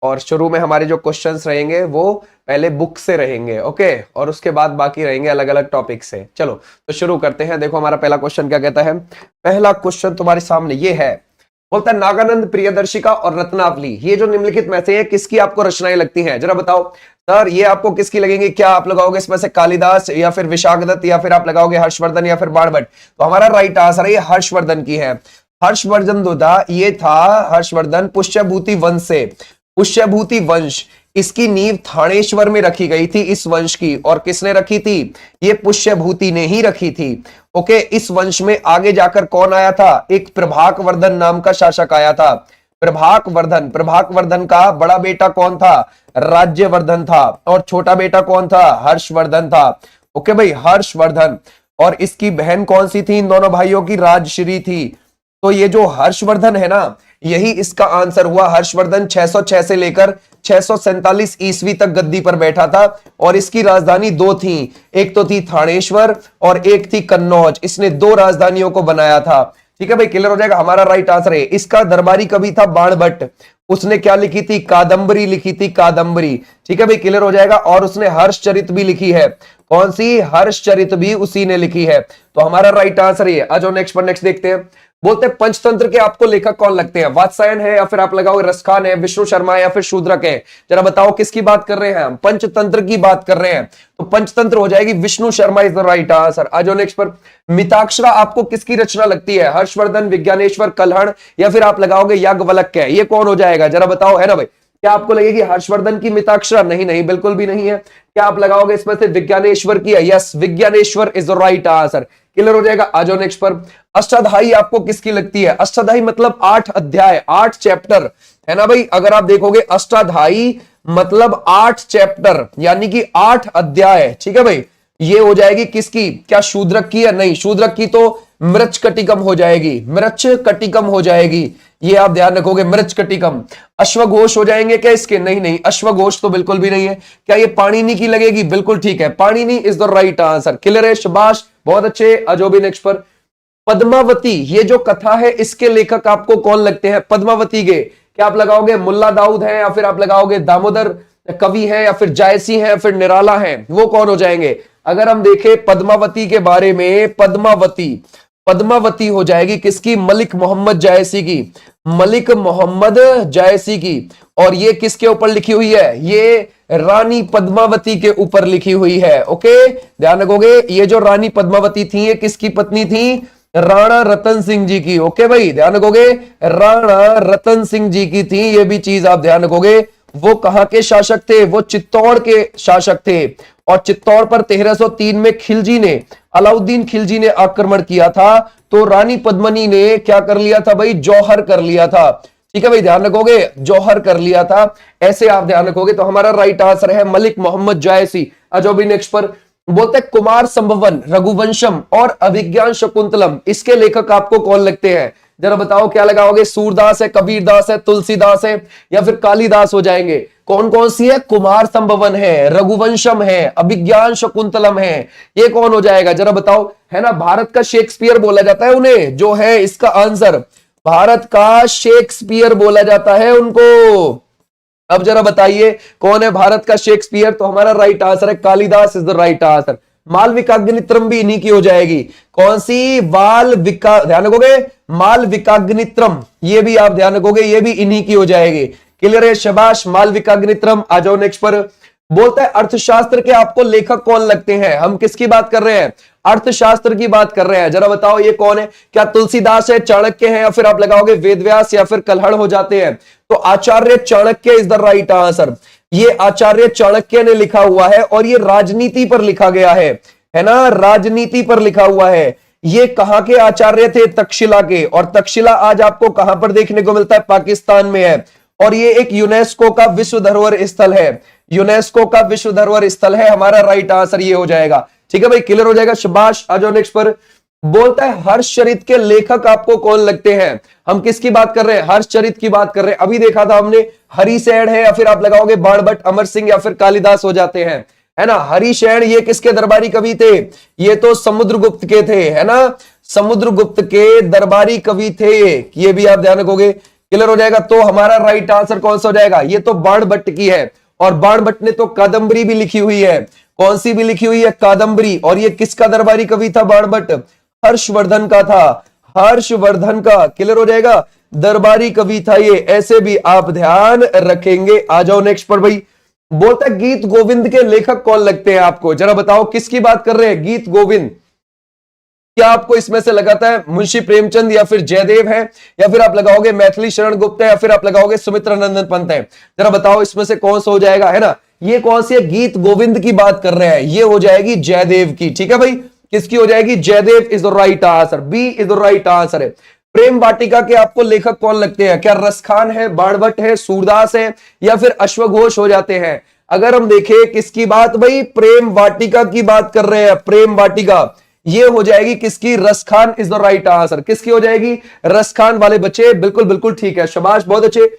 और शुरू में हमारे जो क्वेश्चंस रहेंगे वो पहले बुक से रहेंगे, ओके, और उसके बाद बाकी रहेंगे अलग अलग टॉपिक से। चलो तो शुरू करते हैं। देखो हमारा पहला क्वेश्चन क्या कहता है। पहला क्वेश्चन तुम्हारे सामने ये है, बोलता है नागानंद, प्रियदर्शिका और रत्नावली ये जो निम्नलिखित में से है किसकी आपको रचनाएं लगती हैं? जरा बताओ सर, ये आपको किसकी लगेंगी? क्या आप लगाओगे इसमें से कालिदास या फिर विशाखदत्त या फिर आप लगाओगे हर्षवर्धन या फिर बाणभट्ट? तो हमारा राइट आंसर है ये हर्षवर्धन की है। हर्षवर्धन दोदा ये था हर्षवर्धन पुष्यभूति वंश से। पुष्यभूति वंश इसकी नींव थानेश्वर में रखी गई थी इस वंश की। और किसने रखी थी? ये पुष्यभूति ने ही रखी थी। ओके, इस वंश में आगे जाकर कौन आया था? एक प्रभाकवर्धन नाम का शासक आया था। प्रभाकवर्धन, प्रभाकवर्धन का बड़ा बेटा कौन था? राज्यवर्धन था। और छोटा बेटा कौन था? हर्षवर्धन था। ओके भाई, हर्षवर्धन। और इसकी बहन कौन सी थी इन दोनों भाइयों की? राजश्री थी। तो ये जो हर्षवर्धन है ना, यही इसका आंसर हुआ। हर्षवर्धन 606 से लेकर 647 ईस्वी तक गद्दी पर बैठा था और इसकी राजधानी दो थी, एक तो थी थानेश्वर और एक थी कन्नौज। इसने दो राजधानियों को बनाया था। ठीक है भाई, क्लियर हो जाएगा। हमारा राइट आंसर है। इसका दरबारी कवि था बाणभट्ट। उसने क्या लिखी थी? कादंबरी लिखी थी, कादंबरी। ठीक है भाई, क्लियर हो जाएगा। और उसने हर्षचरित भी लिखी है। कौन सी? हर्षचरित भी उसी ने लिखी है। तो हमारा राइट आंसर है। आज नेक्स्ट पर नेक्स्ट देखते हैं। बोलते हैं पंचतंत्र के आपको लेखक कौन लगते हैं? वात्सायन है या फिर आप लगाओगे रसखान है, विष्णु शर्मा है या फिर शूद्रक है? जरा बताओ किसकी बात कर रहे हैं हम? पंचतंत्र की बात कर रहे हैं। तो पंचतंत्र हो जाएगी Vishnu Sharma is the right answer. आज नेक्स्ट पर मिताक्षरा आपको किसकी रचना लगती है? हर्षवर्धन, विज्ञानेश्वर, कल्हण या फिर आप लगाओगे याज्ञवल्क्य? ये कौन हो जाएगा? जरा बताओ, है ना भाई? क्या आपको लगेगी हर्षवर्धन की मिताक्षरा? नहीं नहीं, बिल्कुल भी नहीं है। क्या आप लगाओगे इसमें से विज्ञानेश्वर की है? Yes, Vigyaneshwar is the right answer. Clear हो जाएगा। आ जाओ नेक्स्ट पर। अष्टाध्यायी आपको किसकी लगती है? अष्टाध्यायी मतलब 8 अध्याय, 8 चैप्टर, है ना भाई? अगर आप देखोगे अष्टाध्यायी मतलब 8 चैप्टर यानी कि 8 अध्याय। ठीक है भाई, ये हो जाएगी किसकी? क्या शूद्रक की? या नहीं, शूद्रक की तो मृच्छकटिकम हो जाएगी, मृच्छकटिकम हो जाएगी। ये आप ध्यान रखोगे, मृच्छकटिकम। अश्वघोष हो जाएंगे क्या इसके? नहीं नहीं, अश्वघोष तो बिल्कुल भी नहीं है। क्या ये पाणिनि की लगेगी? बिल्कुल ठीक है, Panini is the right answer. Clear है, शाबाश, बहुत अच्छे। अजोबी नेक्स्ट पर। पद्मावती ये जो कथा है इसके लेखक आपको कौन लगते हैं? पद्मावती के क्या आप लगाओगे मुल्ला दाऊद है या फिर आप लगाओगे दामोदर कवि है या फिर जायसी है या फिर निराला है? वो कौन हो जाएंगे? अगर हम देखें पद्मावती के बारे में, पद्मावती, पद्मावती हो जाएगी किसकी? मलिक मोहम्मद जायसी की, मलिक मोहम्मद जायसी की। और ये किसके ऊपर लिखी हुई है? ये रानी पद्मावती के ऊपर लिखी हुई है। ओके, ध्यान रखोगे। ये जो रानी पद्मावती थी ये किसकी पत्नी थी? राणा रतन सिंह जी की। ओके भाई, ध्यान रखोगे, राणा रतन सिंह जी की थी। ये भी चीज आप ध्यान रखोगे। वो कहां के शासक थे? वो चित्तौड़ के शासक थे। और चित्तौड़ पर 1303 में खिलजी ने, अलाउद्दीन खिलजी ने आक्रमण किया था। तो रानी पद्मिनी ने क्या कर लिया था भाई? जौहर कर लिया था। ठीक है भाई, ध्यान रखोगे, जौहर कर लिया था। ऐसे आप ध्यान रखोगे। तो हमारा राइट आंसर है मलिक मोहम्मद जायसी। अजो भी नेक्स्ट पर। बोलते हैं कुमार संभवन, रघुवंशम और अभिज्ञान शकुंतलम इसके लेखक आपको कौन लगते हैं? जरा बताओ, क्या लगाओगे? सूरदास है, कबीरदास है, तुलसीदास है या फिर कालिदास हो जाएंगे? कौन कौन सी है? कुमार संभवन है, रघुवंशम है, अभिज्ञान शकुंतलम है। ये कौन हो जाएगा? जरा बताओ। है ना, भारत का शेक्सपियर बोला जाता है उन्हें, जो है इसका आंसर। भारत का शेक्सपियर बोला जाता है उनको। अब जरा बताइए कौन है भारत का शेक्सपियर? तो हमारा राइट आंसर है Kalidas is the right answer. Malavikagnimitram भी इन्हीं की हो जाएगी। कौन सी? वाल्विका, ध्यान रखोगे, मालविकाग्नित्रम, ये भी आप ध्यान रखोगे, ये भी इन्हीं की हो जाएगी। क्लियर है, शाबाश, मालविकाग्नित्रम। आ जाओ नेक्स्ट पर। बोलता है अर्थशास्त्र के आपको लेखक कौन लगते हैं? हम किसकी बात कर रहे हैं? अर्थशास्त्र की बात कर रहे हैं। जरा बताओ ये कौन है? क्या तुलसीदास है, चाणक्य है या फिर आप लगाओगे वेदव्यास या फिर कल्हड़ हो जाते हैं? तो Acharya Chanakya is the right answer. ये आचार्य चाणक्य ने लिखा हुआ है और ये राजनीति पर लिखा गया है ना, राजनीति पर लिखा हुआ है। ये कहां के आचार्य थे? तक्षशिला के। और तक्षशिला आज आपको कहां पर देखने को मिलता है? पाकिस्तान में है। और ये एक यूनेस्को का विश्व धरोहर स्थल है, यूनेस्को का विश्व धरोहर स्थल है। हमारा राइट आंसर ये हो जाएगा। ठीक है भाई, क्लियर हो जाएगा, शाबाश। आ जाओ नेक्स्ट पर। बोलता है हर्षचरित के लेखक आपको कौन लगते हैं? हम किसकी बात कर रहे हैं? हर्षचरित की बात कर रहे हैं। अभी देखा था हमने, हरिशैन है या फिर आप लगाओगे बाणभट्ट, अमर सिंह या फिर कालिदास हो जाते हैं, है ना। हरिशैन ये किसके दरबारी कवि थे? ये तो समुद्रगुप्त के थे, है ना, समुद्रगुप्त के दरबारी कवि थे। ये भी आप ध्यान रखोगे। क्लियर हो जाएगा। तो हमारा राइट आंसर कौन सा हो जाएगा, ये तो बाणभट्ट की है, और बाणभट्ट ने तो कादंबरी भी लिखी हुई है। कौन सी भी लिखी हुई है, कादंबरी। और ये किसका दरबारी कवि था बाणभट्ट, हर्षवर्धन का था, हर्षवर्धन का, क्लियर हो जाएगा, दरबारी कवि था ये। ऐसे भी आप ध्यान रखेंगे। आ जाओ नेक्स्ट पर भाई। बोलता है गीत गोविंद के लेखक कौन लगते हैं आपको, जरा बताओ किसकी बात कर रहे हैं, गीत गोविंद। क्या आपको इसमें से लगाता है मुंशी प्रेमचंद या फिर जयदेव है, या फिर आप लगाओगे मैथिली शरण गुप्त है, या फिर आप लगाओगे सुमित्रा नंदन पंत है। जरा बताओ इसमें से कौन सा हो जाएगा, है ना। ये कौन सी है, गीत गोविंद की बात कर रहे हैं, ये हो जाएगी जयदेव की। ठीक है भाई, किसकी हो जाएगी, Jaydev is the right answer, B is the right answer है। प्रेम वाटिका के आपको लेखक कौन लगते हैं, क्या रसखान है, बाणभट्ट है, सूरदास है, या फिर अश्वघोष हो जाते हैं। अगर हम देखें किसकी बात, भाई प्रेम वाटिका की बात कर रहे हैं, प्रेम वाटिका, ये हो जाएगी किसकी, Raskhan is the right answer. किसकी हो जाएगी, रसखान वाले बच्चे, बिल्कुल बिल्कुल ठीक है, शाबाश, बहुत अच्छे।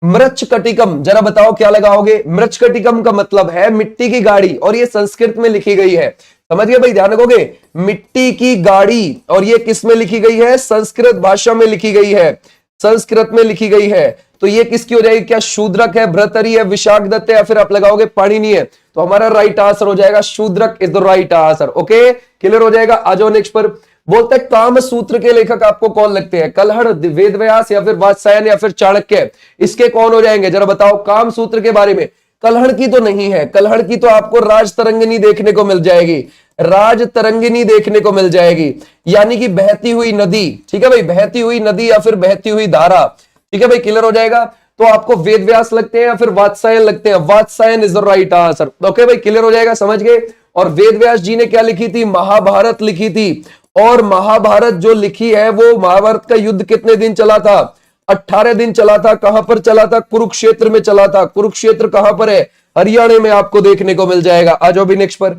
मृच्छकटिकम, जरा बताओ क्या लगाओगे। मृच्छकटिकम का मतलब है मिट्टी की गाड़ी, और ये संस्कृत में लिखी गई है, समझ गए भाई, ध्यान रखोगे, मिट्टी की गाड़ी, और ये किस में लिखी गई है, संस्कृत भाषा में लिखी गई है, संस्कृत में लिखी गई है। तो ये किसकी हो जाएगी, क्या शूद्रक है, भ्रतरी है, विशाखदत्त है, या फिर आप लगाओगे पाणिनि है। तो हमारा राइट आंसर हो जाएगा Shudraka is the right answer. Okay, clear हो जाएगा। आ जाओ नेक्स्ट पर। बोलते हैं काम सूत्र के लेखक आपको कौन लगते हैं, कलहड़, वेदव्यास, या फिर वात्सायन, या फिर चाणक्य। इसके कौन हो जाएंगे, जरा बताओ काम सूत्र के बारे में। कलहड़ की तो नहीं है, कलहड़ की तो आपको राज तरंगिनी देखने को मिल जाएगी, राज तरंगिनी देखने को मिल जाएगी, यानी कि बहती हुई नदी। ठीक है भाई, बहती हुई नदी या फिर बहती हुई धारा। ठीक है भाई, क्लियर हो जाएगा। तो आपको वेदव्यास लगते हैं या फिर वात्सायन लगते हैं, Vatsayan is the right answer. Okay भाई, क्लियर हो जाएगा, समझ गए। और वेदव्यास जी ने क्या लिखी थी, महाभारत लिखी थी। और महाभारत जो लिखी है वो महाभारत का युद्ध कितने दिन चला था, 18 दिन चला था। कहां पर चला था, कुरुक्षेत्र में चला था। कुरुक्षेत्र कहां पर है, हरियाणा में आपको देखने को मिल जाएगा। आ जाओ भी नेक्स्ट पर।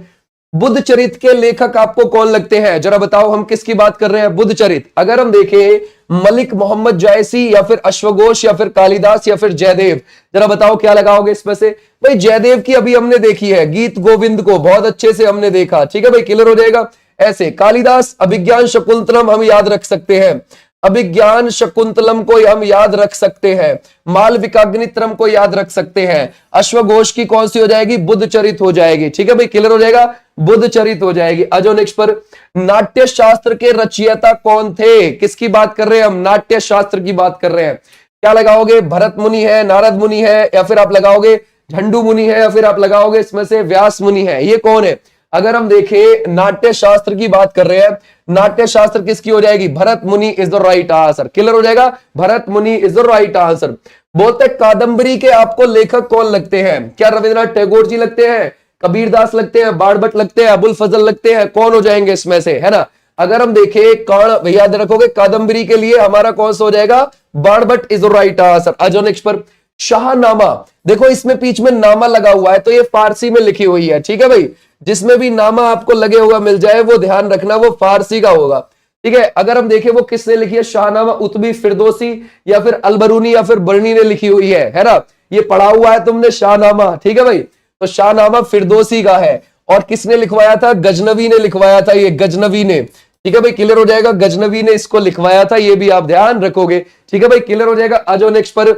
बुद्ध चरित के लेखक आपको कौन लगते हैं, जरा बताओ हम किसकी बात कर रहे हैं, बुद्ध चरित। अगर हम देखें मलिक मोहम्मद जायसी, या फिर अश्वघोष, या फिर कालिदास, या फिर जयदेव। जरा बताओ क्या लगाओगे इसमें से। भाई जयदेव की अभी हमने देखी है, गीत गोविंद को बहुत अच्छे से हमने देखा। ठीक है भाई, क्लियर हो जाएगा। ऐसे कालिदास अभिज्ञान शकुंतलम हम याद रख सकते हैं, अभिज्ञान शकुंतलम को हम याद रख सकते हैं, मालविकाग्नित्रम को याद रख सकते हैं। अश्वघोष की कौन सी हो जाएगी, बुद्ध चरित हो जाएगी। ठीक है भाई, क्लियर हो जाएगा, बुद्ध चरित हो जाएगी। आ जाओ नेक्स्ट पर। नाट्य शास्त्र के रचयिता कौन थे, किसकी बात कर रहे हैं हम, नाट्य शास्त्र की बात कर रहे हैं। क्या लगाओगे, भरत मुनि है, नारद मुनि है, या फिर आप लगाओगे झंडू मुनि है, या फिर आप लगाओगे इसमें से व्यास मुनि है। ये कौन है, अगर हम देखें नाट्य शास्त्र की बात कर रहे हैं, नाट्य शास्त्र किसकी हो जाएगी, भरत मुनि is the right answer. Clear हो जाएगा, भरत मुनि इज द राइट आंसर। बोलते कादंबरी के आपको लेखक कौन लगते हैं, क्या रविंद्रनाथ टैगोर जी लगते हैं, कबीरदास लगते हैं, बाणभट्ट लगते हैं, अबुल फजल लगते हैं, कौन हो जाएंगे इसमें से, है ना। अगर हम देखें कौन, याद रखोगे कादंबरी के लिए हमारा कौन सा हो जाएगा, Banabhatta is the right answer. आ जाओ नेक्स्ट पर। शाहनामा, देखो इसमें बीच में नामा लगा हुआ है, तो ये फारसी में लिखी हुई है। ठीक है भाई, जिसमें भी नामा आपको लगे हुआ मिल जाए वो ध्यान रखना वो फारसी का होगा। ठीक है, अगर हम देखें वो किसने लिखी है, शाहनामा उतबी फिरदौसी, या फिर अलबरूनी, या फिर बर्नी ने लिखी हुई है ना। ये पढ़ा हुआ है तुमने शाहनामा। ठीक है भाई, तो शाहनामा फिरदौसी का है। और किसने लिखवाया था, गजनवी ने लिखवाया था, ये गजनवी ने। ठीक है भाई, क्लियर हो जाएगा, गजनवी ने इसको लिखवाया था, ये भी आप ध्यान रखोगे। ठीक है भाई, क्लियर हो जाएगा। आ जाओ नेक्स्ट पर।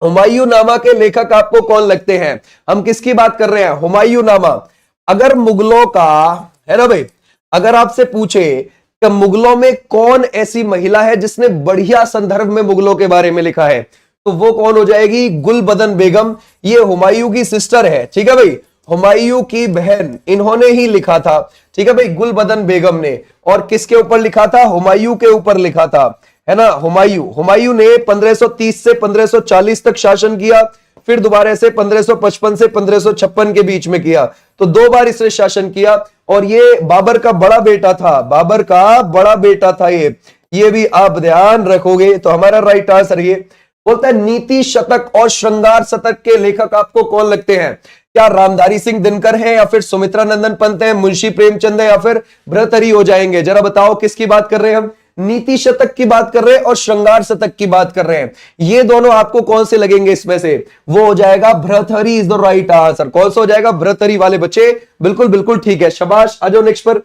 हुमायूं नामा के लेखक आपको कौन लगते हैं, हम किसकी बात कर रहे हैं, हुमायूं नामा। अगर मुगलों का, है ना भाई, अगर आपसे पूछे कि मुगलों में कौन ऐसी महिला है जिसने बढ़िया संदर्भ में मुगलों के बारे में लिखा है, तो वो कौन हो जाएगी, गुलबदन बेगम। ये हुमायूं की सिस्टर है। ठीक है भाई, हुमायूं की बहन, इन्होंने ही लिखा था। ठीक है भाई, गुलबदन बेगम ने। और किसके ऊपर लिखा था, हुमायूं के ऊपर लिखा था, है ना। हुमायूं ने 1530 से 1540 तक शासन किया, फिर दोबारा से 1555 से 1556 के बीच में किया। तो 2 बार इसने शासन किया। और ये बाबर का बड़ा बेटा था, बाबर का बड़ा बेटा था ये भी आप ध्यान रखोगे। तो हमारा राइट आंसर ये बोलता है नीति शतक और श्रृंगार शतक के लेखक आपको कौन लगते हैं, क्या रामधारी सिंह दिनकर हैं, या फिर सुमित्रा नंदन पंत हैं, मुंशी प्रेमचंद है, या फिर भर्तृहरि हो जाएंगे। जरा बताओ किसकी बात कर रहे हैं हम, नीति शतक की बात कर रहे हैं और श्रृंगार शतक की बात कर रहे हैं। ये दोनों आपको कौन से लगेंगे इसमें से, वो हो जाएगा Bhartrihari is the right answer. कौन सा हो जाएगा, भर्तृहरि वाले बच्चे, बिल्कुल बिल्कुल ठीक है, शाबाश। आ जाओ नेक्स्ट पर।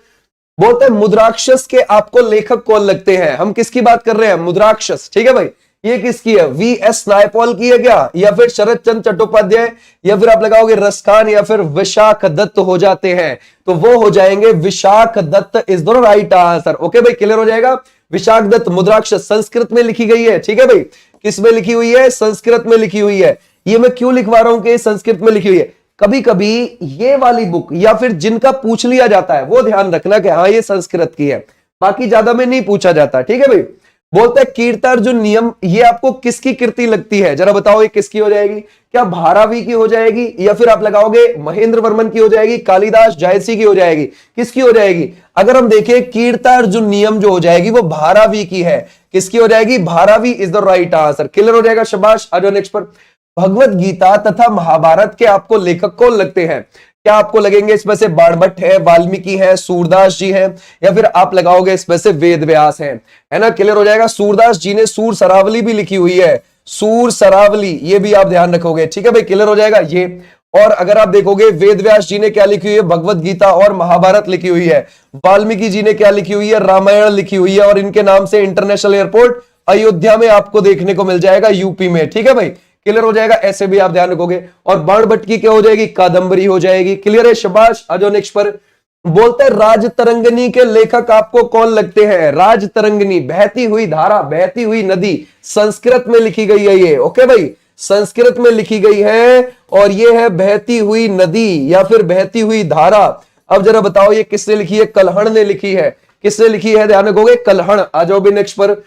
बोलते हैं मुद्राक्षस के आपको लेखक कौन लगते हैं, हम किसकी बात कर रहे हैं, मुद्राक्षस। ठीक है भाई, ये किसकी है? वी एस नायपॉल की है क्या, या फिर शरद चंद्र चट्टोपाध्याय, या फिर आप लगाओगे रसखान, या फिर विशाख दत्त हो जाते हैं? तो वो हो जाएंगे Vishakhadatta is the right answer. Okay भाई, क्लियर हो जाएगा। विशाख दत्त मुद्राक्ष संस्कृत में लिखी गई है, ठीक है भाई। किस में लिखी हुई है? संस्कृत में लिखी हुई है। ये मैं क्यों लिखवा रहा हूं कि संस्कृत में लिखी हुई है? कभी कभी ये वाली बुक या फिर जिनका पूछ लिया जाता है वो ध्यान रखना कि हाँ ये संस्कृत की है, बाकी ज्यादा में नहीं पूछा जाता, ठीक है भाई। बोलते हैं कीर्तार्जुन नियम, ये आपको किसकी कृति लगती है? जरा बताओ ये किसकी हो जाएगी? क्या भारावी की हो जाएगी, या फिर आप लगाओगे महेंद्र वर्मन की हो जाएगी, कालिदास जायसी की हो जाएगी, किसकी हो जाएगी? अगर हम देखें कीर्तार्जुन नियम जो हो जाएगी वो भारावी की है। किसकी हो जाएगी? Bharavi is the right answer. Clear हो जाएगा, शाबाश। आ जाओ नेक्स्ट पर। भगवत गीता तथा महाभारत के आपको लेखक कौन लगते हैं? क्या आपको लगेंगे इसमें से बाणभट्ट है, वाल्मीकि है, सूरदास जी है, या फिर आप लगाओगे इसमें से वेद व्यास है ना? क्लियर हो जाएगा। सूरदास जी ने सूर सरावली भी लिखी हुई है, सूर सरावली, ये भी आप ध्यान रखोगे, ठीक है भाई। क्लियर हो जाएगा ये। और अगर आप देखोगे वेद व्यास जी ने क्या लिखी हुई है? भगवत गीता और महाभारत लिखी हुई है। वाल्मीकि जी ने क्या लिखी हुई है? रामायण लिखी हुई है। और इनके नाम से इंटरनेशनल एयरपोर्ट अयोध्या में आपको देखने को मिल जाएगा, यूपी में, ठीक है भाई। क्लियर हो जाएगा, ऐसे भी आप ध्यान रखोगे। और बाणभट्ट की क्या हो जाएगी? कादंबरी हो जाएगी। क्लियर है, शाबाश। आ जाओ नेक्स्ट पर। बोलते हैं राजतरंगिणी के लेखक आपको कौन लगते हैं? राजतरंगिणी, बहती हुई धारा, बहती हुई नदी, संस्कृत में लिखी गई है ये। ओके भाई, संस्कृत में लिखी गई है और ये है बहती हुई नदी या फिर बहती हुई धारा। अब जरा बताओ ये किसने लिखी है? कल्हण ने लिखी है। किसने लिखी है? ध्यान रखोगे, कल्हण। आ जाओ भी नेक्स्ट पर।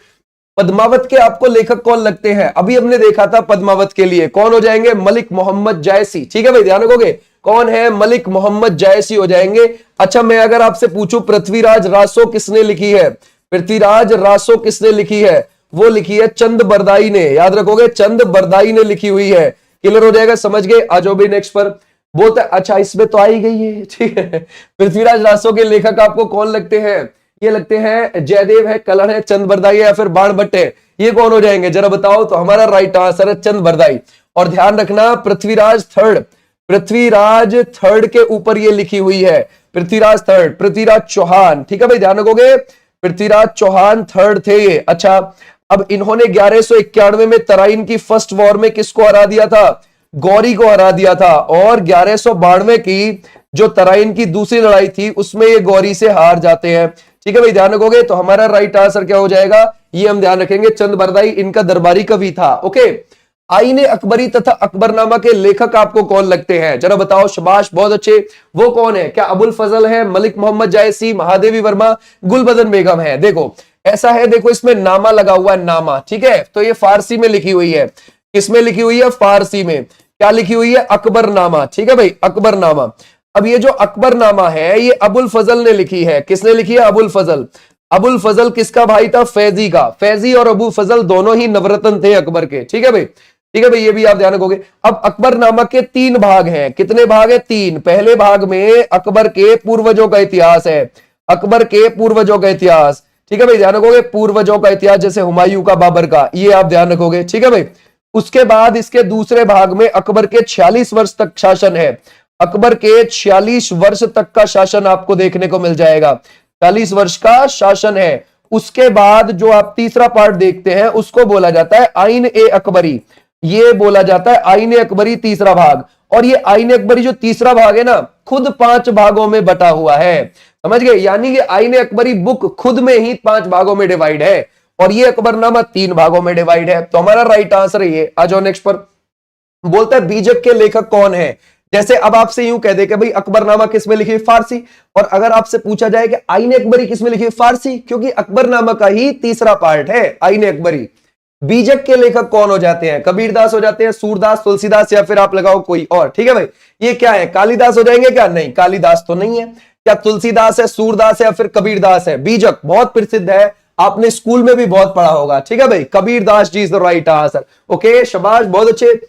पद्मावत के आपको लेखक कौन लगते हैं? अभी हमने देखा था पद्मावत के लिए कौन हो जाएंगे? मलिक मोहम्मद जायसी, ठीक है भाई, ध्यान रखोगे। कौन है? मलिक मोहम्मद जायसी हो जाएंगे। अच्छा, मैं अगर आपसे पूछूं पृथ्वीराज रासो किसने लिखी है? पृथ्वीराज रासो किसने लिखी है? वो लिखी है चंद बरदाई ने, याद रखोगे, चंद बरदाई ने लिखी हुई है। क्लियर हो जाएगा, समझ गए। आ जाओ भी नेक्स्ट पर। बोलते अच्छा इसमें तो आ ही गई है, ठीक है। पृथ्वीराज रासो के लेखक आपको कौन लगते हैं? ये लगते हैं जयदेव है, कलर है, चंद बरदाई है, या फिर बाणभट्ट है। ये कौन हो जाएंगे जरा बताओ? तो हमारा राइट आंसर है चंद बरदाई। और ध्यान रखना पृथ्वीराज थर्ड, पृथ्वीराज थर्ड के ऊपर ये लिखी हुई है, पृथ्वीराज थर्ड, पृथ्वीराज चौहान, ठीक है भाई, ध्यान रखोगे, पृथ्वीराज चौहान थर्ड थे ये। अच्छा, अब इन्होंने 1191 में तराइन की फर्स्ट वॉर में किसको हरा दिया था? गौरी को हरा दिया था। और 1192 की जो तराइन की दूसरी लड़ाई थी उसमें ये गौरी से हार जाते हैं, ठीक है भाई, ध्यान रखोगे। तो हमारा राइट आंसर क्या हो जाएगा? ये हम ध्यान रखेंगे, चंद बरदाई इनका दरबारी कवि था। ओके, आईने अकबरी तथा अकबरनामा के लेखक आपको कौन लगते हैं? जरा बताओ, शाबाश, बहुत अच्छे। वो कौन है? क्या अबुल फजल है, मलिक मोहम्मद जायसी, महादेवी वर्मा, गुलबदन बेगम है? देखो ऐसा है, देखो इसमें नामा लगा हुआ है, नामा, ठीक है। तो ये फारसी में लिखी हुई है। किसमें लिखी हुई है? फारसी में। क्या लिखी हुई है? अकबरनामा, ठीक है भाई, अकबरनामा। अब ये जो अकबरनामा है ये अबुल फजल ने लिखी है। किसने लिखी है? अबुल फजल। अबुल फजल किसका भाई था? फैजी का। फैजी और अबू फजल दोनों ही नवरत्न थे अकबर के, ठीक है भाई, ठीक है भाई, ये भी आप ध्यान रखोगे। अब अकबरनामा के 3 भाग हैं। कितने भाग है? 3। पहले भाग में अकबर के पूर्वजों का इतिहास है, अकबर के पूर्वजों का इतिहास, ठीक है भाई, ध्यान रखोगे, पूर्वजों का इतिहास, जैसे हुमायूं का, बाबर का, ये आप ध्यान रखोगे, ठीक है भाई। उसके बाद इसके दूसरे भाग में अकबर के 46 वर्ष तक शासन है, अकबर के 46 वर्ष तक का शासन आपको देखने को मिल जाएगा, 40 वर्ष का शासन है। उसके बाद जो आप तीसरा पार्ट देखते हैं उसको बोला जाता है आइन ए अकबरी, ये बोला जाता है आइन ए अकबरी, तीसरा भाग। और ये आइन ए अकबरी जो तीसरा भाग है ना, खुद 5 भागों में बटा हुआ है, समझ गए, यानी कि आइन ए अकबरी बुक खुद में ही 5 भागों में डिवाइड है और ये अकबरनामा 3 भागों में डिवाइड है। तो हमारा राइट आंसर है ये। आ जाओ नेक्स्ट पर। बोलता है बीजक के लेखक कौन है? जैसे अब आपसे यूं कह दे कि भाई अकबरनामा किस में लिखी है? फारसी। और अगर आपसे पूछा जाए कि आइन अकबरी किस में लिखी है? फारसी, क्योंकि अकबरनामा का ही तीसरा पार्ट है आइन अकबरी। बीजक के लेखक कौन हो जाते हैं? कबीरदास हो जाते हैं, सूरदास, तुलसीदास, या फिर आप लगाओ कोई और, ठीक है भाई। ये क्या है? कालिदास हो जाएंगे क्या? नहीं, कालिदास तो नहीं है। क्या तुलसीदास है, सूरदास है, या फिर कबीरदास है? बीजक बहुत प्रसिद्ध है, आपने स्कूल में भी बहुत पढ़ा होगा, ठीक है भाई, Kabirdas ji is the right answer. Okay, शाबाश, बहुत अच्छे।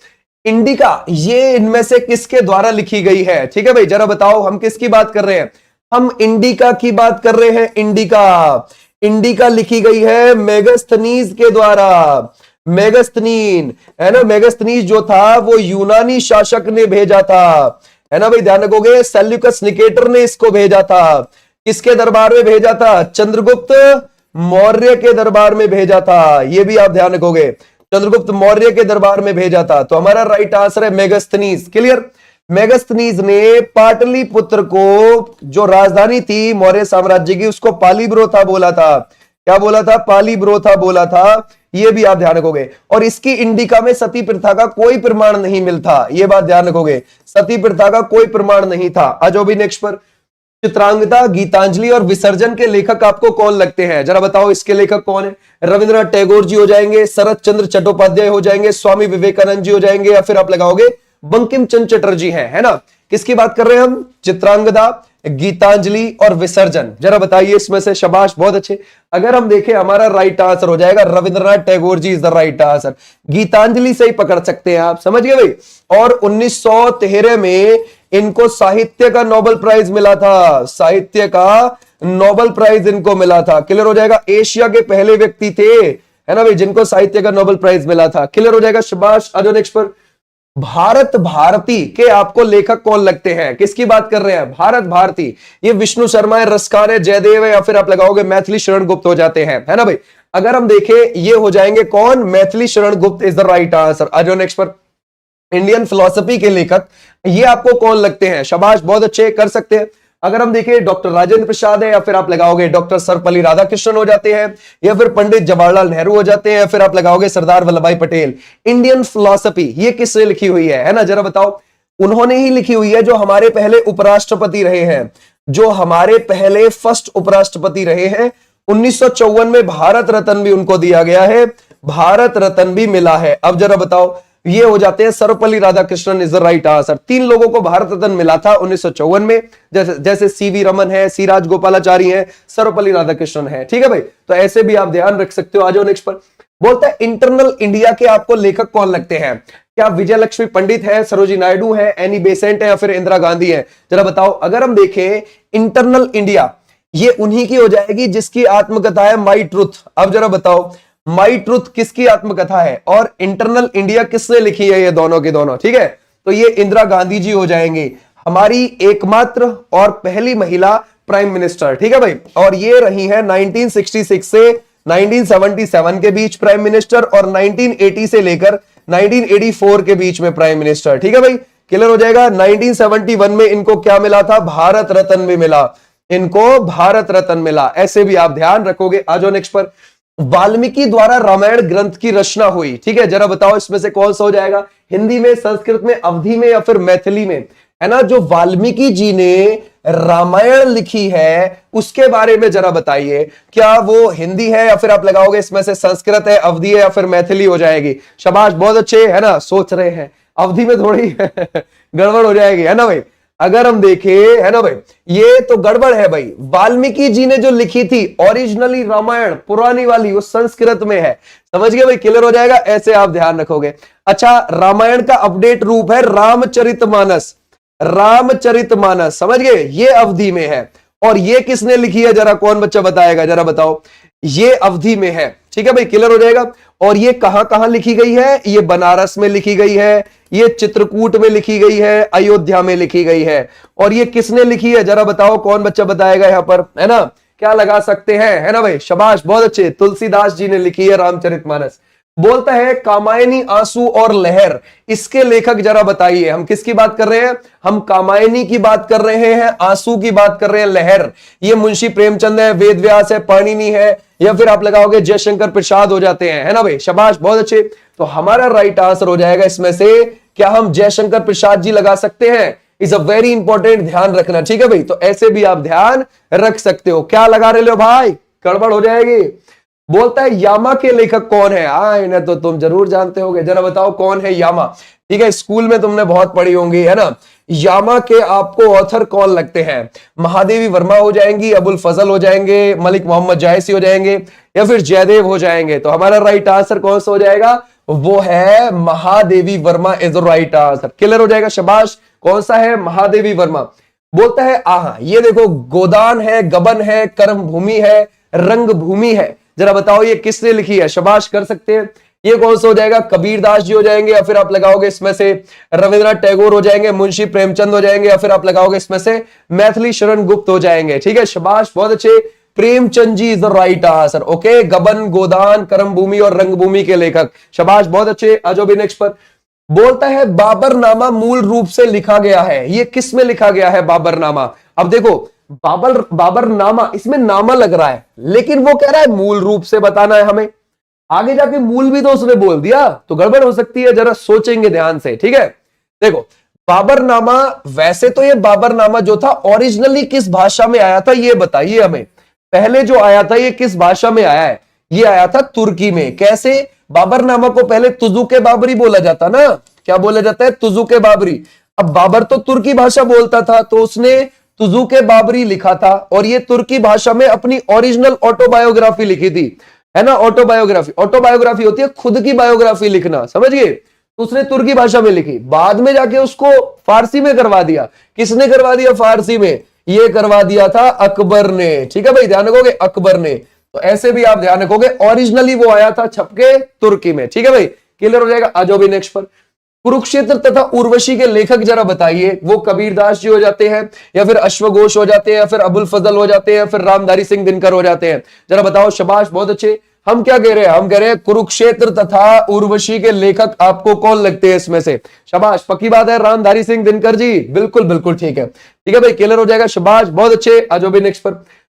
इंडिका, ये इनमें से किसके द्वारा लिखी गई है? ठीक है भाई, जरा बताओ, हम किसकी बात कर रहे हैं? हम इंडिका की बात कर रहे हैं। इंडिका, इंडिका लिखी गई है मेगास्थनीज के द्वारा। मेगास्थनीन है ना, मेगास्थनीज जो था वो यूनानी शासक ने भेजा था, है ना भाई, ध्यान रखोगे। सेल्यूकस निकेटर ने इसको भेजा था। किसके दरबार में भेजा था? चंद्रगुप्त मौर्य के दरबार में भेजा था, ये भी आप ध्यान रखोगे। चंद्रगुप्त मौर्य के दरबार में भेजा था? तो हमारा राइट आंसर है मेगास्थनीज। क्लियर? मेगास्थनीज ने पाटलिपुत्र को जो राजधानी थी मौर्य साम्राज्य की उसको पालीब्रोथा बोला था। क्या बोला था? पालीब्रोथा बोला था। ये भी आप ध्यान रखोगे। और इसकी इंडिका में सती प्रथा का कोई प्रमाण नहीं मिलता, ये बात ध्यान रखोगे, सती प्रथा का कोई प्रमाण नहीं था। आज भी नेक्स्ट पर, चित्रांगदा, गीतांजलि और विसर्जन के लेखक आपको कौन लगते हैं? जरा बताओ इसके लेखक कौन है? रविंद्रनाथ टैगोर जी हो जाएंगे, शरत चंद्र चट्टोपाध्याय हो जाएंगे, स्वामी विवेकानंद जी हो जाएंगे, या फिर आप लगाओगे बंकिम चंद्र चटर्जी हैं, है ना? किसकी बात कर रहे हैं हम? चित्रांगदा, गीतांजलि और विसर्जन। जरा बताइए इसमें से। शाबाश, बहुत अच्छे। अगर हम देखें हमारा राइट आंसर हो जाएगा Rabindranath Tagore ji is the right answer. Gitanjali से ही पकड़ सकते हैं आप, समझ गए भाई। और 1913 में इनको साहित्य का नोबेल प्राइज मिला था, साहित्य का नोबेल प्राइज इनको मिला था। क्लियर हो जाएगा? एशिया के पहले व्यक्ति थे, है ना भाई, जिनको साहित्य का नोबेल प्राइज मिला था। क्लियर हो जाएगा? शाबाश। आ जाओ नेक्स्ट पर। भारत भारती के आपको लेखक कौन लगते हैं? किसकी बात कर रहे हैं? भारत भारती। ये विष्णु शर्मा है, रसखान है, जयदेव है, या फिर आप लगाओगे मैथिली शरण गुप्त हो जाते हैं, है ना भाई। अगर हम देखें ये हो जाएंगे कौन? Maithili Sharan Gupt is the right answer. आ जाओ नेक्स्ट पर। इंडियन फिलोसफी के लेखक ये आपको कौन लगते हैं? शाबाश, बहुत अच्छे, कर सकते हैं। अगर हम देखें डॉक्टर राजेंद्र प्रसाद है, या फिर आप लगाओगे डॉक्टर सर्वपल्ली राधाकृष्णन हो जाते हैं, या फिर पंडित जवाहरलाल नेहरू हो जाते हैं, या फिर आप लगाओगे सरदार वल्लभ भाई पटेल। इंडियन फिलोसफी ये किसने लिखी हुई है ना? जरा बताओ। उन्होंने ही लिखी हुई है जो हमारे पहले उपराष्ट्रपति रहे हैं, जो हमारे पहले फर्स्ट उपराष्ट्रपति रहे हैं। 1954 में भारत रत्न भी उनको दिया गया है, भारत रत्न भी मिला है। अब जरा बताओ, ये हो जाते हैं Sarvepalli Radhakrishnan is the right answer. 3 लोगों को भारत रत्न मिला था 1954 में, जैसे सीवी रमन है, सी राजगोपालाचारी है, सर्वपल्ली राधाकृष्णन है। ठीक है भाई, तो ऐसे भी आप ध्यान रख सकते हो। आ जाओ नेक्स्ट पर। बोलता है इंटरनल इंडिया के आपको लेखक कौन लगते हैं? क्या विजय लक्ष्मी पंडित है, सरोजी नायडू है, एनी बेसेंट है, या फिर इंदिरा गांधी है? जरा बताओ। अगर हम देखें इंटरनल इंडिया, ये उन्हीं की हो जाएगी जिसकी आत्मकथा है माई ट्रुथ। अब जरा बताओ, माई ट्रुथ किसकी आत्मकथा है और इंटरनल इंडिया किसने लिखी है? ये दोनों की दोनों। ठीक है, तो ये इंदिरा गांधी जी हो जाएंगे, हमारी एकमात्र और पहली महिला प्राइम मिनिस्टर। ठीक है भाई, और ये रही है 1966 से 1977 के बीच प्राइम मिनिस्टर, और 1980 से लेकर 1984 के बीच में प्राइम मिनिस्टर। ठीक है भाई, क्लियर हो जाएगा? 1971 में इनको क्या मिला था? भारत रत्न भी मिला, इनको भारत रत्न मिला। ऐसे भी आप ध्यान रखोगे। आ जाओ नेक्स्ट पर। वाल्मीकि द्वारा रामायण ग्रंथ की रचना हुई, ठीक है, जरा बताओ इसमें से कौन सा हो जाएगा? हिंदी में, संस्कृत में, अवधी में, या फिर मैथिली में? है ना, जो वाल्मीकि जी ने रामायण लिखी है उसके बारे में जरा बताइए, क्या वो हिंदी है, या फिर आप लगाओगे इसमें से संस्कृत है, अवधी है, या फिर मैथिली हो जाएगी? शाबाश, बहुत अच्छे, है ना, सोच रहे हैं। अवधी में थोड़ी गड़बड़ हो जाएगी, है ना भाई। अगर हम देखें, है ना भाई, ये तो गड़बड़ है भाई। वाल्मीकि जी ने जो लिखी थी ओरिजिनली रामायण पुरानी वाली, वो संस्कृत में है। समझ गए भाई? क्लियर हो जाएगा? ऐसे आप ध्यान रखोगे। अच्छा, रामायण का अपडेट रूप है रामचरितमानस, रामचरितमानस, समझ गए? ये अवधि में है। और ये किसने लिखी है? जरा कौन बच्चा बताएगा? जरा बताओ। ये अवधि में है। ठीक है भाई, क्लियर हो जाएगा? और ये कहां कहां लिखी गई है? ये बनारस में लिखी गई है, ये चित्रकूट में लिखी गई है, अयोध्या में लिखी गई है। और ये किसने लिखी है? जरा बताओ, कौन बच्चा बताएगा यहां पर? है ना, क्या लगा सकते हैं? है ना भाई, शाबाश, बहुत अच्छे, तुलसीदास जी ने लिखी है रामचरितमानस। बोलता है कामायनी, आंसू और लहर, इसके लेखक जरा बताइए। हम किसकी बात कर रहे हैं? हम कामायनी की बात कर रहे हैं, आंसू की बात कर रहे हैं, लहर ये मुंशी प्रेमचंद है, वेदव्यास है, पाणिनि है, या फिर आप लगाओगे जयशंकर प्रसाद हो जाते हैं, है ना भाई, शाबाश, बहुत अच्छे। तो हमारा राइट आंसर हो जाएगा इसमें से, क्या हम जयशंकर प्रसाद जी लगा सकते हैं? इज अ वेरी इंपॉर्टेंट, ध्यान रखना। ठीक है भाई, तो ऐसे भी आप ध्यान रख सकते हो। क्या लगा रहे हो भाई? गड़बड़ हो जाएगी। बोलता है यामा के लेखक कौन है? इन्हें तो तुम जरूर जानते होगे, जरा बताओ कौन है यामा? ठीक है, स्कूल में तुमने बहुत पढ़ी होंगी, है ना। यामा के आपको ऑथर कौन लगते हैं? महादेवी वर्मा हो जाएंगी, अबुल फजल हो जाएंगे, मलिक मोहम्मद जायसी हो जाएंगे, या फिर जयदेव हो जाएंगे? तो हमारा राइट आंसर कौन सा हो जाएगा? वो है Mahadevi Verma is the right answer. Clear हो जाएगा? शाबाश, कौन सा है? महादेवी वर्मा। बोलता है आहा, ये देखो, गोदान है, गबन है, कर्म भूमि है, रंग भूमि है, जरा बताओ ये किसने लिखी है? शाबाश, कर सकते हैं। ये कौन सा हो जाएगा? कबीरदास जी हो जाएंगे, या फिर आप लगाओगे इसमें से रविंद्रनाथ टैगोर हो जाएंगे, मुंशी प्रेमचंद हो जाएंगे, या फिर आप लगाओगे इसमें से मैथिली शरण गुप्त हो जाएंगे। ठीक है, शाबाश, बहुत अच्छे। Premchand ji is the right answer. Okay, Gaban, Godan, कर्मभूमि और रंगभूमि के लेखक। शाबाश, बहुत अच्छे। आ जाओ भी नेक्स्ट पर। बोलता है बाबरनामा मूल रूप से लिखा गया है, ये किस में लिखा गया है बाबरनामा? अब देखो, बाबरनामा, इसमें नामा लग रहा है, लेकिन वो कह रहा है मूल रूप से बताना है हमें। आगे जाके मूल भी तो उसने बोल दिया, तो गड़बड़ हो सकती है, जरा सोचेंगे ध्यान से, ठीक है। देखो, बाबरनामा, वैसे तो ये बाबरनामा जो था ओरिजिनली किस भाषा में आया था ये बताइए हमें। पहले जो आया था ये किस भाषा में आया है? ये आया था तुर्की में। कैसे? बाबरनामा को पहले तुजुके बाबरी बोला जाता ना, क्या बोला जाता है? तुजुके बाबरी। अब बाबर तो तुर्की भाषा बोलता था, तो उसने तुजुके बाबरी लिखा था, और ये तुर्की भाषा में अपनी ओरिजिनल ऑटोबायोग्राफी लिखी थी, है ना। ऑटोबायोग्राफी होती है खुद की बायोग्राफी लिखना, समझ गए। उसने तुर्की भाषा में लिखी, बाद में जाके उसको फारसी में करवा दिया। किसने करवा दिया फारसी में? ये करवा दिया था अकबर ने, ठीक है भाई, ध्यान रखोगे, अकबर ने। तो ऐसे भी आप ध्यान रखोगे, ओरिजिनली वो आया था छपके तुर्की में, ठीक है भाई, क्लियर हो जाएगा। आ जाओ भी नेक्स्ट पर। कुरुक्षेत्र तथा उर्वशी के लेखक जरा बताइए, वो कबीरदास जी हो जाते हैं, या फिर अश्वघोष हो जाते हैं, या फिर अबुल फजल हो जाते हैं, या फिर रामधारी सिंह दिनकर हो जाते हैं? जरा बताओ। शाबाश, बहुत अच्छे। हम क्या कह रहे हैं? हम कह रहे हैं कुरुक्षेत्र तथा उर्वशी के लेखक आपको कौन लगते हैं इसमें से? शाबाश, पक्की बात है, रामधारी सिंह दिनकर जी। बिल्कुल बिल्कुल ठीक है, ठीक है भाई, क्लियर हो जाएगा। शाबाश, बहुत अच्छे। आ जाओ भी नेक्स्ट पर।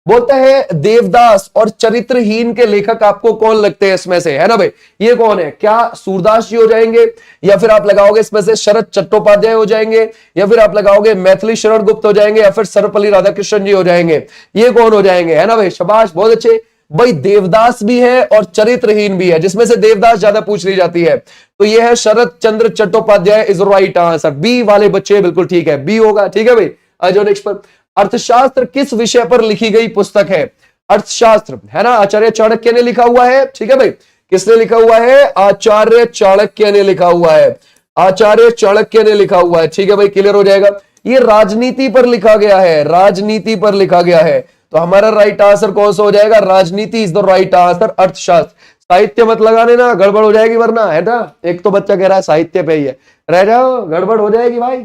बोलता है देवदास और चरित्रहीन के लेखक आपको कौन लगते हैं इसमें से, है ना भाई? ये कौन है? क्या सूरदास जी हो जाएंगे, या फिर आप लगाओगे इसमें से शरद चट्टोपाध्याय हो जाएंगे, या फिर आप लगाओगे मैथिली शरण गुप्त हो जाएंगे, या फिर सर्वपल्ली राधाकृष्णन जी हो जाएंगे? ये कौन हो जाएंगे, है ना भाई? शाबाश, बहुत अच्छे भाई। देवदास भी है और चरित्रहीन भी है, जिसमें से देवदास ज्यादा पूछ ली जाती है, तो ये है Sharat Chandra Chattopadhyay is right answer. B वाले बच्चे बिल्कुल ठीक है, बी होगा, ठीक है भाई। आ जाओ नेक्स्ट पर। अर्थशास्त्र किस विषय पर लिखी गई पुस्तक है? अर्थशास्त्र, है ना, आचार्य चाणक्य ने लिखा हुआ है, ठीक है भाई। किसने लिखा हुआ है? आचार्य चाणक्य ने लिखा हुआ है, आचार्य चाणक्य ने लिखा हुआ है, ठीक है भाई, क्लियर हो जाएगा। ये राजनीति पर लिखा गया है, राजनीति पर लिखा गया है, तो हमारा राइट आंसर कौन सा हो जाएगा? राजनीति इज द राइट आंसर। अर्थशास्त्र, साहित्य मत लगाने ना, गड़बड़ हो जाएगी वरना, है ना। एक तो बच्चा कह रहा है साहित्य पे ही है, रह जाओ, गड़बड़ हो जाएगी भाई।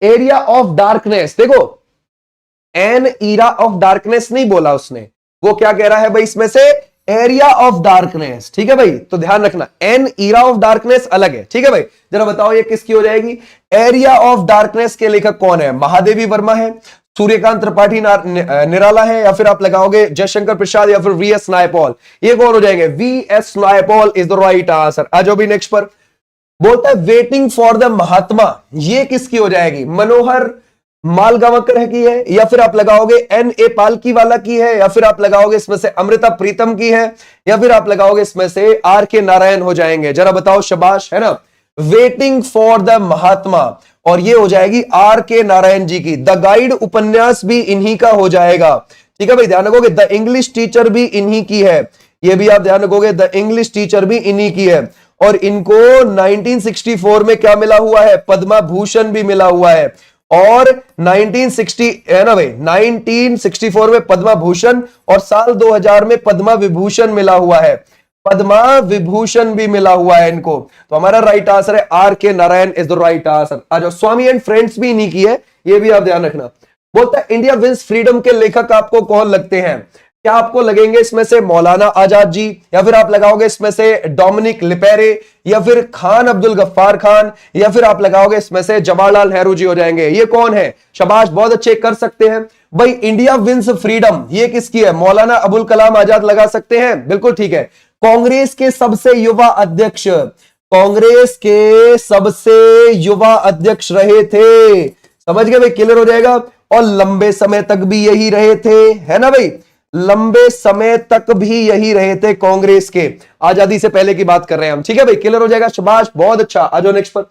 एरिया ऑफ डार्कनेस, देखो एन ईरा ऑफ डार्कनेस नहीं बोला उसने, वो क्या कह रहा है भाई इसमें से? एरिया ऑफ डार्कनेस, ठीक है भाई, तो ध्यान रखना, एन ईरा ऑफ डार्कनेस अलग है, ठीक है भाई। जरा बताओ ये किसकी हो जाएगी? एरिया ऑफ डार्कनेस के लेखक कौन है? महादेवी वर्मा है, सूर्यकांत त्रिपाठी निराला है, या फिर आप लगाओगे जयशंकर प्रसाद, या फिर वीएस नायपॉल? ये कौन हो जाएंगे? VS Naipaul is the right answer. आ जाओ भी नेक्स्ट पर। बोलता है वेटिंग फॉर द महात्मा, ये किसकी हो जाएगी? मनोहर मालगांवकर की है, या फिर आप लगाओगे एन ए पालकी वाला की है, या फिर आप लगाओगे इसमें से अमृता प्रीतम की है, या फिर आप लगाओगे इसमें से आर के नारायण हो जाएंगे? जरा बताओ। शाबाश, है ना, वेटिंग फॉर द महात्मा, और ये हो जाएगी आर के नारायण जी की। द गाइड उपन्यास भी इन्हीं का हो जाएगा, ठीक है भाई, ध्यान रखोगे। द इंग्लिश टीचर भी इन्हीं की है, ये भी आप ध्यान रखोगे, द इंग्लिश टीचर भी इन्हीं की है। और इनको 1964 में क्या मिला हुआ है? पद्मा भूषण भी मिला हुआ है। और 1960, है ना भाई, 1964 में पद्मा भूषण, और साल 2000 में पद्मा विभूषण मिला हुआ है, पद्मा विभूषण भी मिला हुआ है इनको। तो हमारा राइट आंसर है R K Narayan is the right answer. आ जाओ, स्वामी एंड फ्रेंड्स भी इन्हीं की है, ये भी आप ध्यान रखना। बोलता है इंडिया विंस फ्रीडम के लेखक आपको कौन लगते हैं? क्या आपको लगेंगे इसमें से मौलाना आजाद जी, या फिर आप लगाओगे इसमें से डोमिनिक लिपेरे, या फिर खान अब्दुल गफ्फार खान, या फिर आप लगाओगे इसमें से जवाहरलाल नेहरू जी हो जाएंगे? ये कौन है? शाबाश, बहुत अच्छे, कर सकते हैं भाई। इंडिया विंस फ्रीडम ये किसकी है? मौलाना अबुल कलाम आजाद लगा सकते हैं, बिल्कुल ठीक है। कांग्रेस के सबसे युवा अध्यक्ष, कांग्रेस के सबसे युवा अध्यक्ष रहे थे, समझ गए भाई, क्लियर हो जाएगा। और लंबे समय तक भी यही रहे थे, है ना भाई, लंबे समय तक भी यही रहे थे कांग्रेस के, आजादी से पहले की बात कर रहे हैं हम, ठीक है भाई, क्लियर हो जाएगा। शाबाश, बहुत अच्छा। आ जाओ नेक्स्ट पर।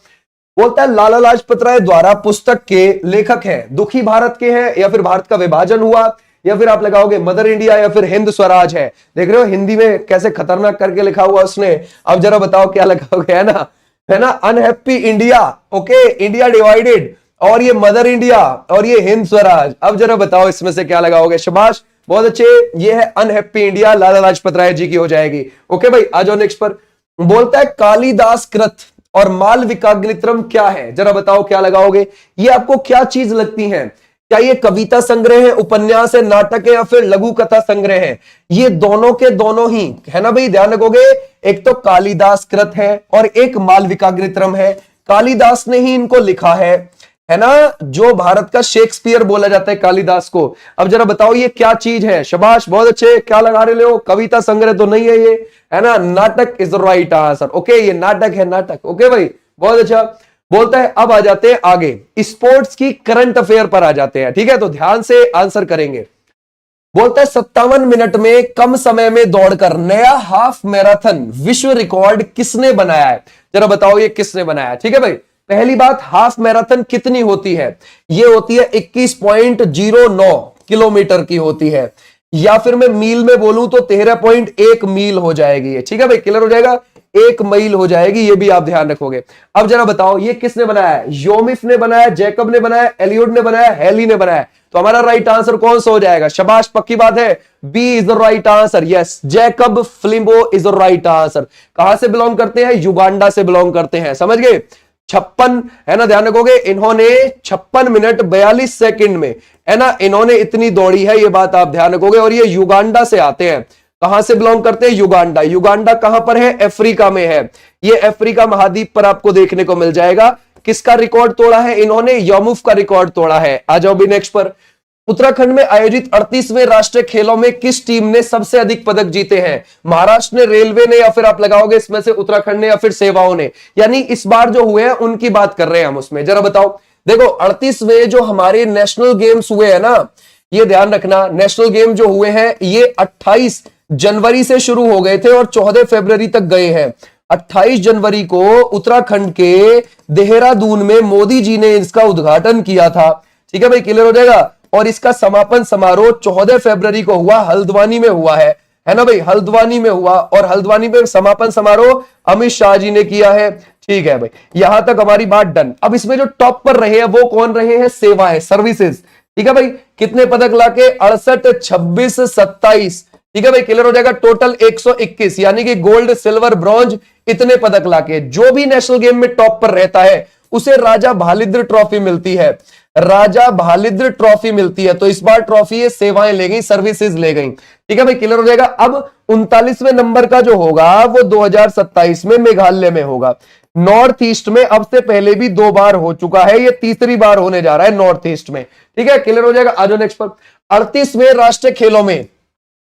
बोलता है लाला लाजपत राय द्वारा पुस्तक के लेखक हैं, दुखी भारत के हैं, या फिर भारत का विभाजन हुआ, या फिर आप लगाओगे मदर इंडिया, या फिर हिंद स्वराज है? देख रहे हो हिंदी में कैसे खतरनाक करके लिखा हुआ उसने। अब जरा बताओ क्या लगाओगे, है ना, unhappy India, okay, India divided, और ये मदर इंडिया, और ये हिंद स्वराज। अब जरा बताओ इसमें से क्या लगाओगे? शाबाश, बहुत अच्छे, ये है अनहैप्पी इंडिया, लाला लाजपत राय जी की हो जाएगी। ओके भाई, आ जाओ नेक्स्ट पर। बोलता है कालिदास कृत और मालविकाग्नित्रम क्या है? जरा बताओ क्या लगाओगे? ये आपको क्या चीज लगती है? क्या ये कविता संग्रह है, उपन्यास है, नाटक है या फिर लघु कथा संग्रह है? ये दोनों के दोनों ही है ना भाई, ध्यान रखोगे। एक तो कालिदास कृत है और एक मालविकाग्नित्रम है। कालिदास ने ही इनको लिखा है ना, जो भारत का शेक्सपियर बोला जाता है कालिदास को। अब जरा बताओ ये क्या चीज है? शाबाश, बहुत अच्छे, क्या लगा रहे हो? कविता संग्रह तो नहीं है ये, है ना। नाटक is the right answer. Okay, ये नाटक है, नाटक। ओके भाई, बहुत अच्छा। बोलता है अब आ जाते हैं आगे, स्पोर्ट्स की करंट अफेयर पर आ जाते हैं, ठीक है, तो ध्यान से आंसर करेंगे। बोलता है 57 मिनट में कम समय में दौड़कर नया हाफ मैराथन विश्व रिकॉर्ड किसने बनाया है? जरा बताओ ये किसने बनाया है? ठीक है भाई, पहली बात, हाफ मैराथन कितनी होती है? ये होती है 21.09 किलोमीटर की होती है, या फिर मैं मील में बोलूं तो 13.1 मील हो जाएगी। ठीक है भाई, क्लियर हो जाएगा, 1 मील हो जाएगी, ये भी आप ध्यान रखोगे। अब जरा बताओ ये किसने बनाया है? योमिफ ने बनाया, जैकब ने बनाया, एलियोड ने बनाया, हेली ने बनाया। तो हमारा राइट आंसर कौन सा हो जाएगा? शाबाश, पक्की बात है, B is the right answer. Yes, Jacob Filimbo is the right answer. कहां से बिलोंग करते हैं? युगांडा से बिलोंग करते हैं, समझ गए। 56 है ना, ध्यान रखोगे, इन्होंने 56 मिनट 42 सेकंड में, है ना, इन्होंने इतनी दौड़ी है, ये बात आप ध्यान रखोगे। और ये युगांडा से आते हैं। कहां से बिलोंग करते हैं? युगांडा। युगांडा कहां पर है? अफ्रीका में है। ये अफ्रीका महाद्वीप पर आपको देखने को मिल जाएगा। किसका रिकॉर्ड तोड़ा है इन्होंने? योमुफ का रिकॉर्ड तोड़ा है। आ जाओ भी नेक्स्ट पर। उत्तराखंड में आयोजित 38वें राष्ट्रीय खेलों में किस टीम ने सबसे अधिक पदक जीते हैं? महाराष्ट्र ने, रेलवे ने, या फिर आप लगाओगे इसमें से उत्तराखंड ने या फिर सेवाओं ने? यानी इस बार जो हुए हैं उनकी बात कर रहे हैं हम उसमें। जरा बताओ, देखो 38वें जो हमारे नेशनल गेम्स हुए हैं ना, ये ध्यान रखना, नेशनल गेम जो हुए हैं ये 28 जनवरी से शुरू हो गए थे और 14 फरवरी तक गए हैं। 28 जनवरी को उत्तराखंड के देहरादून में मोदी जी ने इसका उद्घाटन किया था। ठीक है भाई, क्लियर हो जाएगा। और इसका समापन समारोह 14 फरवरी को हुआ, हल्द्वानी में हुआ है ना भाई, हल्द्वानी में हुआ। और हल्द्वानी में समापन समारोह अमित शाह जी ने किया है। ठीक है भाई, यहां तक हमारी बात डन। अब इसमें जो टॉप पर रहे हैं वो कौन रहे हैं? सेवाएं, सर्विसेज। ठीक है भाई, कितने पदक लाके? 68, 26, 27। ठीक है भाई, क्लियर हो जाएगा। टोटल 121, यानी कि गोल्ड, सिल्वर, ब्रॉन्ज, इतने पदक लाके। जो भी नेशनल गेम में टॉप पर रहता है उसे राजा भालिद्र ट्रॉफी मिलती है, राजा भालिद्र ट्रॉफी मिलती है। तो इस बार ट्रॉफी ये सेवाएं ले गई, सर्विसेज ले गई। ठीक है भाई, क्लियर हो जाएगा। अब 39वें नंबर का जो होगा वो 2027 में मेघालय में होगा। नॉर्थ ईस्ट में अब से पहले भी 2 बार हो चुका है, ये तीसरी बार होने जा रहा है नॉर्थ ईस्ट में। ठीक है, क्लियर हो जाएगा। आज नेक्स्ट पर, 38वें राष्ट्रीय खेलों में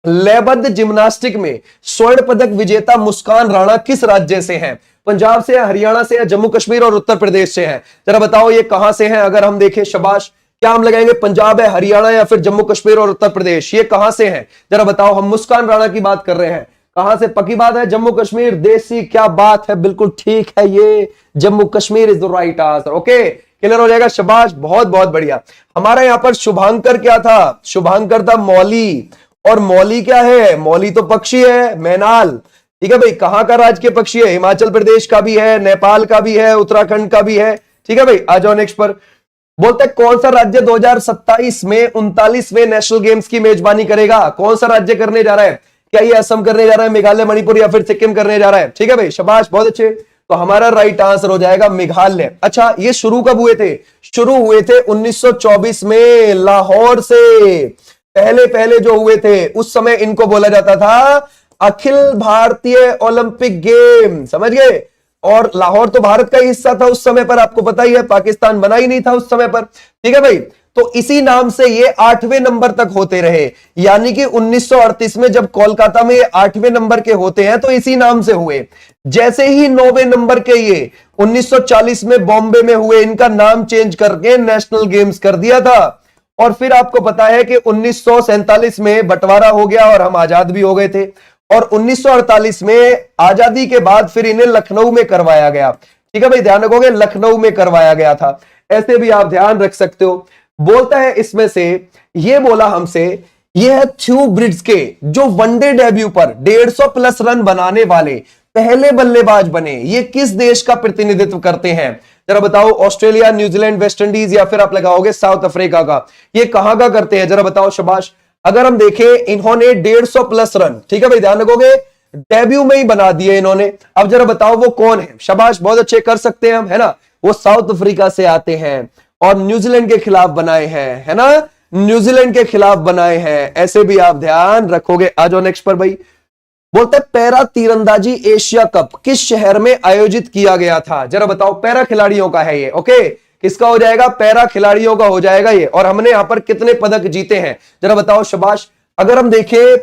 लयबद्ध जिम्नास्टिक में स्वर्ण पदक विजेता मुस्कान राणा किस राज्य से हैं? पंजाब से है, हरियाणा से है, जम्मू कश्मीर और उत्तर प्रदेश से है। जरा बताओ ये कहां से हैं? अगर हम देखें, शाबाश, क्या हम लगाएंगे? पंजाब है, हरियाणा या फिर जम्मू कश्मीर और उत्तर प्रदेश? ये कहां से हैं? जरा बताओ, हम मुस्कान राणा की बात कर रहे हैं, कहां से? पक्की बात है, जम्मू कश्मीर। देसी, क्या बात है, बिल्कुल ठीक है, ये Jammu Kashmir is the right answer. Okay, clear हो जाएगा, शाबाश, बहुत बहुत बढ़िया। हमारा यहां पर शुभांकर क्या था? शुभांकर था मौली। और मौली क्या है? मौली तो पक्षी है, मैनाल। ठीक है भाई, कहां का राज्य के पक्षी है? हिमाचल प्रदेश का भी है, नेपाल का भी है, उत्तराखंड का भी है। ठीक है भाई, आ जाओ नेक्स्ट पर। बोलते हैं कौन सा राज्य 2027 में 39वें नेशनल गेम्स की मेजबानी करेगा? कौन सा राज्य करने जा रहा है? क्या ये असम करने जा रहा है, मेघालय, मणिपुर या फिर सिक्किम करने जा रहा है? ठीक है भाई, शाबाश, बहुत अच्छे। तो हमारा राइट आंसर हो जाएगा मेघालय। अच्छा, ये शुरू कब हुए थे? शुरू हुए थे 1924 में, लाहौर से। पहले पहले जो हुए थे उस समय इनको बोला जाता था अखिल भारतीय ओलंपिक गेम, समझ गए। और लाहौर तो भारत का ही हिस्सा था उस समय पर, आपको पता ही है, पाकिस्तान बना ही नहीं था उस समय पर। ठीक है भाई, तो इसी नाम से ये 8वें नंबर तक होते रहे। यानी कि 1938 में जब कोलकाता में 8वें नंबर के होते हैं तो इसी नाम से हुए। जैसे ही 9वें नंबर के ये 1940 में बॉम्बे में हुए, इनका नाम चेंज करके नेशनल गेम्स कर दिया था। और फिर आपको पता है कि 1947 में बंटवारा हो गया और हम आजाद भी हो गए थे। और 1948 में आजादी के बाद फिर इन्हें लखनऊ में करवाया गया। ठीक है भाई, ध्यान रखोगे, लखनऊ में करवाया गया था। ऐसे भी आप ध्यान रख सकते हो। बोलता है इसमें से, ये बोला हमसे, ये है थ्यू ब्रिड्स के जो वनडे डेब्यू पर 150 प्लस रन बनाने वाले पहले बल्लेबाज बने। ये किस देश का प्रतिनिधित्व करते हैं? जरा बताओ, ऑस्ट्रेलिया, न्यूजीलैंड, वेस्ट इंडीज या फिर आप लगाओगे साउथ अफ्रीका का? ये कहां का करते हैं? जरा बताओ, शाबाश। अगर हम देखें, इन्होंने 150 प्लस रन, ठीक है भाई, ध्यान रखोगे, डेब्यू में ही बना दिए इन्होंने। अब जरा बताओ वो कौन है? शाबाश, बहुत अच्छे, कर सकते हैं हम, है ना। वो साउथ अफ्रीका से आते हैं। और न्यूजीलैंड के खिलाफ बनाए हैं, है ना, न्यूजीलैंड के खिलाफ बनाए हैं, ऐसे भी आप ध्यान रखोगे। आ जाओ नेक्स्ट पर भाई। बोलते हैं पैरा तीरंदाजी एशिया कप किस शहर में आयोजित किया गया था, जरा बताओ। पैरा खिलाड़ियों का है ये, ओके, किसका हो जाएगा, पैरा खिलाड़ियों का हो जाएगा ये। और हमने यहां पर कितने पदक जीते हैं जरा बताओ, शाबाश। अगर हम देखें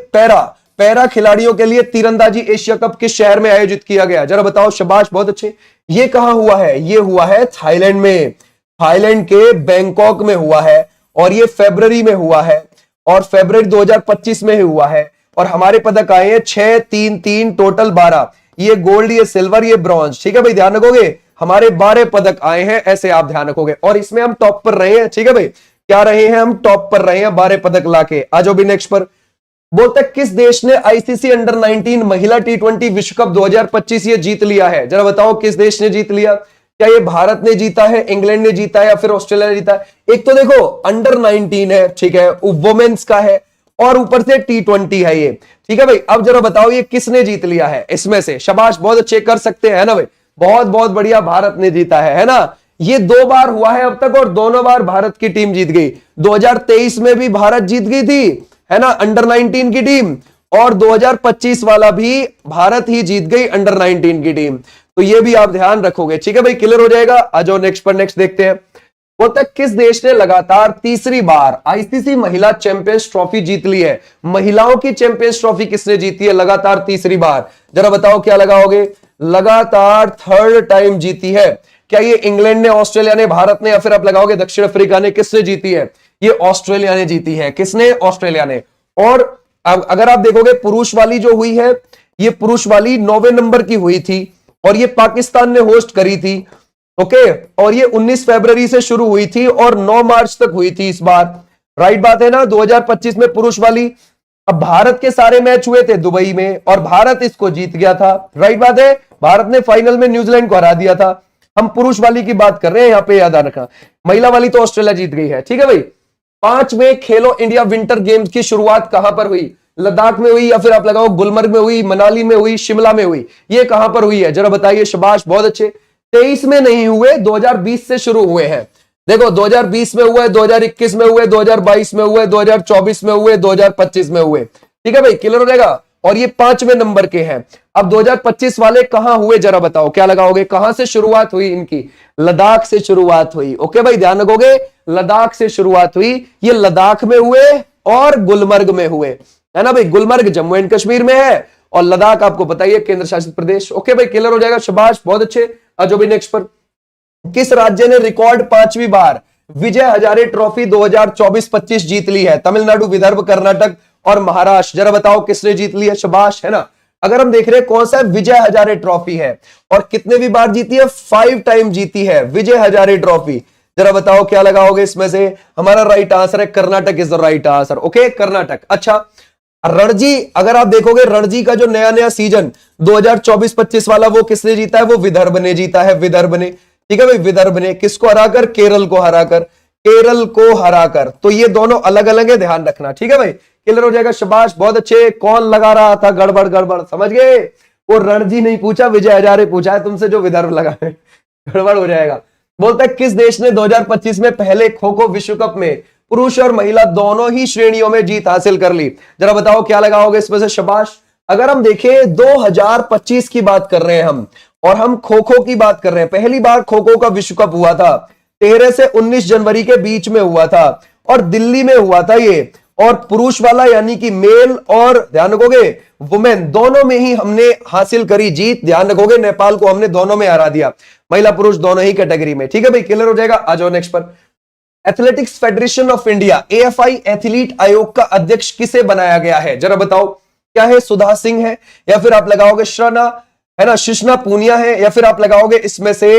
पैरा खिलाड़ियों के लिए तीरंदाजी एशिया कप किस शहर में आयोजित किया गया, जरा बताओ, शाबाश, बहुत अच्छे। ये कहां हुआ है, ये हुआ है थाईलैंड में, थाईलैंड के बैंकॉक में हुआ है, और ये फरवरी में हुआ है, और फरवरी 2025 में ही हुआ है। और हमारे पदक आए हैं 6, 3, 3, टोटल 12, ये गोल्ड, ये सिल्वर, ये ब्रॉन्ज, ठीक है भाई, ध्यान रखोगे। हमारे 12 पदक आए हैं, ऐसे आप ध्यान रखोगे। और इसमें हम टॉप पर रहे हैं, ठीक है भाई, क्या रहे हैं, हम टॉप पर रहे हैं 12 पदक लाके। आ जाओ भी नेक्स्ट पर। बोलते किस देश ने आईसीसी अंडर 19 महिला T20 विश्व कप 2025 ये जीत लिया है, जरा बताओ किस देश ने जीत लिया। क्या ये भारत ने जीता है, इंग्लैंड ने जीता है, या फिर ऑस्ट्रेलिया ने जीता है। एक तो देखो अंडर 19 है, ठीक है, वुमेन्स का है, और ऊपर से T20 है ये, ठीक है भाई। अब जरा बताओ ये किसने जीत लिया है इसमें से, शाबाश, बहुत अच्छे, कर सकते हैं ना भाई, बहुत बहुत बढ़िया, भारत ने जीता है ना। ये 2 बार हुआ है अब तक, और दोनों बार भारत की टीम जीत गई। 2023 में भी भारत जीत गई थी, है ना, अंडर 19 की टीम, और 2025 वाला भी भारत ही जीत गई अंडर 19 की टीम। तो ये भी आप ध्यान रखोगे, ठीक है भाई, क्लियर हो जाएगा। आ जाओ नेक्स्ट पर, नेक्स्ट देखते हैं। बोलता है किस देश ने लगातार तीसरी बार आईसीसी महिला चैंपियंस ट्रॉफी जीत ली है, महिलाओं की चैंपियंस ट्रॉफी किसने जीती है लगातार तीसरी बार, जरा बताओ क्या लगाओगे। लगातार 3rd टाइम जीती है, क्या ये इंग्लैंड ने, ऑस्ट्रेलिया ने, भारत ने, या फिर आप लगाओगे दक्षिण अफ्रीका ने, किसने जीती है, ये ऑस्ट्रेलिया ने जीती है। किसने, ऑस्ट्रेलिया ने। और अगर आप देखोगे पुरुष वाली जो हुई है, ये पुरुष वाली 9वें नंबर की हुई थी, और ये पाकिस्तान ने होस्ट करी थी, ओके, और ये 19 फरवरी से शुरू हुई थी और 9 मार्च तक हुई थी इस बार, राइट बात है ना, 2025 में पुरुष वाली। अब भारत के सारे मैच हुए थे दुबई में, और भारत इसको जीत गया था, राइट बात है, भारत ने फाइनल में न्यूजीलैंड को हरा दिया था। हम पुरुष वाली की बात कर रहे हैं, यहां पे याद रखना, महिला वाली तो ऑस्ट्रेलिया जीत गई है, ठीक है भाई। 5वें खेलो इंडिया विंटर गेम्स की शुरुआत कहां पर हुई, लद्दाख में हुई, या फिर आप लगाओ गुलमर्ग में हुई, मनाली में हुई, शिमला में हुई, ये कहां पर हुई है जरा बताइए, शाबाश, बहुत अच्छे। 23 में नहीं हुए, 2020 से शुरू हुए हैं। देखो 2020 में हुए, 2021 में हुए, 2022 में हुए, 2024 में हुए, 2025 में हुए, ठीक है भाई, क्लियर हो जाएगा। और ये 5वें नंबर के हैं। अब 2025 वाले कहां हुए जरा बताओ, क्या लगाओगे, कहां से शुरुआत हुई इनकी, लद्दाख से शुरुआत हुई, ओके भाई, ध्यान रखोगे, लद्दाख से शुरुआत हुई। ये लद्दाख में हुए और गुलमर्ग में हुए, है ना भाई, गुलमर्ग जम्मू एंड कश्मीर में है, और लद्दाख आपको पता ही है केंद्र शासित प्रदेश, ओके भाई, क्लियर हो जाएगा, शाबाश, बहुत अच्छे। जो भी नेक्स्ट पर, किस राज्य ने रिकॉर्ड 5वीं बार विजय हजारे ट्रॉफी 2024-25 जीत ली है, तमिलनाडु, विदर्भ, कर्नाटक और महाराष्ट्र, जरा बताओ किसने जीत ली है, शाबाश, है ना। अगर हम देख रहे हैं कौन सा विजय हजारे ट्रॉफी है, और कितने भी बार जीती है, 5 टाइम जीती है विजय हजारे ट्रॉफी, जरा बताओ क्या लगाओगे इसमें से। हमारा राइट आंसर है Karnataka is the right answer, okay, Karnataka. अच्छा, रणजी, अगर आप देखोगे रणजी का जो नया सीजन 2024-25 वाला, वो किसने जीता है, वो विदर्भ ने जीता है, विदर्भ ने, ठीक है भाई, विदर्भ ने, किसको हराकर, केरल को हराकर, केरल को हराकर। तो ये दोनों अलग अलग है, ध्यान रखना, ठीक है भाई, क्लियर हो जाएगा, शाबाश, बहुत अच्छे। कौन लगा रहा था गड़बड़ गड़बड़, समझ गए, वो रणजी नहीं पूछा, विजय हजारे पूछा है तुमसे, जो विदर्भ लगा है, गड़बड़ हो जाएगा। बोलता है किस देश ने 2025 में पहले खो खो विश्व कप में पुरुष और महिला दोनों ही श्रेणियों में जीत हासिल कर ली, जरा बताओ क्या लगाओगे इसमें से, शाबाश। अगर हम देखें 2025 की बात कर रहे हैं हम, और हम खो खो की बात कर रहे हैं, पहली बार खो खो का विश्व कप हुआ था 13 से 19 जनवरी के बीच में हुआ था, और दिल्ली में हुआ था ये। और पुरुष वाला यानी कि मेल और ध्यान रखोगे वुमेन, दोनों में ही हमने हासिल करी जीत, ध्यान रखोगे, नेपाल को हमने दोनों में हरा दिया, महिला पुरुष दोनों ही कैटेगरी में, ठीक है भाई, क्लियर हो जाएगा। आ जाओ नेक्स्ट पर। Athletics federation of India AFI athlete आयोग का अध्यक्ष किसे बनाया गया है, जरा बताओ, क्या है, सुधा सिंह है, या फिर आप लगाओगे श्रना, है ना, शिशना पूनिया है, या फिर आप लगाओगे इसमें से,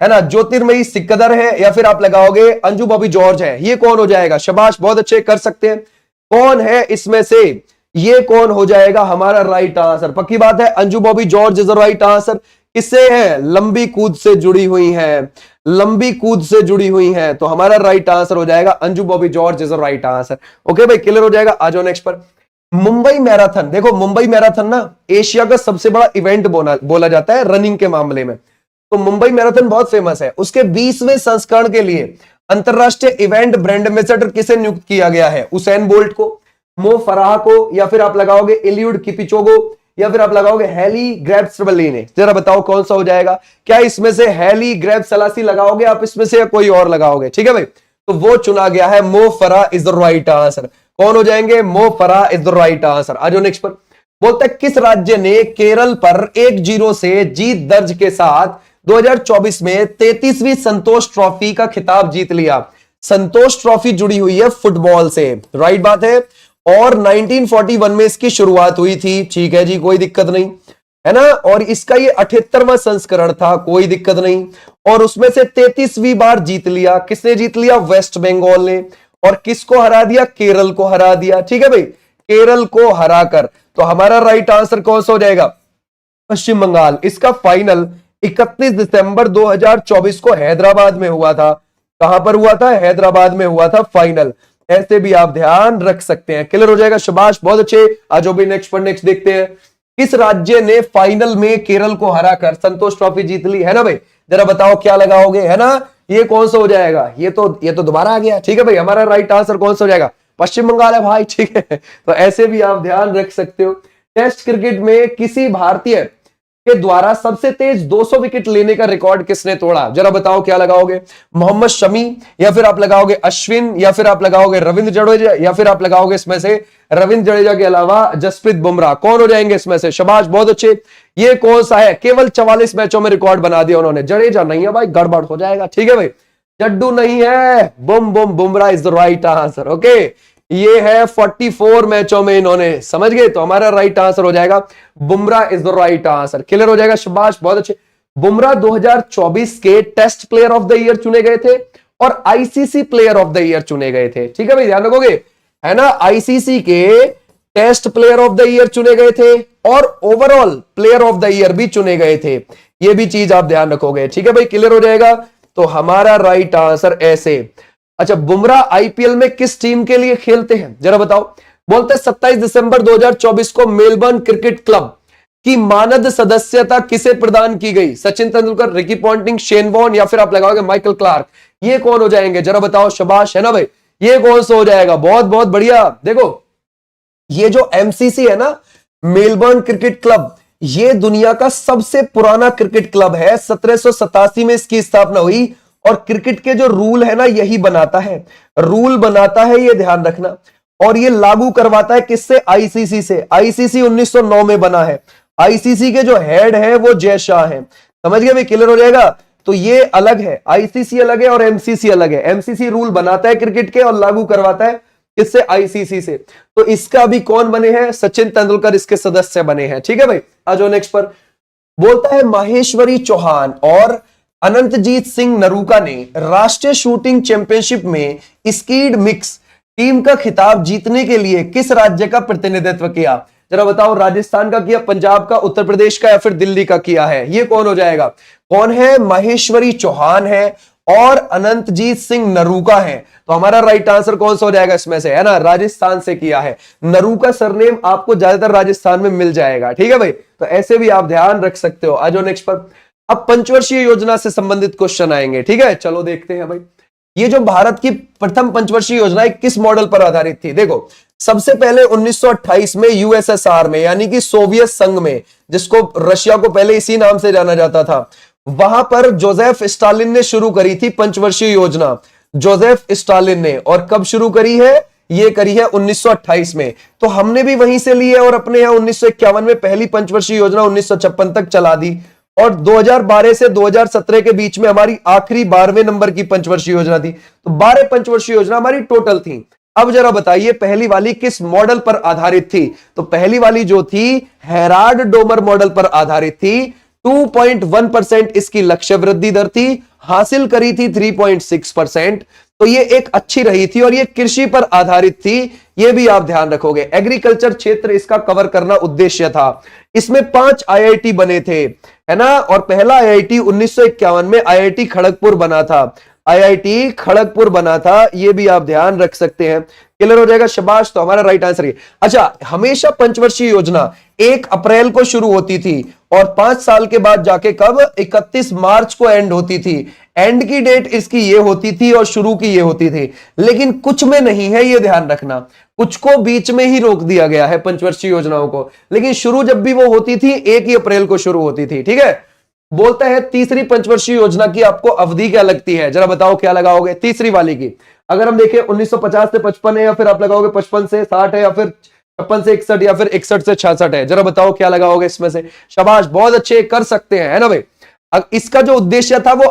है ना, ज्योतिर्मयी सिकदर है, या फिर आप लगाओगे अंजू बॉबी जॉर्ज है, ये कौन हो जाएगा, शाबाश, बहुत अच्छे, कर सकते हैं। कौन है इसमें से, ये कौन हो जाएगा हमारा राइट आंसर, पक्की बात है, Anju Bobby George is the right answer. किससे है, लंबी कूद से जुड़ी हुई है, लंबी कूद से जुड़ी हुई है, तो हमारा राइट आंसर हो जाएगा Anju Bobby George is the right answer, okay भाई, क्लियर हो जाएगा। आ जाओ नेक्स्ट पर। मुंबई मैराथन, देखो मुंबई मैराथन ना एशिया का सबसे बड़ा इवेंट बोला जाता है रनिंग के मामले में, तो मुंबई मैराथन बहुत फेमस है। उसके 20वें संस्करण के लिए अंतरराष्ट्रीय इवेंट ब्रांड एम्बेसडर किसे नियुक्त किया गया है? उसेन बोल्ट को, मो फराह को, या फिर आप लगाओगे एलियुड किपिचोगो, या फिर आप लगाओगे हैली ग्रेब्सबली ने? जरा बताओ कौन सा हो जाएगा? क्या इसमें से हैली ग्रेब्सलासी लगाओगे आप इसमें से, या कोई और लगाओगे? ठीक है भाई, तो वो चुना गया है, Mo Farah is the right answer. कौन हो जाएंगे? Mo Farah is the right answer. आ जाओ नेक्स्ट पर। बोलता है किस राज्य ने केरल पर 1-0 से जीत दर्ज के साथ 2024 में 33वीं संतोष ट्रॉफी का खिताब जीत लिया? संतोष ट्रॉफी जुड़ी हुई है फुटबॉल से, राइट बात है, और 1941 में इसकी शुरुआत हुई थी। ठीक है जी, कोई दिक्कत नहीं है ना, और इसका ये 78वां संस्करण था, कोई दिक्कत नहीं, और उसमें से 33वीं बार जीत लिया। किसने जीत लिया? वेस्ट बंगाल ने। और किसको हरा दिया? केरल को हरा दिया। ठीक है भाई, केरल को हराकर। तो हमारा राइट आंसर कौन सा हो जाएगा? पश्चिम बंगाल। इसका फाइनल 31 दिसंबर 2024 को हैदराबाद में हुआ था। कहां पर हुआ था? हैदराबाद में हुआ था फाइनल। ऐसे भी आप ध्यान रख सकते हैं। क्लियर हो जाएगा, शाबाश, बहुत अच्छे। आज भी नेक्स्ट पर नेक्स्ट देखते हैं। किस राज्य ने फाइनल में केरल को हराकर संतोष ट्रॉफी जीत ली? है ना भाई, जरा बताओ क्या लगाओगे? है ना, ये कौन सा हो जाएगा? ये तो दोबारा आ गया। ठीक है भाई, हमारा राइट आंसर कौन सा हो जाएगा? पश्चिम बंगाल है भाई। ठीक है, तो ऐसे भी आप ध्यान रख सकते हो। टेस्ट क्रिकेट में किसी भारतीय के द्वारा सबसे तेज 200 विकेट लेने का रिकॉर्ड किसने तोड़ा? जरा बताओ क्या लगाओगे? मोहम्मद शमी, या फिर आप लगाओगे अश्विन, या फिर आप लगाओगे रविंद्र जडेजा, या फिर आप लगाओगे इसमें से रविंद्र जडेजा के अलावा जसप्रीत बुमराह? कौन हो जाएंगे इसमें से? शाबाश, बहुत अच्छे। ये कौन सा है? केवल 44 मैचों में रिकॉर्ड बना दिया उन्होंने। जडेजा नहीं है भाई, गड़बड़ हो जाएगा। ठीक है भाई, जड्डू नहीं है, Bum Bum Bumrah is the right answer. Okay, ये है 44 मैचों में इन्होंने, समझ गए? तो हमारा राइट आंसर हो जाएगा Bumrah is the right answer. Clear हो जाएगा, शाबाश, बहुत अच्छे। बुमराह 2024 के test player of the year चुने गए थे और ICC player of the year चुने गए थे। ठीक है भाई, ध्यान रखोगे, है ना, आईसीसी के test player of the year चुने गए थे और overall player of the year भी चुने गए थे। ये भी चीज आप ध्यान रखोगे। ठीक है भाई, क्लियर हो जाएगा। तो हमारा राइट आंसर ऐसे। अच्छा, बुमराह आईपीएल में किस टीम के लिए खेलते हैं? जरा बताओ। बोलते हैं 27 दिसंबर 2024 को मेलबर्न क्रिकेट क्लब की मानद सदस्यता किसे प्रदान की गई? Sachin Tendulkar, Ricky Ponting, Shane Warne, या फिर आप लगाओगे माइकल क्लार्क? ये कौन हो जाएंगे? जरा बताओ, शाबाश, है ना भाई, ये कौन सा हो जाएगा? बहुत बहुत बढ़िया। देखो, ये जो एमसीसी है ना, मेलबर्न क्रिकेट क्लब, ये दुनिया का सबसे पुराना क्रिकेट क्लब है। 1787 में इसकी स्थापना हुई और क्रिकेट के जो रूल है ना, यही बनाता है, रूल बनाता है, ये ध्यान रखना। और ये लागू करवाता है किससे? आईसीसी से। आईसीसी 1909 में बना है। आईसीसी के जो हेड है वो जय शाह है। समझ गए भाई, क्लियर हो जाएगा। तो ये अलग है, आईसीसी अलग है और एमसीसी अलग है। एमसीसी रूल बनाता है क्रिकेट के और लागू करवाता है किससे? आईसीसी से। तो इसका भी कौन बने हैं? सचिन तेंदुलकर इसके सदस्य बने हैं। ठीक है भाई, आ जाओ नेक्स्ट पर। बोलता है माहेश्वरी चौहान और अनंतजीत सिंह नरूका ने राष्ट्रीय शूटिंग चैंपियनशिप में स्कीड मिक्स टीम का खिताब जीतने के लिए किस राज्य का प्रतिनिधित्व किया? जरा बताओ, राजस्थान का किया, पंजाब का, उत्तर प्रदेश का, या फिर दिल्ली का किया है? ये कौन हो जाएगा? कौन है? माहेश्वरी चौहान है और अनंतजीत सिंह नरूका है। तो हमारा राइट आंसर कौन सा हो जाएगा इसमें से? है ना, राजस्थान से किया है। नरूका सरनेम आपको ज्यादातर राजस्थान में मिल जाएगा। ठीक है भाई, तो ऐसे भी आप ध्यान रख सकते हो। आ जाओ नेक्स्ट पर। अब पंचवर्षीय योजना से संबंधित क्वेश्चन आएंगे। ठीक है, चलो देखते हैं भाई। ये जो भारत की प्रथम पंचवर्षीय योजना है किस मॉडल पर आधारित थी? देखो, सबसे पहले 1928 में यूएसएसआर में, यानी कि सोवियत संघ में, जिसको रशिया को पहले इसी नाम से जाना जाता था, वहां पर जोसेफ स्टालिन ने शुरू करी थी पंचवर्षीय योजना। जोसेफ स्टालिन ने, और कब शुरू करी है? ये करी है 1928 में। तो हमने भी वहीं से ली है और अपने यहां 1951 में पहली पंचवर्षीय योजना 1956 तक चला दी, और 2012 से 2017 के बीच में हमारी आखिरी 12वें नंबर की पंचवर्षीय योजना थी। तो 12 पंचवर्षीय योजना हमारी टोटल थी। अब जरा बताइए, पहली वाली किस मॉडल पर आधारित थी? तो पहली वाली जो थी हेराल्ड डोमर मॉडल पर आधारित थी। 2.1% इसकी लक्ष्य वृद्धि दर थी, हासिल करी थी 3.6%। तो ये एक अच्छी रही थी और ये कृषि पर आधारित थी। ये भी आप ध्यान रखोगे, एग्रीकल्चर क्षेत्र इसका कवर करना उद्देश्य था। इसमें 5 आईआईटी बने थे, है ना, और पहला आईआईटी 1951 में आईआईटी खड़गपुर बना था। आईआईटी खड़गपुर बना था, ये भी आप ध्यान रख सकते हैं। क्लियर हो जाएगा, शाबाश। तो हमारा राइट आंसर ये। अच्छा, हमेशा पंचवर्षीय योजना 1 अप्रैल को शुरू होती थी और 5 साल के बाद जाके कब 31 मार्च को एंड होती थी। एंड की डेट इसकी ये होती थी और शुरू की ये होती थी, लेकिन कुछ में नहीं है, ये ध्यान रखना। कुछ को बीच में ही रोक दिया गया है पंचवर्षीय योजनाओं को, लेकिन शुरू जब भी वो होती थी 1 ही अप्रैल को शुरू होती थी। ठीक है, बोलता है तीसरी पंचवर्षीय योजना की आपको अवधि क्या लगती है, जरा बताओ क्या लगाओगे तीसरी वाली की। अगर हम देखें 1950 से 55 है, या फिर आप लगाओगे 55 से 60 है, या फिर 56 से 61, या फिर 61 से 66 है, जरा बताओ क्या लगाओगे इसमें से। शाबाश, बहुत अच्छे, कर सकते हैं, है ना भाई। अब इसका जो उद्देश्य था वो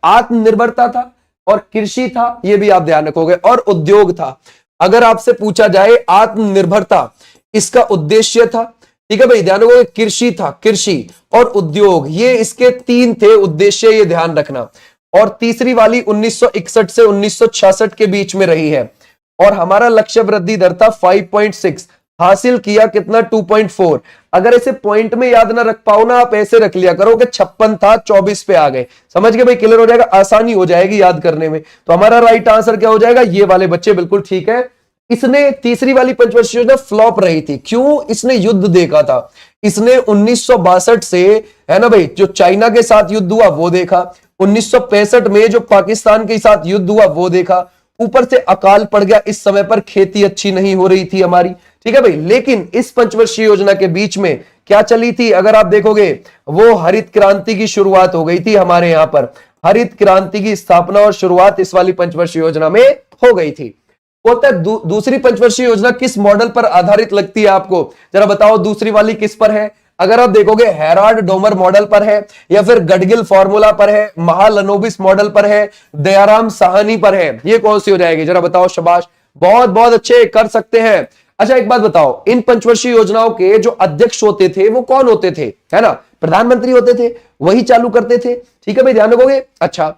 आत्मनिर्भरता था और कृषि था, ये भी आप ध्यान रखोगे, और उद्योग था। अगर आपसे पूछा जाए आत्मनिर्भरता इसका उद्देश्य था, ठीक है भाई, ध्यान रखोगे, कृषि था, कृषि और उद्योग, ये इसके 3 थे उद्देश्य, ये ध्यान रखना। और तीसरी वाली 1961 से 1966 के बीच में रही है, और हमारा लक्ष्य वृद्धि दर था 5.6, हासिल किया कितना 2.4। अगर ऐसे पॉइंट में याद ना रख पाओ ना, आप ऐसे रख लिया करो कि 56 था 24 पे आ गए, समझ गए भाई, क्लियर हो जाएगा, आसानी हो जाएगी याद करने में। तो हमारा राइट आंसर क्या हो जाएगा, ये वाले बच्चे, बिल्कुल ठीक है। इसने तीसरी वाली पंचवर्षीय योजना फ्लॉप रही थी, क्यों, इसने युद्ध देखा था। इसने 1962 से, है ना भाई, जो चाइना के साथ युद्ध हुआ वो देखा, 1965 में जो पाकिस्तान के साथ युद्ध हुआ वो देखा, ऊपर से अकाल पड़ गया, इस समय पर खेती अच्छी नहीं हो रही थी हमारी, ठीक है भाई। लेकिन इस पंचवर्षीय योजना के बीच में क्या चली थी, अगर आप देखोगे, वो हरित क्रांति की शुरुआत हो गई थी हमारे यहां पर, हरित क्रांति की स्थापना और शुरुआत इस वाली पंचवर्षीय योजना में हो गई थी। बोलता है दूसरी पंचवर्षीय योजना किस मॉडल पर आधारित लगती है आपको, जरा बताओ दूसरी वाली किस पर है। अगर आप देखोगे हेराल्ड डोमर मॉडल पर है, या फिर गडगिल फॉर्मूला पर है, महालनोबिस मॉडल पर है, दयाराम साहनी पर है, ये कौन सी हो जाएगी, जरा बताओ। शाबाश, बहुत बहुत अच्छे, कर सकते हैं। अच्छा, एक बात बताओ, इन पंचवर्षीय योजनाओं के जो अध्यक्ष होते थे वो कौन होते थे, है ना, प्रधानमंत्री होते थे, वही चालू करते थे, ठीक है भाई, ध्यान रखोगे। अच्छा,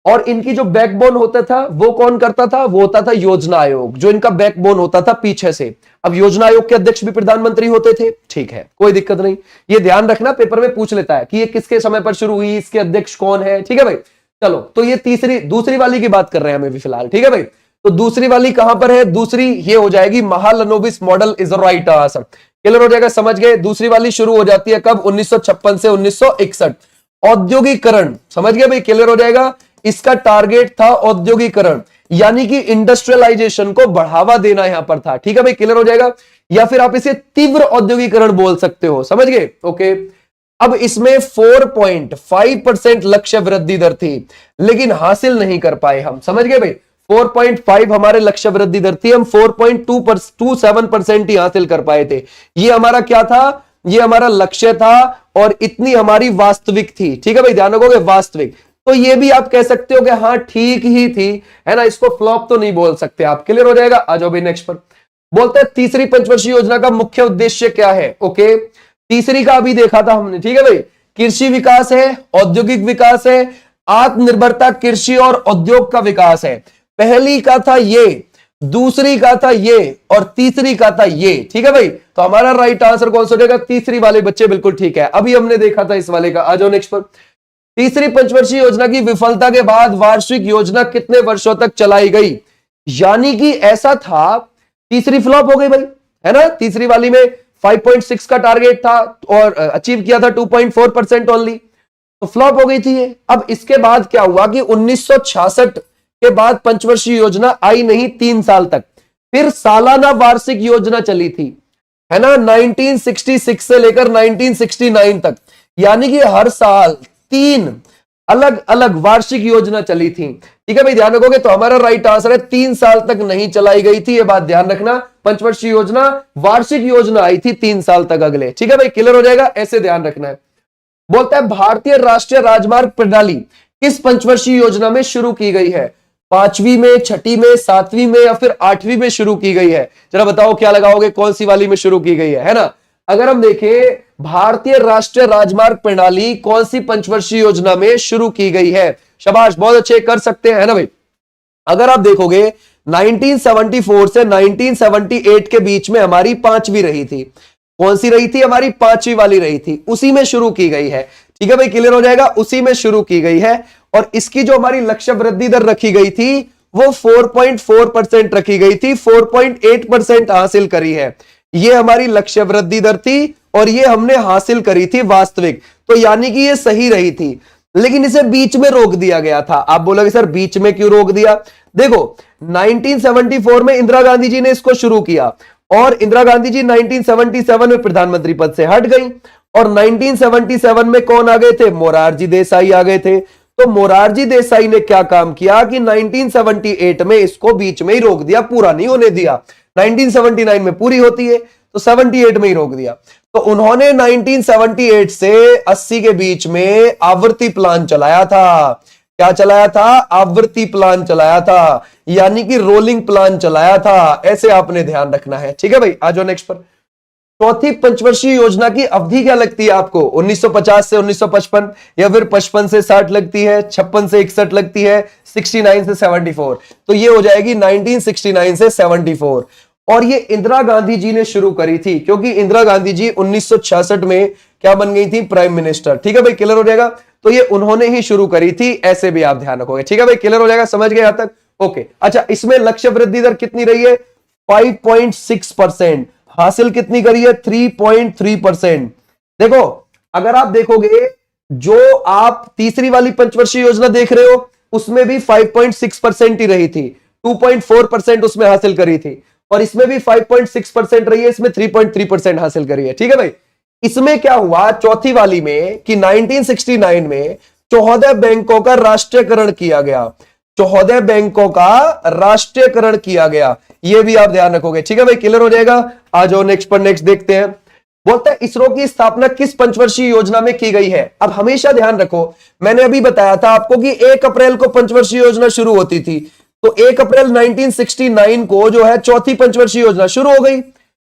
और इनकी जो बैकबोन होता था वो कौन करता था, वो होता था योजना आयोग, जो इनका बैकबोन होता था पीछे से। अब योजना आयोग के अध्यक्ष भी प्रधानमंत्री होते थे, ठीक है, कोई दिक्कत नहीं, ये ध्यान रखना, पेपर में पूछ लेता है कि ये किसके समय पर शुरू हुई, इसके अध्यक्ष कौन है, ठीक है भाई। चलो, तो ये दूसरी वाली की बात कर रहे हैं हमें भी फिलहाल, ठीक है भाई। तो दूसरी वाली कहां पर है, दूसरी ये हो जाएगी Mahalanobis model is right answer, clear हो जाएगा, समझ गए। दूसरी वाली शुरू हो जाती है कब, 1956 से 1961। औद्योगिकरण, समझ गए भाई, क्लियर हो जाएगा। इसका टारगेट था औद्योगिकरण, यानी कि इंडस्ट्रियलाइजेशन को बढ़ावा देना यहां पर था, ठीक है भाई, क्लियर हो जाएगा। या फिर आप इसे तीव्र औद्योगिकरण बोल सकते हो, समझ गए, ओके। अब इसमें 4.5% लक्ष्य वृद्धि दर थी, लेकिन हासिल नहीं कर पाए हम, समझ गए भाई। 4.5 हमारे लक्ष्य वृद्धि दर थी, हम 4.27% ही हासिल कर पाए थे। ये हमारा क्या था, ये हमारा लक्ष्य था, और इतनी हमारी वास्तविक थी, ठीक है भाई, ध्यान रखोगे, वास्तविक। तो ये भी आप कह सकते हो कि हाँ ठीक ही थी, है ना, इसको फ्लॉप तो नहीं बोल सकते आप, क्लियर हो जाएगा। आ जाओ भाई नेक्स्ट पर। बोलते हैं तीसरी पंचवर्षीय योजना का मुख्य उद्देश्य क्या है, ओके। तीसरी का अभी देखा था हमने, ठीक है भाई, कृषि विकास है, औद्योगिक विकास है, आत्मनिर्भरता, कृषि और उद्योग का विकास है। पहली का था ये, दूसरी का था ये, और तीसरी का था ये, ठीक है भाई। तो हमारा राइट आंसर कौन सा हो जाएगा, तीसरी वाले बच्चे, बिल्कुल ठीक है। अभी हमने देखा था इस वाले का, आ जाओ नेक्स्ट पर। तीसरी पंचवर्षीय योजना की विफलता के बाद वार्षिक योजना कितने वर्षों तक चलाई गई, यानी कि ऐसा था, तीसरी फ्लॉप हो गई भाई, है ना। तीसरी वाली में 5.6 का टारगेट था और अचीव किया था 2.4% ओनली, तो फ्लॉप हो गई थी ये। अब इसके बाद क्या हुआ कि 1966 के बाद पंचवर्षीय योजना आई नहीं 3 साल तक, फिर सालाना वार्षिक योजना चली थी, है ना, 1966 से लेकर 1969 तक, यानी कि हर साल 3 अलग अलग वार्षिक योजना चली थी, ठीक है भाई, ध्यान रखोगे। तो हमारा राइट आंसर है 3 साल तक नहीं चलाई गई थी, ये बात ध्यान रखना। पंचवर्षीय योजना, वार्षिक योजना आई थी 3 साल तक अगले, ठीक है भाई, क्लियर हो जाएगा, ऐसे ध्यान रखना है। बोलता है भारतीय राष्ट्रीय राजमार्ग प्रणाली किस पंचवर्षीय योजना में शुरू की गई है, 5वीं में, 6ठी में, 7वीं में, या फिर 8वीं में शुरू की गई है, जरा बताओ क्या लगाओगे, कौन सी वाली में शुरू की गई है ना। अगर हम देखें भारतीय राष्ट्रीय राजमार्ग प्रणाली कौन सी पंचवर्षीय योजना में शुरू की गई है, शाबाश, बहुत अच्छे, कर सकते हैं, है ना भाई। अगर आप देखोगे 1974 से 1978 के बीच में हमारी 5वीं रही थी, कौन सी रही थी, हमारी 5वीं वाली रही थी, उसी में शुरू की गई है, ठीक है भाई, क्लियर हो जाएगा, उसी में शुरू की गई है। और इसकी जो हमारी लक्ष्य वृद्धि दर रखी गई थी वो 4.4% रखी गई थी, 4.8% हासिल करी है। ये हमारी लक्ष्य वृद्धि दर थी और ये हमने हासिल करी थी वास्तविक, तो यानी कि ये सही रही थी। लेकिन इसे बीच में रोक दिया गया था। आप बोलोगे सर बीच में क्यों रोक दिया? देखो 1974 में इंदिरा गांधी जी ने इसको शुरू किया और इंदिरा गांधी जी 1977 में प्रधानमंत्री पद से हट गई और 1977 में कौन आ गए थे? मोरारजी देसाई आ गए थे। तो मोरारजी देसाई ने क्या काम किया कि 1978 में इसको बीच में ही रोक दिया, पूरा नहीं होने दिया। 1979 में पूरी होती है तो 78 में ही रोक दिया। तो उन्होंने 1978 से 80 के बीच में आवृत्ति प्लान चलाया था। क्या चलाया था? आवृत्ति प्लान चलाया था, यानी कि रोलिंग प्लान चलाया था। ऐसे आपने ध्यान रखना है, ठीक है भाई। आ जाओ नेक्स्ट पर। चौथी पंचवर्षीय योजना की अवधि क्या लगती है आपको? 1950 से 1955 या फिर 55 से 60 लगती है, 56 से 61 लगती है, 69 से 74। तो ये हो जाएगी 1969 से 74। और ये इंदिरा गांधी जी ने शुरू करी थी, क्योंकि इंदिरा गांधी जी 1966 में क्या बन गई थी? Prime minister. ठीक है भाई, क्लियर हो जाएगा। तो ये उन्होंने ही शुरू करी थी, ऐसे भी आप ध्यान रखोगे। ठीक है भाई, क्लियर हो जाएगा, समझ गए यहां तक? ओके। अच्छा, इसमें लक्ष्य वृद्धि दर कितनी रही है? 5.6%। हासिल कितनी करी है? 3.3%। देखो, अगर आप देखोगे जो आप तीसरी वाली पंचवर्षीय योजना देख रहे हो उसमें भी 5.6% ही रही थी, 2.4% उसमें हासिल करी थी, और इसमें भी 5.6% रही है, इसमें 3.3% हासिल करी है। ठीक है भाई। इसमें क्या हुआ चौथी वाली में कि 1969 में 14 बैंकों का राष्ट्रीयकरण किया गया। 14 बैंकों का राष्ट्रीयकरण किया गया, ये भी आप ध्यान रखोगे। ठीक है भाई, क्लियर हो जाएगा। आ जाओ नेक्स्ट पर, नेक्स्ट देखते हैं। बोलता है इसरो की स्थापना किस पंचवर्षीय योजना में की गई है? अब हमेशा ध्यान रखो, मैंने अभी बताया था आपको कि 1 अप्रैल को पंचवर्षीय योजना शुरू होती थी, तो 1 अप्रैल 1969 को जो है चौथी पंचवर्षीय योजना शुरू हो गई,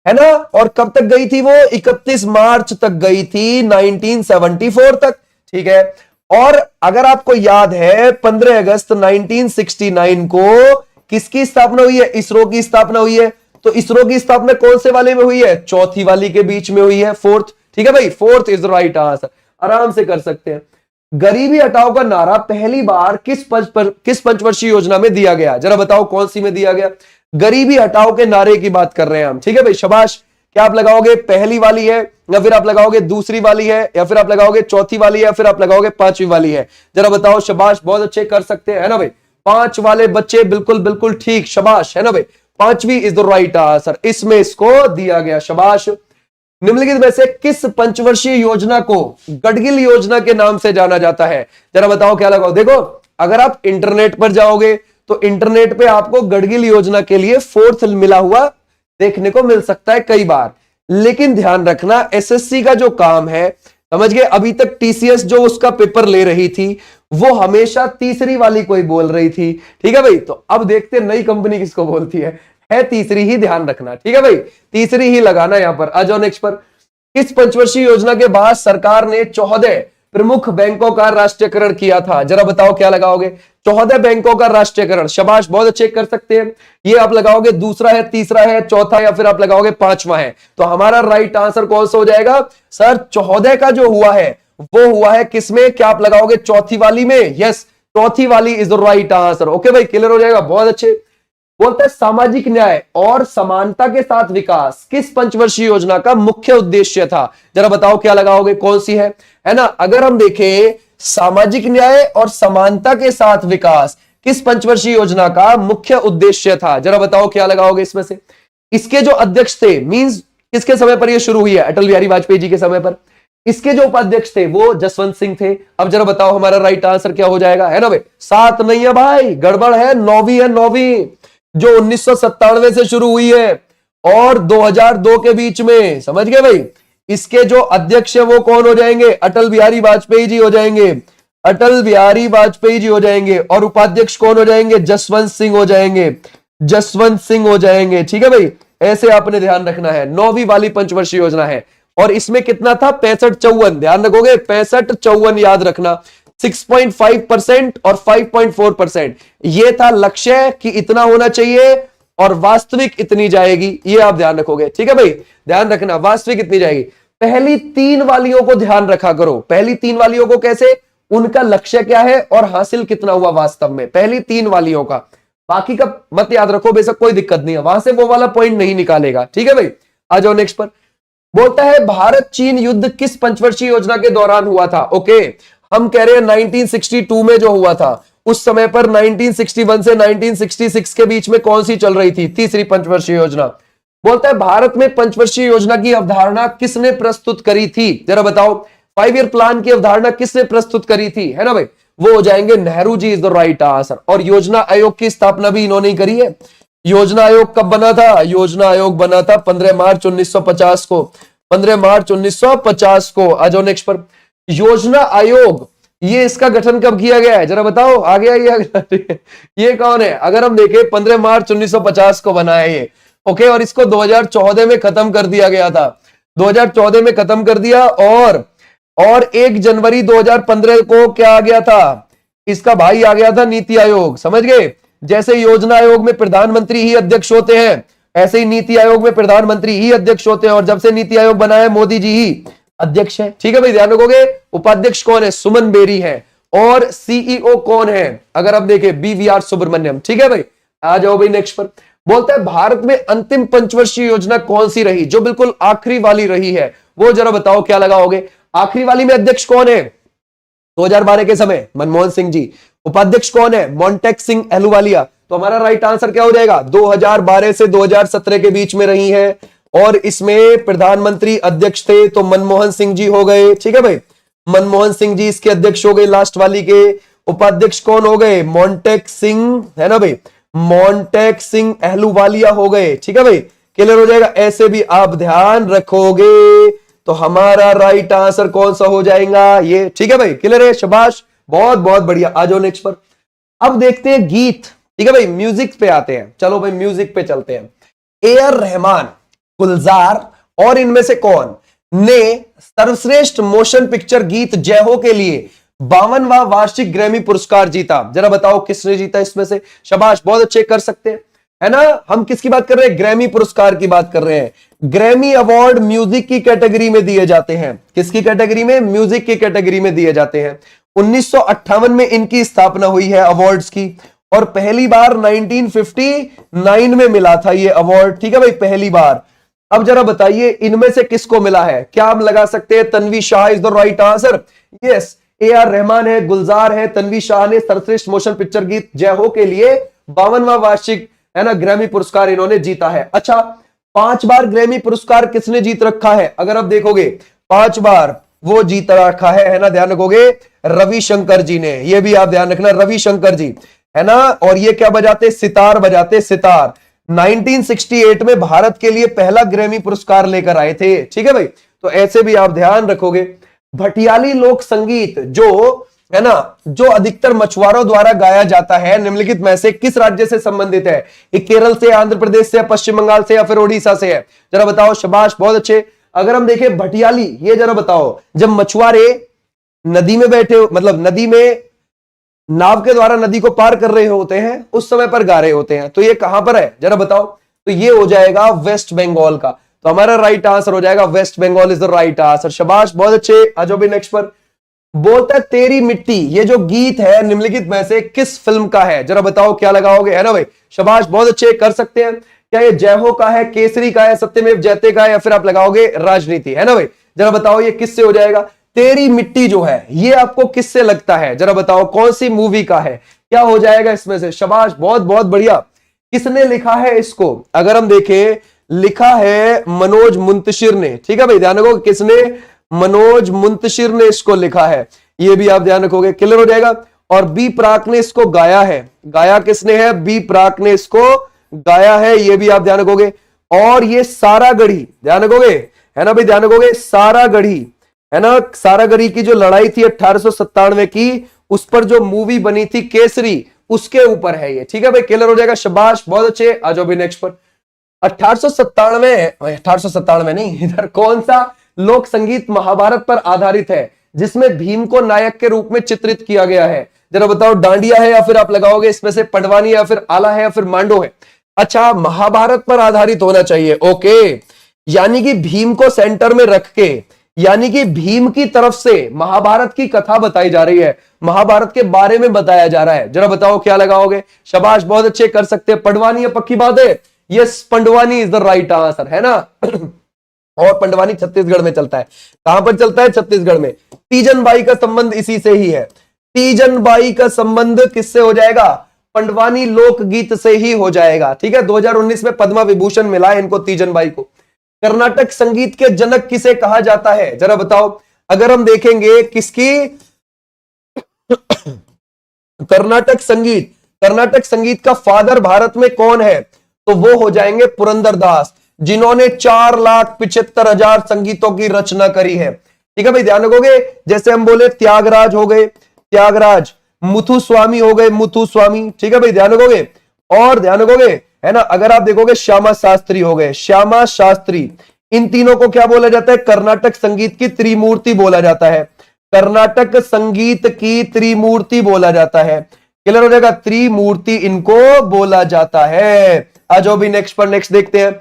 है ना। और कब तक गई थी वो? 31 मार्च तक गई थी, 1974 तक। ठीक है। और अगर आपको याद है 15 अगस्त 1969 को किसकी स्थापना हुई है? इसरो की स्थापना हुई है। तो इसरो की स्थापना कौन से वाले में हुई है? चौथी वाली के बीच में हुई है, फोर्थ। ठीक है भाई, फोर्थ इज राइट आंसर, आराम से कर सकते हैं। गरीबी हटाओ का नारा पहली बार किस पंचवर्षीय योजना में दिया गया? जरा बताओ कौन सी में दिया गया? गरीबी हटाओ के नारे की बात कर रहे हैं हम। ठीक है भाई, शाबाश। क्या आप लगाओगे? पहली वाली है, या फिर आप लगाओगे दूसरी वाली है, या फिर आप लगाओगे चौथी वाली है, या फिर आप लगाओगे पांचवी वाली है? जरा बताओ। शाबाश, बहुत अच्छे, कर सकते हैं, है ना भाई। 5 वाले बच्चे, बिल्कुल बिल्कुल ठीक, शाबाश, है ना भाई। पांचवी इज द राइट आंसर, इसमें इसको दिया गया, शाबाश। निम्नलिखित में से किस पंचवर्षीय योजना को गडगिल योजना के नाम से जाना जाता है? जरा बताओ क्या लगाओ। देखो, अगर आप इंटरनेट पर जाओगे तो इंटरनेट पे आपको गडगिल योजना के लिए फोर्थ मिला हुआ देखने को मिल सकता है कई बार। लेकिन ध्यान रखना, एसएससी का जो काम है, समझ गए, अभी तक टीसीएस जो उसका पेपर ले रही थी वो हमेशा तीसरी वाली कोई बोल रही थी। ठीक है भाई। तो अब देखते हैं नई कंपनी किसको बोलती है तीसरी ही, ध्यान रखना। ठीक है भाई, तीसरी ही लगाना यहां पर। आ जाओ नेक्स्ट पर। किस पंचवर्षीय योजना के बाद सरकार ने 14 प्रमुख बैंकों का राष्ट्रीयकरण किया था? जरा बताओ क्या लगाओगे? 14 बैंकों का राष्ट्रीयकरण, शाबाश, बहुत अच्छे, कर सकते हैं। ये आप लगाओगे दूसरा है, तीसरा है, चौथा, या फिर आप लगाओगे पांचवा है। तो हमारा राइट आंसर कौन सा हो जाएगा? सर 14 का जो हुआ है वो हुआ है किसमें? क्या आप लगाओगे? चौथी वाली में। यस, चौथी वाली is the right answer. Okay भाई, क्लियर हो जाएगा, बहुत अच्छे। बोलते हैं सामाजिक न्याय और समानता के साथ विकास किस पंचवर्षीय योजना का मुख्य उद्देश्य था? जरा बताओ क्या लगाओगे, कौन सी है ना। अगर हम देखें सामाजिक न्याय और समानता के साथ विकास किस पंचवर्षीय योजना का मुख्य उद्देश्य था? जरा बताओ क्या लगाओगे इसमें से। इसके जो अध्यक्ष थे, मींस किसके समय पर यह शुरू हुई है? अटल बिहारी वाजपेयी जी के समय पर। इसके जो उपाध्यक्ष थे वो जसवंत सिंह थे। अब जरा बताओ हमारा राइट आंसर क्या हो जाएगा, है ना भाई। 7 नहीं है भाई, गड़बड़ है, 9वीं है, 9वीं, जो 1997 से शुरू हुई है और 2002 के बीच में, समझ गए भाई। इसके जो अध्यक्ष है वो कौन हो जाएंगे? अटल बिहारी वाजपेयी जी हो जाएंगे, अटल बिहारी वाजपेयी जी हो जाएंगे। और उपाध्यक्ष कौन हो जाएंगे? जसवंत सिंह हो जाएंगे, जसवंत सिंह हो जाएंगे। ठीक है भाई, ऐसे आपने ध्यान रखना है। 9वीं वाली पंचवर्षीय योजना है और इसमें कितना था? 65-54, ध्यान रखोगे, 65-54 याद रखना। 6.5% और 5.4%, ये था लक्ष्य कि इतना होना चाहिए और वास्तविक इतनी जाएगी, ये आप ध्यान रखोगे। ठीक है भाई, ध्यान रखना, वास्तविक इतनी जाएगी। पहली 3 वालियों को ध्यान रखा करो। पहली 3 वालियों को कैसे? उनका लक्ष्य क्या है और हासिल कितना हुआ वास्तव में, पहली 3 वालियों का। बाकी का मत याद रखो, बेशक कोई दिक्कत नहीं है, वहां से वो वाला पॉइंट नहीं निकालेगा, ठीक है भाई। आ जाओ नेक्स्ट पर। बोलता है भारत चीन युद्ध किस पंचवर्षीय योजना के दौरान हुआ था। ओके, हम कह रहे हैं 1962 में जो हुआ था, उस समय पर 1961 से 1966 के बीच में कौन सी चल रही थी, तीसरी पंचवर्षीय योजना। बोलता है भारत में पंचवर्षीय योजना की अवधारणा किसने प्रस्तुत करी थी, जरा बताओ। 5 ईयर प्लान की अवधारणा किसने प्रस्तुत करी थी, है ना भाई, वो हो जाएंगे Nehru ji, is the right answer. और योजना आयोग की स्थापना भी इन्होंने ही करी है। योजना आयोग कब बना था, योजना आयोग बना था 15 मार्च 1950 को, 15 मार्च 1950 को। आ जाओ नेक्स्ट पर। योजना आयोग, ये इसका गठन कब किया गया है, जरा बताओ, आगे आइए। ये कौन है, अगर हम देखें 15 मार्च 1950 को बना है ये, ओके, और इसको 2014 में खत्म कर दिया गया था, 2014 में खत्म कर दिया। और 1 जनवरी 2015 को क्या आ गया था, इसका भाई आ गया था नीति आयोग, समझ गए। जैसे योजना आयोग में प्रधानमंत्री ही अध्यक्ष होते हैं, ऐसे ही नीति आयोग में प्रधानमंत्री ही अध्यक्ष होते हैं, और जब से नीति आयोग बना है मोदी जी ही अध्यक्ष है, ठीक है भाई, ध्यान रखोगे। उपाध्यक्ष कौन है, सुमन बेरी है, और सीईओ कौन है, अगर आप देखें BVR सुब्रमण्यम, ठीक है भाई। आ जाओ भाई नेक्स्ट पर। बोलता है भारत में अंतिम पंचवर्षीय योजना कौन सी रही, जो बिल्कुल आखिरी वाली रही है, वो जरा बताओ, क्या लगाओगे। आखिरी वाली में अध्यक्ष कौन है, 2012 के समय मनमोहन सिंह जी। उपाध्यक्ष कौन है, मोंटेक सिंह अहलूवालिया। तो हमारा राइट आंसर क्या हो जाएगा, 2012 से 2017 के बीच में रही है, और इसमें प्रधानमंत्री अध्यक्ष थे तो मनमोहन सिंह जी हो गए, ठीक है भाई, मनमोहन सिंह जी इसके अध्यक्ष हो गए लास्ट वाली के। उपाध्यक्ष कौन हो गए, मोंटेक सिंह, है ना भाई, मोंटेक सिंह अहलूवालिया हो गए, ठीक है भाई, क्लियर हो जाएगा। ऐसे भी आप ध्यान रखोगे तो हमारा राइट आंसर कौन सा हो जाएगा, ये, ठीक है भाई, क्लियर है, शाबाश, बहुत बहुत बढ़िया। आ जाओ नेक्स्ट पर। अब देखते हैं गीत, ठीक है भाई, म्यूजिक पे आते हैं, चलो भाई म्यूजिक पे चलते हैं। ए.आर. रहमान, गुलजार और इनमें से कौन ने सर्वश्रेष्ठ मोशन पिक्चर गीत जय हो के लिए 52वां वार्षिक ग्रैमी पुरस्कार जीता, जरा बताओ किसने जीता इसमें से। शाबाश, बहुत अच्छे, कर सकते हैं, है ना। हम किसकी बात कर रहे हैं, ग्रैमी पुरस्कार की बात कर रहे हैं। ग्रैमी अवार्ड म्यूजिक की कैटेगरी में दिए जाते हैं, किसकी कैटेगरी में, म्यूजिक की कैटेगरी में दिए जाते हैं। 1958 में इनकी स्थापना हुई है अवार्ड्स की, और पहली बार 1959 में मिला था ये अवार्ड, ठीक है भाई, पहली बार। अब जरा बताइए इनमें से किसको मिला है, क्या हम लगा सकते हैं, Tanvi Shah is the right answer. Yes, AR. Rahman है, गुलजार है, तन्वी शाह ने सर्वश्रेष्ठ मोशन पिक्चर गीत जय हो के लिए 52वां वार्षिक, है ना, ग्रैमी पुरस्कार इन्होंने जीता है। अच्छा, 5 बार ग्रैमी पुरस्कार किसने जीत रखा है, अगर आप देखोगे 5 बार वो जीत रखा है ना, ध्यान रखोगे, रविशंकर जी ने, ये भी आप ध्यान रखना, रविशंकर जी, है ना। और ये क्या बजाते, सितार बजाते, सितार। 1968 में भारत के लिए पहला ग्रैमी पुरस्कार लेकर आए थे, ठीक है भाई, तो ऐसे भी आप ध्यान रखोगे। भटियाली लोक संगीत जो है ना, जो अधिकतर मछुआरों द्वारा गाया जाता है, निम्नलिखित में से किस राज्य से संबंधित है, ये केरल से, आंध्र प्रदेश से, पश्चिम बंगाल से, या फिर ओडिशा से है, जरा बताओ। शाबाश, बहुत अच्छे। अगर हम देखें भटियाली, ये जरा बताओ, जब मछुआरे नदी में बैठे, मतलब नदी में नाव के द्वारा नदी को पार कर रहे होते हैं, उस समय पर गा रहे होते हैं, तो ये कहां पर है, जरा बताओ। तो ये हो जाएगा वेस्ट बंगाल का, तो हमारा राइट आंसर हो जाएगा West Bengal is the right answer. शाबाश, बहुत अच्छे। आ जाओ भी नेक्स्ट पर। बोलता है तेरी मिट्टी, ये जो गीत है निम्नलिखित में से किस फिल्म का है, जरा बताओ, क्या लगाओगे, है ना भाई। शाबाश, बहुत अच्छे, कर सकते हैं। क्या ये जय हो का है, केसरी का है, सत्यमेव जयते का है, या फिर आप लगाओगे राजनीति, है ना भाई। जरा बताओ ये किससे हो जाएगा। तेरी मिट्टी जो है ये आपको किससे लगता है, जरा बताओ, कौन सी मूवी का है, क्या हो जाएगा इसमें से। शाबाश, बहुत बहुत बढ़िया। किसने लिखा है इसको, अगर हम देखें, लिखा है मनोज मुंतशिर ने, ठीक है भाई, ध्यान रखो, किसने, मनोज मुंतशिर ने इसको लिखा है, ये भी आप ध्यान रखोगे, क्लियर हो जाएगा। और बी प्राक ने इसको गाया है, गाया किसने है, बी प्राक ने इसको गाया है, ये भी आप ध्यान रखोगे। और ये सारागढ़ी, ध्यान रखोगे, है ना भाई, ध्यान रखोगे, सारागढ़ी, है ना, सारागढ़ी की जो लड़ाई थी 1897 की, उस पर जो मूवी बनी थी केसरी, उसके ऊपर है ये, ठीक है भाई, क्लियर हो जाएगा। शाबाश, बहुत अच्छे। आ जाओ भी नेक्स्ट पर। 1897 नहीं, इधर कौन सा लोक संगीत महाभारत पर आधारित है जिसमें भीम को नायक के रूप में चित्रित किया गया है, जरा बताओ। डांडिया है, या फिर आप लगाओगे इसमें से पडवानी, या फिर आला है, या फिर मांडो है। अच्छा, महाभारत पर आधारित होना चाहिए, ओके, यानी कि भीम को सेंटर में रख के यानी कि भीम की तरफ से महाभारत की कथा बताई जा रही है, महाभारत के बारे में बताया जा रहा है। जरा बताओ क्या लगाओगे? शाबाश, बहुत अच्छे, कर सकते हैं। पंडवानी है, पक्की बात है? Yes, Pandavani is the right answer, है ना। और पंडवानी छत्तीसगढ़ में चलता है। कहां पर चलता है? छत्तीसगढ़ में। तीजन बाई का संबंध इसी से ही है। तीजन बाई का संबंध किससे हो जाएगा? पंडवानी लोकगीत से ही हो जाएगा। ठीक है, 2019 में पद्मा विभूषण मिला है इनको, तीजन बाई को। कर्नाटक संगीत के जनक किसे कहा जाता है? जरा बताओ। अगर हम देखेंगे किसकी कर्नाटक संगीत का फादर भारत में कौन है, तो वो हो जाएंगे पुरंदरदास, जिन्होंने 4,75,000 संगीतों की रचना करी है। ठीक है भाई, ध्यान रखोगे। जैसे हम बोले त्यागराज हो गए, त्यागराज, मुथुस्वामी हो गए, मुथुस्वामी। ठीक है भाई, ध्यान रखोगे। और ध्यान रखोगे, है ना। अगर आप देखोगे श्यामा शास्त्री हो गए, श्यामा शास्त्री। इन तीनों को क्या बोला जाता है? कर्नाटक संगीत की त्रिमूर्ति बोला जाता है। कर्नाटक संगीत की त्रिमूर्ति बोला जाता है। क्लियर हो जाएगा? त्रिमूर्ति इनको बोला जाता है। आज भी नेक्स्ट पर नेक्स्ट देखते हैं।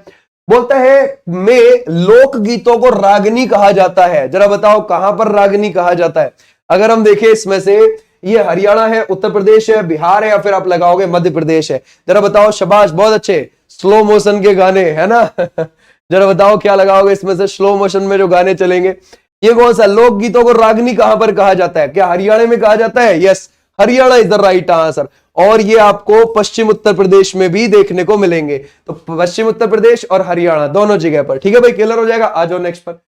बोलता है में लोकगीतों को रागनी कहा जाता है। जरा बताओ कहां पर रागनी कहा जाता है? अगर हम देखें इसमें से, ये हरियाणा है, उत्तर प्रदेश है, बिहार है, या फिर आप लगाओगे मध्य प्रदेश है। जरा बताओ। शाबाश, बहुत अच्छे। स्लो मोशन के गाने, है ना। जरा बताओ क्या लगाओगे इसमें से? स्लो मोशन में जो गाने चलेंगे, ये कौन सा? लोकगीतों को रागनी कहां पर कहा जाता है? क्या हरियाणा में कहा जाता है? Yes, Haryana is the right answer. और ये आपको पश्चिम उत्तर प्रदेश में भी देखने को मिलेंगे। तो पश्चिम उत्तर प्रदेश और हरियाणा दोनों जगह पर। ठीक है भाई, क्लियर हो जाएगा। आ जाओ नेक्स्ट पर।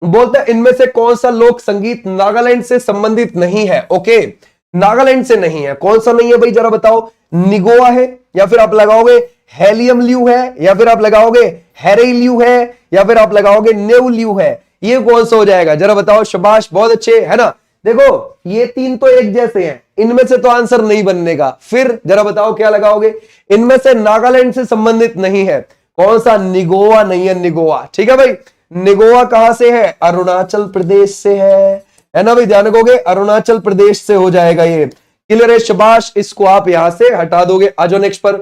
बोलता है इनमें से कौन सा लोक संगीत नागालैंड से संबंधित नहीं है? ओके, नागालैंड से नहीं है। कौन सा नहीं है भाई? जरा बताओ। निगोआ है, या फिर आप लगाओगे हेलियम ल्यू है, या फिर आप लगाओगे हेरेल्यू है, या फिर आप लगाओगे नेवल्यू है। ये कौन सा हो जाएगा? जरा बताओ। शाबाश, बहुत अच्छे, है ना। देखो ये तीन तो एक जैसे हैं, इनमें से तो आंसर नहीं बनने का। फिर जरा बताओ क्या लगाओगे? इनमें से नागालैंड से संबंधित नहीं है। कौन सा? निगोआ नहीं है, निगोआ। ठीक है भाई, निगोआ कहां से है? अरुणाचल प्रदेश से है ना भाई, ध्यान रखोगे। अरुणाचल प्रदेश से हो जाएगा ये। क्लियर है? शाबाश, इसको आप यहां से हटा दोगे। आ जाओ नेक्स्ट पर।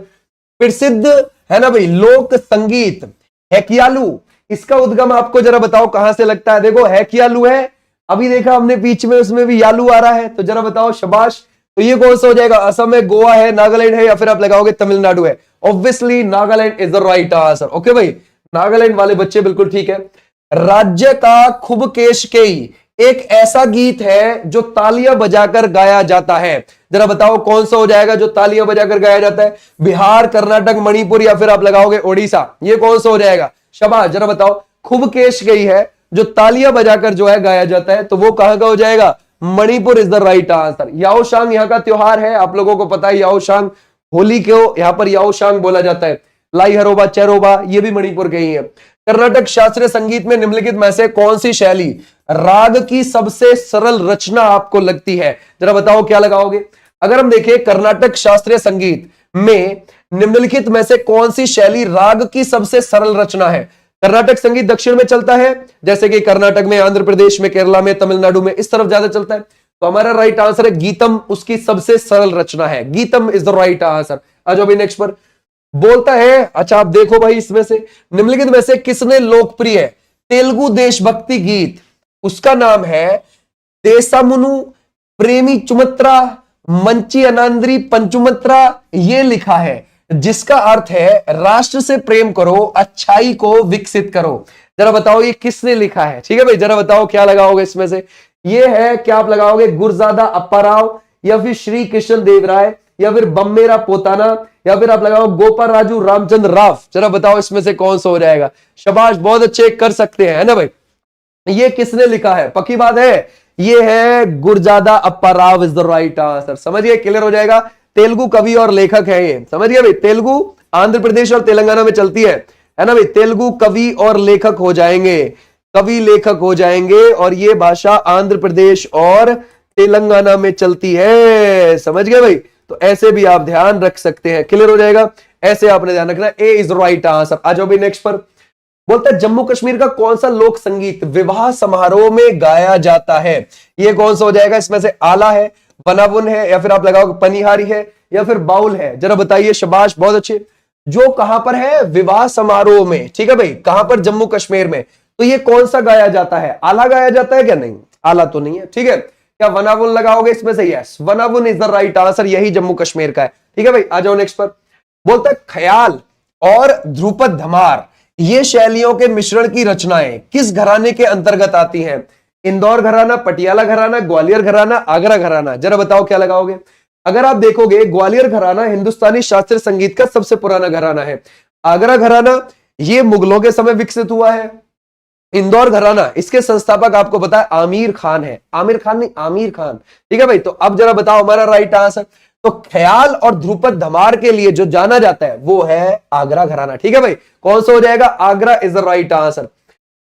प्रसिद्ध है ना भाई लोक संगीत हैकियालू, इसका उद्गम आपको जरा बताओ कहां से लगता है? देखो हैकियालू है, अभी देखा हमने बीच में, उसमें भी यालू आ रहा है। तो जरा बताओ। शाबाश, तो ये कौन सा हो जाएगा? असम है, गोवा है, नागालैंड है, या फिर आप लगाओगे तमिलनाडु है। Obviously Nagaland is the right answer. Okay भाई, नागालैंड वाले बच्चे बिल्कुल ठीक है। राज्य का खुब केशकेई एक ऐसा गीत है जो तालियां बजाकर गाया जाता है। जरा बताओ कौन सा हो जाएगा जो तालियां बजाकर गाया जाता है? बिहार, कर्नाटक, मणिपुर, या फिर आप लगाओगे ओडिशा। ये कौन सा हो जाएगा? शाबाश, जरा बताओ। खुब केशकेई है जो तालियां बजाकर जो है गाया जाता है, तो वो कहां का हो जाएगा? Manipur is the right answer. Yaoshang यहाँ का त्योहार है, आप लोगों को पता है। याओशांग, होली को यहां पर याओशांग बोला जाता है। लाई हरोबा, चेरोबा, ये भी मणिपुर के ही है। कर्नाटक शास्त्रीय संगीत में निम्नलिखित में से कौन सी शैली राग की सबसे सरल रचना आपको लगती है? जरा बताओ क्या लगाओगे? अगर हम देखें कर्नाटक शास्त्रीय संगीत में निम्नलिखित में से कौन सी शैली राग की सबसे सरल रचना है? कर्नाटक संगीत दक्षिण में चलता है, जैसे कि कर्नाटक में, आंध्र प्रदेश में, केरला में, तमिलनाडु में, इस तरफ ज्यादा चलता है। तो हमारा राइट आंसर है गीतम, उसकी सबसे सरल रचना है। Geetam is the right answer. आ जाओ भाई नेक्स्ट पर। बोलता है, अच्छा आप देखो भाई, इसमें से निम्नलिखित में से किसने लोकप्रिय तेलुगु देशभक्ति गीत, उसका नाम है देशमुनु प्रेमी चुमत्रा मंची अनांद्री पंचुमत्रा, ये लिखा है, जिसका अर्थ है राष्ट्र से प्रेम करो, अच्छाई को विकसित करो। जरा बताओ ये किसने लिखा है? ठीक है भाई, जरा बताओ क्या लगाओगे इसमें से? ये है, क्या आप लगाओगे गुरजादा अप्पाराव, या फिर श्री कृष्ण देव राय, या फिर बम्मेरा पोताना, या फिर आप लगाओ गोपाल राजू रामचंद्र राव। जरा बताओ इसमें से कौन सा हो जाएगा? शाबाश, बहुत अच्छे, कर सकते हैं, है ना भाई। ये किसने लिखा है? पक्की बात है, ये है Gurajada Apparao is the right answer. समझिए, क्लियर हो जाएगा। तेलुगु कवि और लेखक है ये, समझिए भाई। तेलुगु आंध्र प्रदेश और तेलंगाना में चलती है ना भाई। तेलुगु कवि और लेखक हो जाएंगे, कवि लेखक हो जाएंगे, और ये भाषा आंध्र प्रदेश और तेलंगाना में चलती है। समझ गए भाई? तो ऐसे भी आप ध्यान रख सकते हैं। क्लियर हो जाएगा? ऐसे आपने ध्यान रखना। ए इज राइट आंसर। आ जाओ भी नेक्स्ट पर। बोलता है जम्मू कश्मीर का कौन सा लोक संगीत विवाह समारोह में गाया जाता है? ये कौन सा हो जाएगा? इसमें से आला है, बनावुन है, या फिर आप लगाओगे पनिहारी है, या फिर बाउल है। जरा बताइए। शाबाश, बहुत अच्छे। जो कहां पर है? विवाह समारोह में। ठीक है भाई, कहां पर? जम्मू कश्मीर में। तो ये कौन सा गाया जाता है? आला गाया जाता है क्या? नहीं, आला तो नहीं है। ठीक है, क्या वनावुन लगाओगे इसमें से? Yes, Wanvun is the right answer, यही जम्मू कश्मीर का है। ठीक है भाई, आ जाओ नेक्स्ट पर। बोलता है ख्याल और ध्रुपद धमार ये शैलियों के मिश्रण की रचनाएं किस घराने के अंतर्गत आती हैं? इंदौर घराना, पटियाला घराना, ग्वालियर घराना, आगरा घराना। जरा बताओ क्या लगाओगे? अगर आप देखोगे ग्वालियर घराना हिंदुस्तानी शास्त्रीय संगीत का सबसे पुराना घराना है। आगरा घराना ये मुगलों के समय विकसित हुआ है। इंदौर घराना इसके संस्थापक आपको पता है आमिर खान है। आमिर खान नहीं, आमिर खान। ठीक है भाई, तो अब जरा बताओ हमारा राइट आंसर। तो ख्याल और ध्रुपद धमार के लिए जो जाना जाता है वो है आगरा घराना। ठीक है भाई, कौन सा हो जाएगा? Agra is the right answer.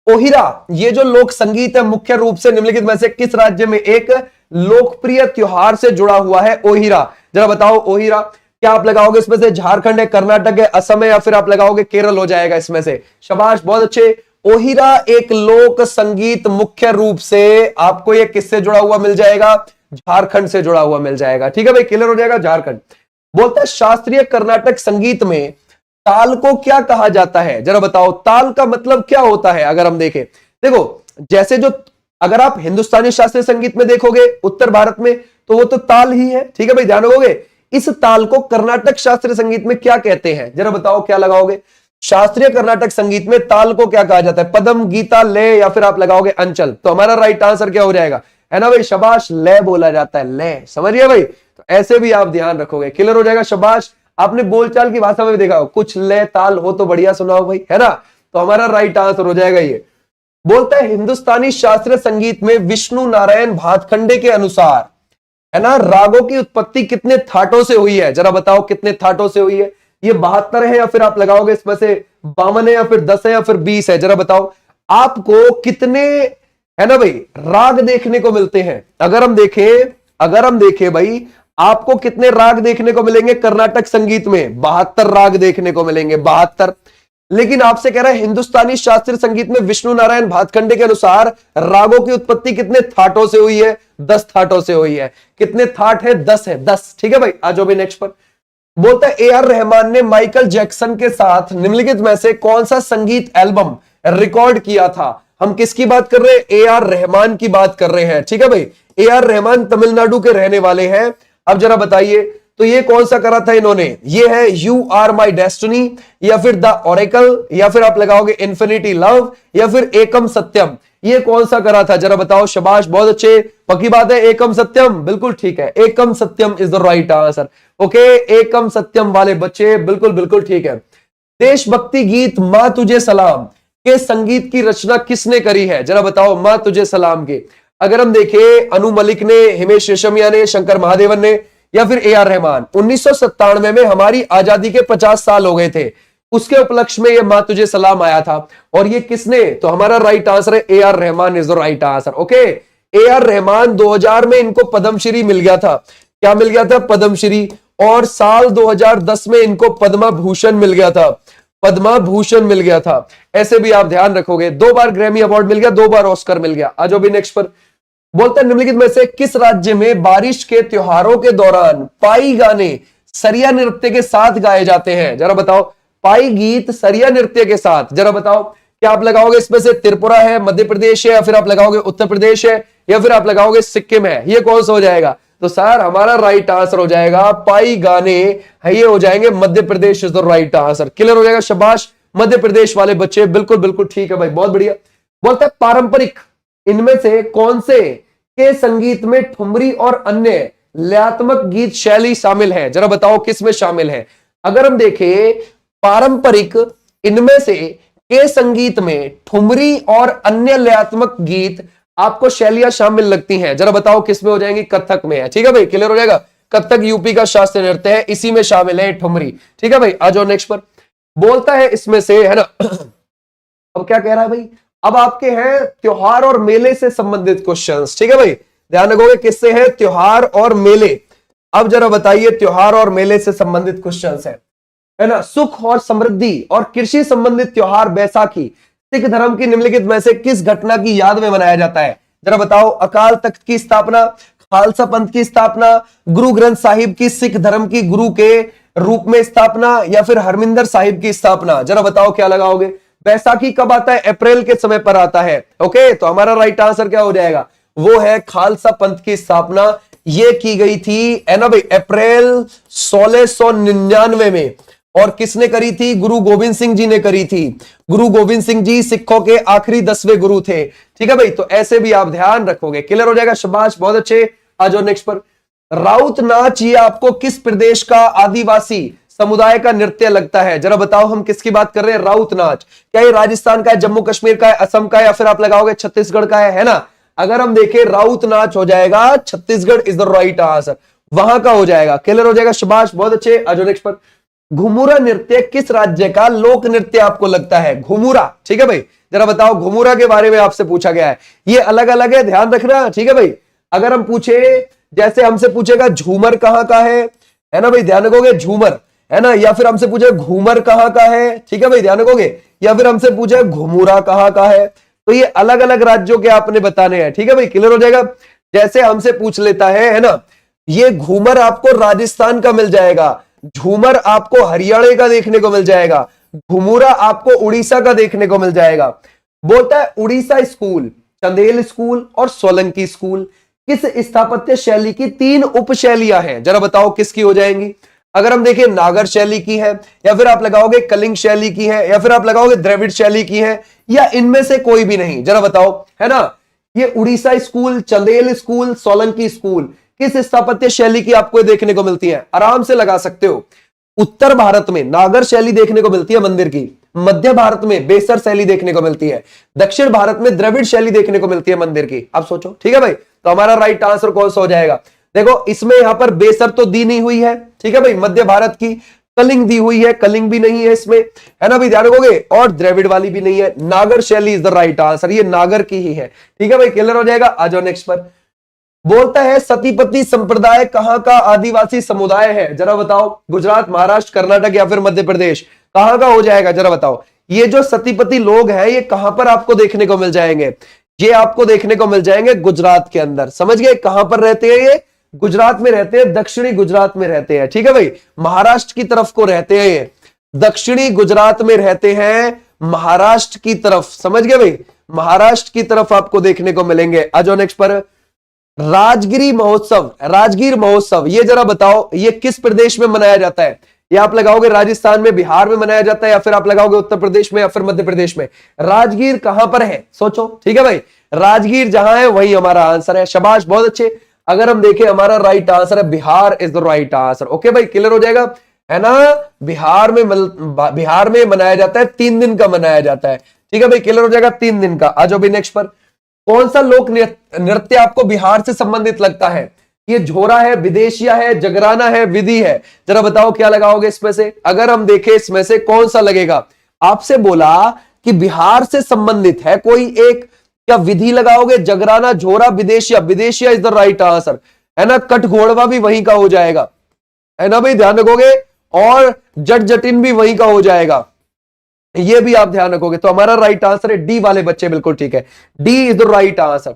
ओहिरा ये जो लोक संगीत है मुख्य रूप से निम्नलिखित में से किस राज्य में एक लोकप्रिय त्योहार से जुड़ा हुआ है? ओहिरा, जरा बताओ ओहिरा। क्या आप लगाओगे इसमें से? झारखंड है, कर्नाटक है, असम है, या फिर आप लगाओगे केरल हो जाएगा इसमें से? शाबाश, बहुत अच्छे। ओहिरा एक लोक संगीत मुख्य रूप से आपको ये किससे जुड़ा हुआ मिल जाएगा? झारखंड से जुड़ा हुआ मिल जाएगा। ठीक है भाई, क्लियर हो जाएगा, झारखंड। बोलता है शास्त्रीय कर्नाटक संगीत में ताल को क्या कहा जाता है? जरा बताओ ताल का मतलब क्या होता है? अगर हम देखें, देखो जैसे जो अगर आप हिंदुस्तानी शास्त्रीय संगीत में देखोगे उत्तर भारत में तो वो तो ताल ही है। ठीक है भाई, ध्यान रखोगे। इस ताल को कर्नाटक शास्त्रीय संगीत में क्या कहते हैं? जरा बताओ क्या लगाओगे? शास्त्रीय कर्नाटक संगीत में ताल को क्या कहा जाता है? पदम, गीता, लय, या फिर आप लगाओगे अंचल? तो हमारा राइट आंसर क्या हो जाएगा? है ना भाई, शाबाश, लय बोला जाता है, लय। समझिए भाई, तो ऐसे भी आप ध्यान रखोगे, क्लियर हो जाएगा। शाबाश, आपने बोलचाल की भाषा में भी देखा हो, कुछ लय ताल हो तो बढ़िया सुनाओ भाई, है ना। तो हमारा राइट आंसर हो जाएगा ये। बोलता है हिंदुस्तानी शास्त्रीय संगीत में विष्णु नारायण भातखंडे के अनुसार, है ना, रागों की उत्पत्ति कितने थाटों से हुई है? जरा बताओ कितने थाटों से हुई है? ये 72 है, या फिर आप लगाओगे इसमें से 52 है, या फिर 10 है, या फिर 20 है? जरा बताओ आपको कितने, है ना भाई, राग देखने को मिलते हैं? अगर हम देखें भाई, आपको कितने राग देखने को मिलेंगे कर्नाटक संगीत में? 72 राग देखने को मिलेंगे, 72। लेकिन आपसे कह रहा है हिंदुस्तानी शास्त्रीय संगीत में विष्णु नारायण भातखंडे के अनुसार रागों की उत्पत्ति कितने थाटों से हुई है? 10 थाटों से हुई है। कितने थाट है? 10 है, 10। ठीक है भाई, आ जाओ भी नेक्स्ट पर। बोलता है ए.आर. रहमान ने माइकल जैक्सन के साथ निम्नलिखित में से कौन सा संगीत एल्बम रिकॉर्ड किया था? हम किसकी बात कर रहे हैं? ए.आर. रहमान की बात कर रहे हैं। ठीक है भाई, ए.आर. रहमान तमिलनाडु के रहने वाले हैं। अब जरा बताइए, तो ये कौन सा करा था इन्होंने? ये है यू आर माई डेस्टिनी, या फिर द ओरेकल, या फिर आप लगाओगे इन्फिनिटी लव, या फिर एकम सत्यम। ये कौन सा करा था? जरा बताओ। शाबाश, बहुत अच्छे, पक्की बात है, एकम सत्यम, बिल्कुल ठीक है, Ekam Satyam is the right answer. Okay, Ekam Satyam वाले बच्चे बिल्कुल बिल्कुल ठीक है। देशभक्ति गीत मां तुझे सलाम के संगीत की रचना किसने करी है? जरा बताओ, मां तुझे सलाम के। अगर हम देखें, अनु मलिक ने, हिमेश रेशमिया ने, शंकर महादेवन ने, या फिर ए.आर. रहमान। 1997 में हमारी आजादी के 50 साल हो गए थे, उसके उपलक्ष्य में ये मां तुझे सलाम आया था। और ये किसने? तो हमारा राइट आंसर है AR. Rahman is the right answer. Okay, AR. Rahman 2000 में इनको पद्मश्री मिल गया था। क्या मिल गया था? पद्मश्री। और साल 2010 में इनको पद्मा भूषण मिल गया था, पद्मा भूषण मिल गया था। ऐसे भी आप ध्यान रखोगे, 2 बार ग्रैमी अवार्ड मिल गया, 2 बार ऑस्कर मिल गया। आ जाओ भी नेक्स्ट पर। बोलता है निम्नलिखित में से किस राज्य में बारिश के त्योहारों के दौरान पाई गाने सरिया नृत्य के साथ गाए जाते हैं? जरा बताओ, पाई गीत सरिया नृत्य के साथ। जरा बताओ, क्या आप लगाओगे इसमें से? त्रिपुरा है, मध्य प्रदेश है, या फिर आप लगाओगे उत्तर प्रदेश है, या फिर आप लगाओगे सिक्किम है? ये कौन सा हो जाएगा? तो सर हमारा राइट आंसर हो जाएगा पाई गाने है, ये हो जाएंगे Madhya Pradesh is the right answer. Clear हो जाएगा, शाबाश, मध्य प्रदेश वाले बच्चे बिल्कुल बिल्कुल ठीक है भाई, बहुत बढ़िया। बोलता है पारंपरिक इनमें से कौन से के संगीत में ठुमरी और अन्य लयात्मक गीत शैली शामिल है? जरा बताओ किस में शामिल है? अगर हम देखें पारंपरिक इनमें से के संगीत में ठुमरी और अन्य लयात्मक गीत आपको शैलियां शामिल लगती हैं, जरा बताओ किस में हो जाएंगी? कथक में है। ठीक है भाई, क्लियर हो जाएगा। कथक यूपी का शास्त्रीय नृत्य है, इसी में शामिल है ठुमरी। ठीक है भाई, आ जाओ नेक्स्ट पर। बोलता है इसमें से, है ना, अब क्या कह रहा है भाई? अब आपके हैं त्योहार और मेले से संबंधित क्वेश्चंस। ठीक है भाई, ध्यान रखोगे किससे है? त्योहार और मेले। अब जरा बताइए, त्योहार और मेले से संबंधित क्वेश्चंस है ना। सुख और समृद्धि और कृषि संबंधित त्योहार बैसाखी सिख धर्म की निम्नलिखित में से किस घटना की याद में मनाया जाता है? जरा बताओ। अकाल तख्त की स्थापना, खालसा पंथ की स्थापना, गुरु ग्रंथ साहिब की सिख धर्म की गुरु के रूप में स्थापना, या फिर हरमिंदर साहिब की स्थापना? जरा बताओ क्या लगाओगे? बैसाखी कब आता है? अप्रैल के समय पर आता है। ओके, तो हमारा राइट आंसर क्या हो जाएगा? वो है खालसा पंथ की स्थापना ये की गई थी, है ना भाई, अप्रैल 1699 में। और किसने करी थी? गुरु गोविंद सिंह जी ने करी थी। गुरु गोविंद सिंह जी सिखों के आखिरी 10वें गुरु थे। ठीक है भाई, तो ऐसे भी आप ध्यान रखोगे। क्लियर हो जाएगा, शाबाश, बहुत अच्छे। आ जाओ नेक्स्ट पर। राउत नाच ये आपको किस प्रदेश का आदिवासी समुदाय का नृत्य लगता है? जरा बताओ, हम किसकी बात कर रहे हैं? राउत नाच। क्या ये राजस्थान का है, जम्मू कश्मीर का है, असम का है, या फिर आप लगाओगे छत्तीसगढ़ का है ना? अगर हम देखें राउत नाच हो जाएगा Chhattisgarh is the right answer, वहां का हो जाएगा। क्लियर हो जाएगा, शाबाश, बहुत अच्छे। आ जाओ नेक्स्ट पर। घुमुरा नृत्य किस राज्य का लोक नृत्य आपको लगता है? घुमुरा, ठीक है भाई, जरा बताओ, घुमुरा के बारे में आपसे पूछा गया है। ये अलग अलग है, ध्यान रखना, ठीक है भाई। अगर हम पूछे, जैसे हमसे पूछेगा झूमर कहां का है ना भाई, ध्यान रखोगे, झूमर, है ना, या फिर हमसे पूछे घूमर कहां का है, ठीक है भाई, ध्यान रखोगे, या फिर हमसे पूछे घुमुरा कहां का है, तो ये अलग अलग राज्यों के आपने बताने हैं। ठीक है भाई, क्लियर हो जाएगा। जैसे हमसे पूछ लेता है ना, ये घूमर आपको राजस्थान का मिल जाएगा, झूमर आपको हरियाणा का देखने को मिल जाएगा, घुमुरा आपको उड़ीसा का देखने को मिल जाएगा। बोलता है उड़ीसा स्कूल, चंदेल स्कूल और सोलंकी स्कूल किस स्थापत्य शैली की 3 उपशैलियां हैं? जरा बताओ किसकी हो जाएंगी? अगर हम देखें नागर शैली की है, या फिर आप लगाओगे कलिंग शैली की है, या फिर आप लगाओगे द्रविड़ शैली की है, या इनमें से कोई भी नहीं? जरा बताओ, है ना। ये Orissa school, Chandel school, Solanki school किस स्थापत्य शैली की आपको देखने को मिलती है? आराम से लगा सकते हो। उत्तर भारत में नागर शैली देखने को मिलती है मंदिर की, मध्य भारत में बेसर शैली देखने को मिलती है, दक्षिण भारत में द्रविड़ शैली देखने को मिलती है मंदिर की। अब सोचो, ठीक है भाई, तो हमारा राइट आंसर कौन सा हो जाएगा? देखो, इसमें यहां पर बेसर तो दी नहीं हुई है, ठीक है भाई, मध्य भारत की। कलिंग दी हुई है, कलिंग भी नहीं है इसमें, है ना भाई, ध्यान रखोगे, और द्रविड़ वाली भी नहीं है। नागर शैली इज द राइट आंसर, ये नागर की ही है। ठीक है भाई, क्लियर हो जाएगा। आ जाओ नेक्स्ट पर। बोलता है सतीपति संप्रदाय कहां का आदिवासी समुदाय है? जरा बताओ, गुजरात, महाराष्ट्र, कर्नाटक या फिर मध्य प्रदेश, कहां का हो जाएगा? जरा बताओ, ये जो सतीपति लोग हैं ये कहां पर आपको देखने को मिल जाएंगे? ये आपको देखने को मिल जाएंगे गुजरात के अंदर। समझ गए, कहां पर रहते हैं ये? गुजरात में रहते हैं, दक्षिणी गुजरात में रहते हैं। ठीक है भाई, महाराष्ट्र की तरफ को रहते हैं ये, दक्षिणी गुजरात में रहते हैं, महाराष्ट्र की तरफ। समझ गए भाई, महाराष्ट्र की तरफ आपको देखने को मिलेंगे। आ जाओ नेक्स्ट पर। राजगिरी महोत्सव, राजगीर महोत्सव, ये जरा बताओ, ये किस प्रदेश में मनाया जाता है? ये आप लगाओगे राजस्थान में, बिहार में मनाया जाता है, या फिर आप लगाओगे उत्तर प्रदेश में या फिर मध्य प्रदेश में? राजगीर कहां पर है? सोचो, ठीक है भाई, राजगीर जहां है वही हमारा आंसर है। शाबाश, बहुत अच्छे। अगर हम देखें, हमारा राइट आंसर है Bihar is the right answer. Okay भाई, क्लियर हो जाएगा, है ना। बिहार में मनाया जाता है, 3 दिन का मनाया जाता है। ठीक है भाई, क्लियर हो जाएगा, 3 दिन का। आ जाओ भाई नेक्स्ट पर। कौन सा लोक नृत्य आपको बिहार से संबंधित लगता है? ये झोरा है, विदेशिया है, जगराना है, विधि है? जरा बताओ क्या लगाओगे इसमें से? अगर हम देखें इसमें से कौन सा लगेगा? आपसे बोला कि बिहार से संबंधित है कोई एक, क्या विधि लगाओगे? जगराना, झोरा, विदेशिया? विदेशिया इज द राइट आंसर, है ना। कट घोड़वा भी वहीं का हो जाएगा, है ना भाई, ध्यान रखोगे, और जट जटिन भी वहीं का हो जाएगा, ये भी आप ध्यान रखोगे। तो हमारा राइट आंसर है डी वाले बच्चे, बिल्कुल ठीक है, D is the right answer.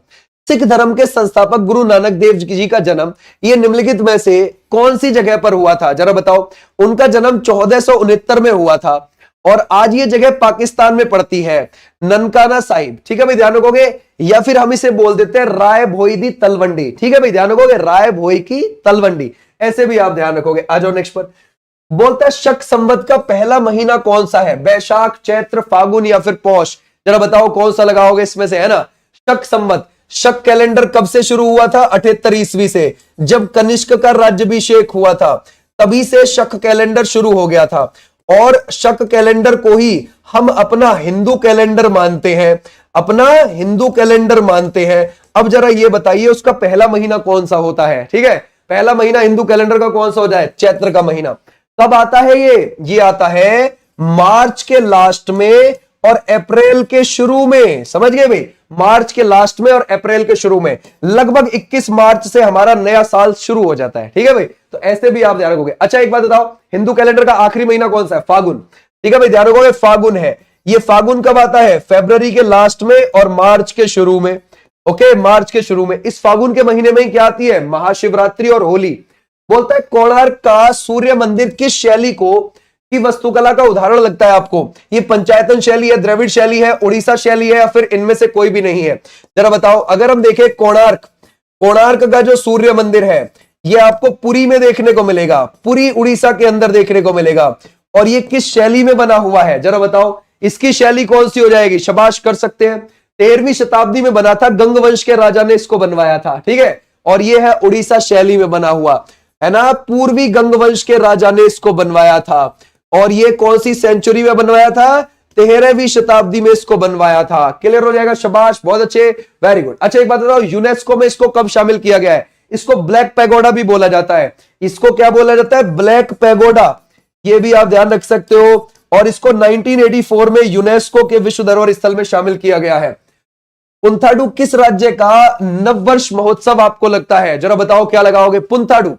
Sikh धर्म के संस्थापक गुरु नानक देव जी का जन्म ये निम्नलिखित में से कौन सी जगह पर हुआ था? जरा बताओ। उनका जन्म 1469 में हुआ था, और आज ये जगह पाकिस्तान में पड़ती है, ननकाना साहिब। ठीक है भाई, ध्यान रखोगे, या फिर हम इसे बोल देते हैं राय भोई दी तलवंडी। ठीक है भाई, ध्यान रखोगे, राय भोई की तलवंडी, ऐसे भी आप ध्यान रखोगे। आ जाओ नेक्स्ट पर। बोलता है शक संवत का पहला महीना कौन सा है? बैशाख, चैत्र, फागुन या फिर पौष? जरा बताओ कौन सा लगाओगे इसमें से, है ना। शक संवत, शक कैलेंडर कब से शुरू हुआ था? 78 ईस्वी से, जब कनिष्क का राज्याभिषेक हुआ था, तभी से शक कैलेंडर शुरू हो गया था, और शक कैलेंडर को ही हम अपना हिंदू कैलेंडर मानते हैं, अपना हिंदू कैलेंडर मानते हैं। अब जरा ये बताइए उसका पहला महीना कौन सा होता है? ठीक है, पहला महीना हिंदू कैलेंडर का कौन सा हो जाए? चैत्र का महीना। कब आता है ये आता है मार्च के लास्ट में और अप्रैल के शुरू में। समझ गए भाई, मार्च के लास्ट में और अप्रैल के शुरू में, लगभग 21 मार्च से हमारा नया साल शुरू हो जाता है। ठीक है भाई, तो ऐसे भी आप ध्यान रखोगे। अच्छा, एक बात बताओ, हिंदू कैलेंडर का आखिरी महीना कौन सा है? फागुन। ठीक है भाई, ध्यान रखोगे, फागुन है। ये फागुन कब आता है? फरवरी के लास्ट में और मार्च के शुरू में। ओके, मार्च के शुरू में। इस फागुन के महीने में क्या आती है? महाशिवरात्रि और होली। बोलता है कोणार्क का सूर्य मंदिर किस शैली की वास्तुकला का उदाहरण लगता है आपको? ये पंचायतन शैली है, द्रविड़ शैली है, उड़ीसा शैली है, या फिर इनमें से कोई भी नहीं है? जरा बताओ। अगर हम देखें कोणार्क, कोणार्क का जो सूर्य मंदिर है ये आपको पुरी में देखने को मिलेगा, पुरी उड़ीसा के अंदर देखने को मिलेगा। और ये किस शैली में बना हुआ है? जरा बताओ इसकी शैली कौन सी हो जाएगी? शाबाश, कर सकते हैं। 13वीं शताब्दी में बना था, गंग वंश के राजा ने इसको बनवाया था, ठीक है। और ये है उड़ीसा शैली में बना हुआ, है ना, पूर्वी गंग वंश के राजा ने इसको बनवाया था। और ये कौन सी सेंचुरी में बनवाया था? 13वीं शताब्दी में इसको बनवाया था। क्लियर हो जाएगा, शाबाश, बहुत अच्छे, वेरी गुड। अच्छा एक बात बताओ, यूनेस्को में इसको कब शामिल किया गया है? इसको ब्लैक पैगोडा भी बोला जाता है। इसको क्या बोला जाता है? ब्लैक पैगोडा, ये भी आप ध्यान रख सकते हो। और इसको 1984 में यूनेस्को के विश्व धरोहर स्थल में शामिल किया गया है। पुंथाडु किस राज्य का नववर्ष महोत्सव आपको लगता है? जरा बताओ क्या लगाओगे? पुंथाडु,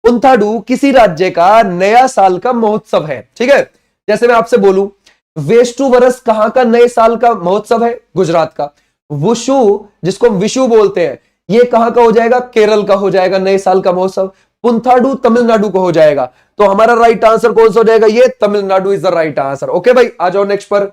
पुंथाडु किसी राज्य का नया साल का महोत्सव है, ठीक है। जैसे मैं आपसे बोलूं वेस्टु वरस कहां का नए साल का महोत्सव है? गुजरात का। वुशु, जिसको हम विशु बोलते हैं, ये कहां का हो जाएगा? केरल का हो जाएगा नए साल का महोत्सव। पुंथाडु तमिलनाडु को हो जाएगा। तो हमारा राइट आंसर कौन सा हो जाएगा? ये Tamil Nadu is the right answer. Okay भाई, आ जाओ नेक्स्ट पर।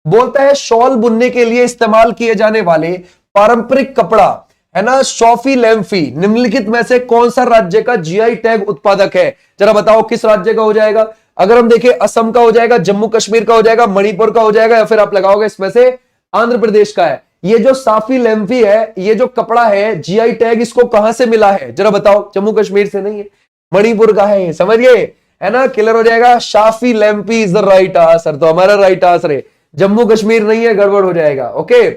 बोलता है शॉल बुनने के लिए इस्तेमाल किए जाने वाले पारंपरिक कपड़ा, है ना, शॉफी लैम्फी, निम्नलिखित में से कौन सा राज्य का जीआई टैग उत्पादक है? जरा बताओ किस राज्य का हो जाएगा? अगर हम देखें असम का हो जाएगा, जम्मू कश्मीर का हो जाएगा, मणिपुर का हो जाएगा, या फिर आप लगाओगे इसमें से आंध्र प्रदेश का है। ये जो साफी लैम्फी है, ये जो कपड़ा है, जीआई टैग इसको कहां से मिला है? जरा बताओ। जम्मू कश्मीर से नहीं है, मणिपुर का है, समझ गए, है ना। क्लियर हो जाएगा, Shaphee Lanphee is the right answer. तो हमारा राइट आंसर है, जम्मू कश्मीर नहीं है, गड़बड़ हो जाएगा। ओके,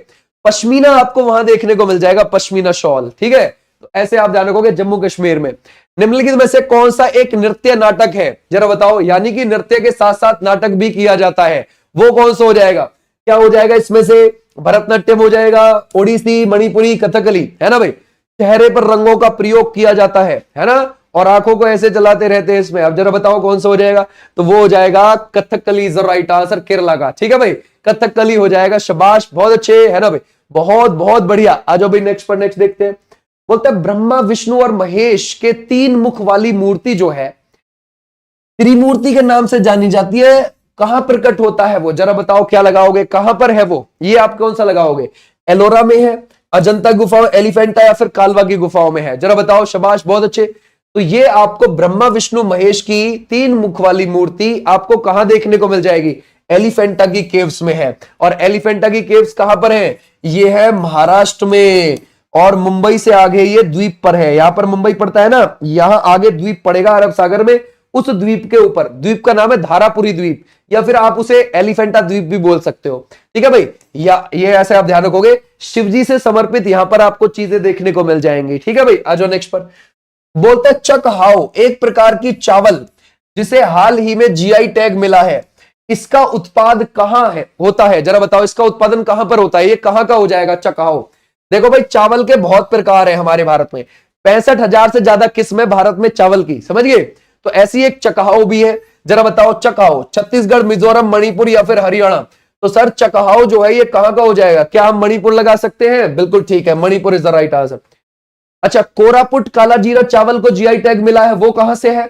पश्मीना आपको वहां देखने को मिल जाएगा, पश्मीना शॉल, ठीक है। तो ऐसे आप ध्यान रखोगे जम्मू कश्मीर में। निम्नलिखित में से कौन सा एक नृत्य नाटक है? जरा बताओ, यानी कि नृत्य के साथ साथ नाटक भी किया जाता है, वो कौन सा हो जाएगा? क्या हो जाएगा इसमें से? भरतनाट्यम हो जाएगा, ओडिसी, मणिपुरी, कथकली, है ना भाई। चेहरे पर रंगों का प्रयोग किया जाता है ना, और आंखों को ऐसे चलाते रहते हैं इसमें। अब जरा बताओ कौन सा हो जाएगा? तो वो हो जाएगा Kathakali is the right answer, Kerala का, ठीक है भाई, कथकली हो जाएगा। शाबाश, बहुत अच्छे, है ना भाई, बहुत बहुत बढ़िया। आ जाओ भाई नेक्स्ट पर, नेक्स्ट देखते हैं। बोलते हैं ब्रह्मा, विष्णु और महेश के 3 मुख वाली मूर्ति जो है त्रिमूर्ति के नाम से जानी जाती है, कहां प्रकट होता है वो? जरा बताओ क्या लगाओगे? कहां पर है वो? ये आप कौन सा लगाओगे? एलोरा में है, अजंता गुफाओं, एलिफेंटा, या फिर कालवा की गुफाओं में है? जरा बताओ, शाबाश, बहुत अच्छे। तो ये आपको ब्रह्मा, विष्णु, महेश की 3 मुख वाली मूर्ति आपको कहां देखने को मिल जाएगी? एलिफेंटा की केव्स में है। और एलिफेंटा की केव्स कहां पर है? ये है महाराष्ट्र में, और मुंबई से आगे ये द्वीप पर है। यहां पर मुंबई पड़ता है ना, यहां आगे द्वीप पड़ेगा अरब सागर में, उस द्वीप के ऊपर। द्वीप का नाम है धारापुरी द्वीप, या फिर आप उसे एलिफेंटा द्वीप भी बोल सकते हो, ठीक है भाई। या ये ऐसे आप ध्यान रखोगे, शिवजी से समर्पित यहां पर आपको चीजें देखने को मिल जाएंगी, ठीक है भाई। आ जाओ नेक्स्ट पर। बोलते हैं चकहाओ एक प्रकार की चावल जिसे हाल ही में जीआई टैग मिला है, इसका उत्पाद कहां है होता है? जरा बताओ इसका उत्पादन कहां पर होता है? ये कहां का हो जाएगा चकहाओ? देखो भाई, चावल के बहुत प्रकार है हमारे भारत में, 65,000 से ज्यादा किस्में भारत में चावल की, समझ गए। तो ऐसी एक चकहाओ भी है। जरा बताओ चकहाओ छत्तीसगढ़, मिजोरम, मणिपुर या फिर हरियाणा? तो सर चकहाओ जो है ये कहां का हो जाएगा? क्या हम मणिपुर लगा सकते हैं? बिल्कुल ठीक है, Manipur is the right answer. अच्छा, कोरापुट काला जीरा चावल को जीआई टैग मिला है, वो कहां से है?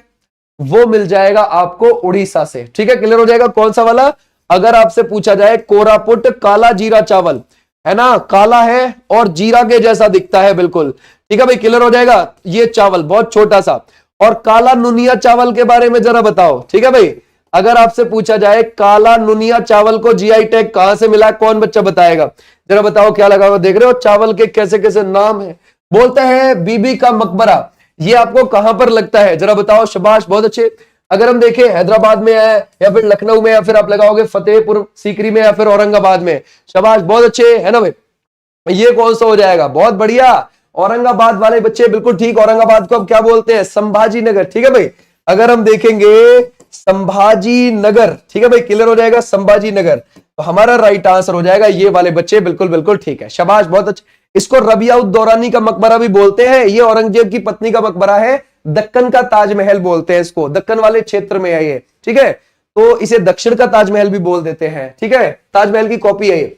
वो मिल जाएगा आपको उड़ीसा से, ठीक है। क्लियर हो जाएगा, कौन सा वाला? अगर आपसे पूछा जाए कोरापुट काला जीरा चावल, है ना, काला है और जीरा के जैसा दिखता है, बिल्कुल ठीक है भाई। क्लियर हो जाएगा, ये चावल बहुत छोटा सा। और काला नुनिया चावल के बारे में जरा बताओ, ठीक है भाई। अगर आपसे पूछा जाए काला नुनिया चावल को जीआई टैग कहां से मिला, कौन बच्चा बताएगा? जरा बताओ क्या लगा? देख रहे हो चावल के कैसे कैसे नाम है। बोलते हैं बीबी का मकबरा, ये आपको कहां पर लगता है? जरा बताओ, शाबाश, बहुत अच्छे। अगर हम देखें हैदराबाद में है, या फिर लखनऊ में, या फिर आप लगाओगे फतेहपुर सीकरी में, या फिर औरंगाबाद में। शाबाश, बहुत अच्छे, है ना भाई। ये कौन सा हो जाएगा? बहुत बढ़िया, औरंगाबाद वाले बच्चे, बिल्कुल ठीक। औरंगाबाद को अब क्या बोलते हैं? संभाजी नगर, ठीक है भाई। अगर हम देखेंगे संभाजी नगर, ठीक है भाई, क्लियर हो जाएगा, संभाजी नगर। तो हमारा राइट आंसर हो जाएगा ये वाले बच्चे, बिल्कुल बिल्कुल ठीक है, शाबाश, बहुत अच्छा। इसको रबिया उद दौरानी का मकबरा भी बोलते हैं। ये औरंगजेब की पत्नी का मकबरा है, दक्कन का ताजमहल बोलते हैं इसको, दक्कन वाले क्षेत्र में है ये, ठीक है। तो इसे दक्षिण का ताजमहल भी बोल देते हैं, ठीक है, ताजमहल की कॉपी है ये।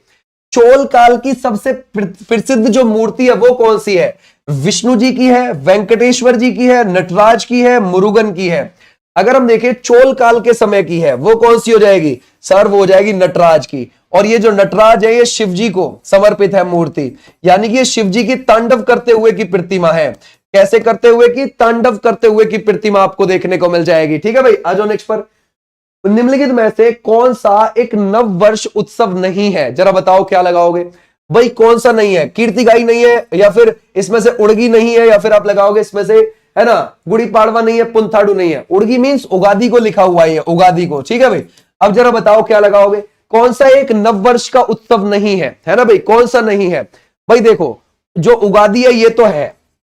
चोल काल की सबसे प्रसिद्ध जो मूर्ति है वो कौन सी है? विष्णु जी की है, वेंकटेश्वर जी की है, नटराज की है, मुरुगन की है? अगर हम देखें चोल काल के समय की है, वो कौन सी हो जाएगी सर, वो हो जाएगी नटराज की। और ये जो नटराज है ये शिव जी को समर्पित है मूर्ति, यानी कि ये शिव जी की तांडव करते हुए की प्रतिमा है। कैसे करते हुए की, तांडव करते हुए की प्रतिमा आपको देखने को मिल जाएगी। ठीक है भाई, आ जाओ नेक्स्ट पर। निम्नलिखित में से कौन सा एक नव वर्ष उत्सव नहीं है, जरा बताओ क्या लगाओगे भाई, कौन सा नहीं है? कीर्तिगाई नहीं है, या फिर इसमें से उड़गी नहीं है, या फिर आप लगाओगे इसमें से, है ना, गुड़ी पाड़वा नहीं है, पुंथाड़ू नहीं है। उड़गी मींस उगादी को लिखा हुआ है, उगादी को। ठीक है भाई, अब जरा बताओ क्या लगाओगे, कौन सा एक नव वर्ष का उत्सव नहीं है ना भाई, कौन सा नहीं है भाई? देखो जो उगादी है ये तो है,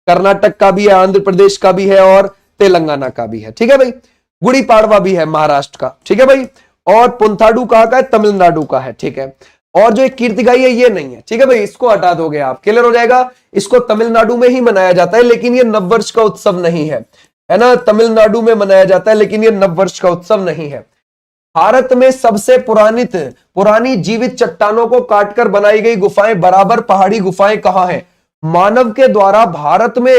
कर्नाटक का भी है, आंध्र प्रदेश का भी है और तेलंगाना का भी है। ठीक है भाई, गुड़ी पाड़वा भी है महाराष्ट्र का। ठीक है भाई, और पुंथाडू कहां का है, तमिलनाडु का है। ठीक है, और जो एक कीर्तिगाई है ये नहीं है। ठीक है भाई, इसको हटा दोगे आप, क्लियर हो जाएगा। इसको तमिलनाडु में ही मनाया जाता है, लेकिन ये नववर्ष का उत्सव नहीं है ना, तमिलनाडु में मनाया जाता है, लेकिन ये नववर्ष का उत्सव नहीं है। भारत में सबसे पुरानी जीवित चट्टानों को काटकर बनाई गई गुफाएं, बराबर पहाड़ी गुफाएं कहां है? मानव के द्वारा भारत में,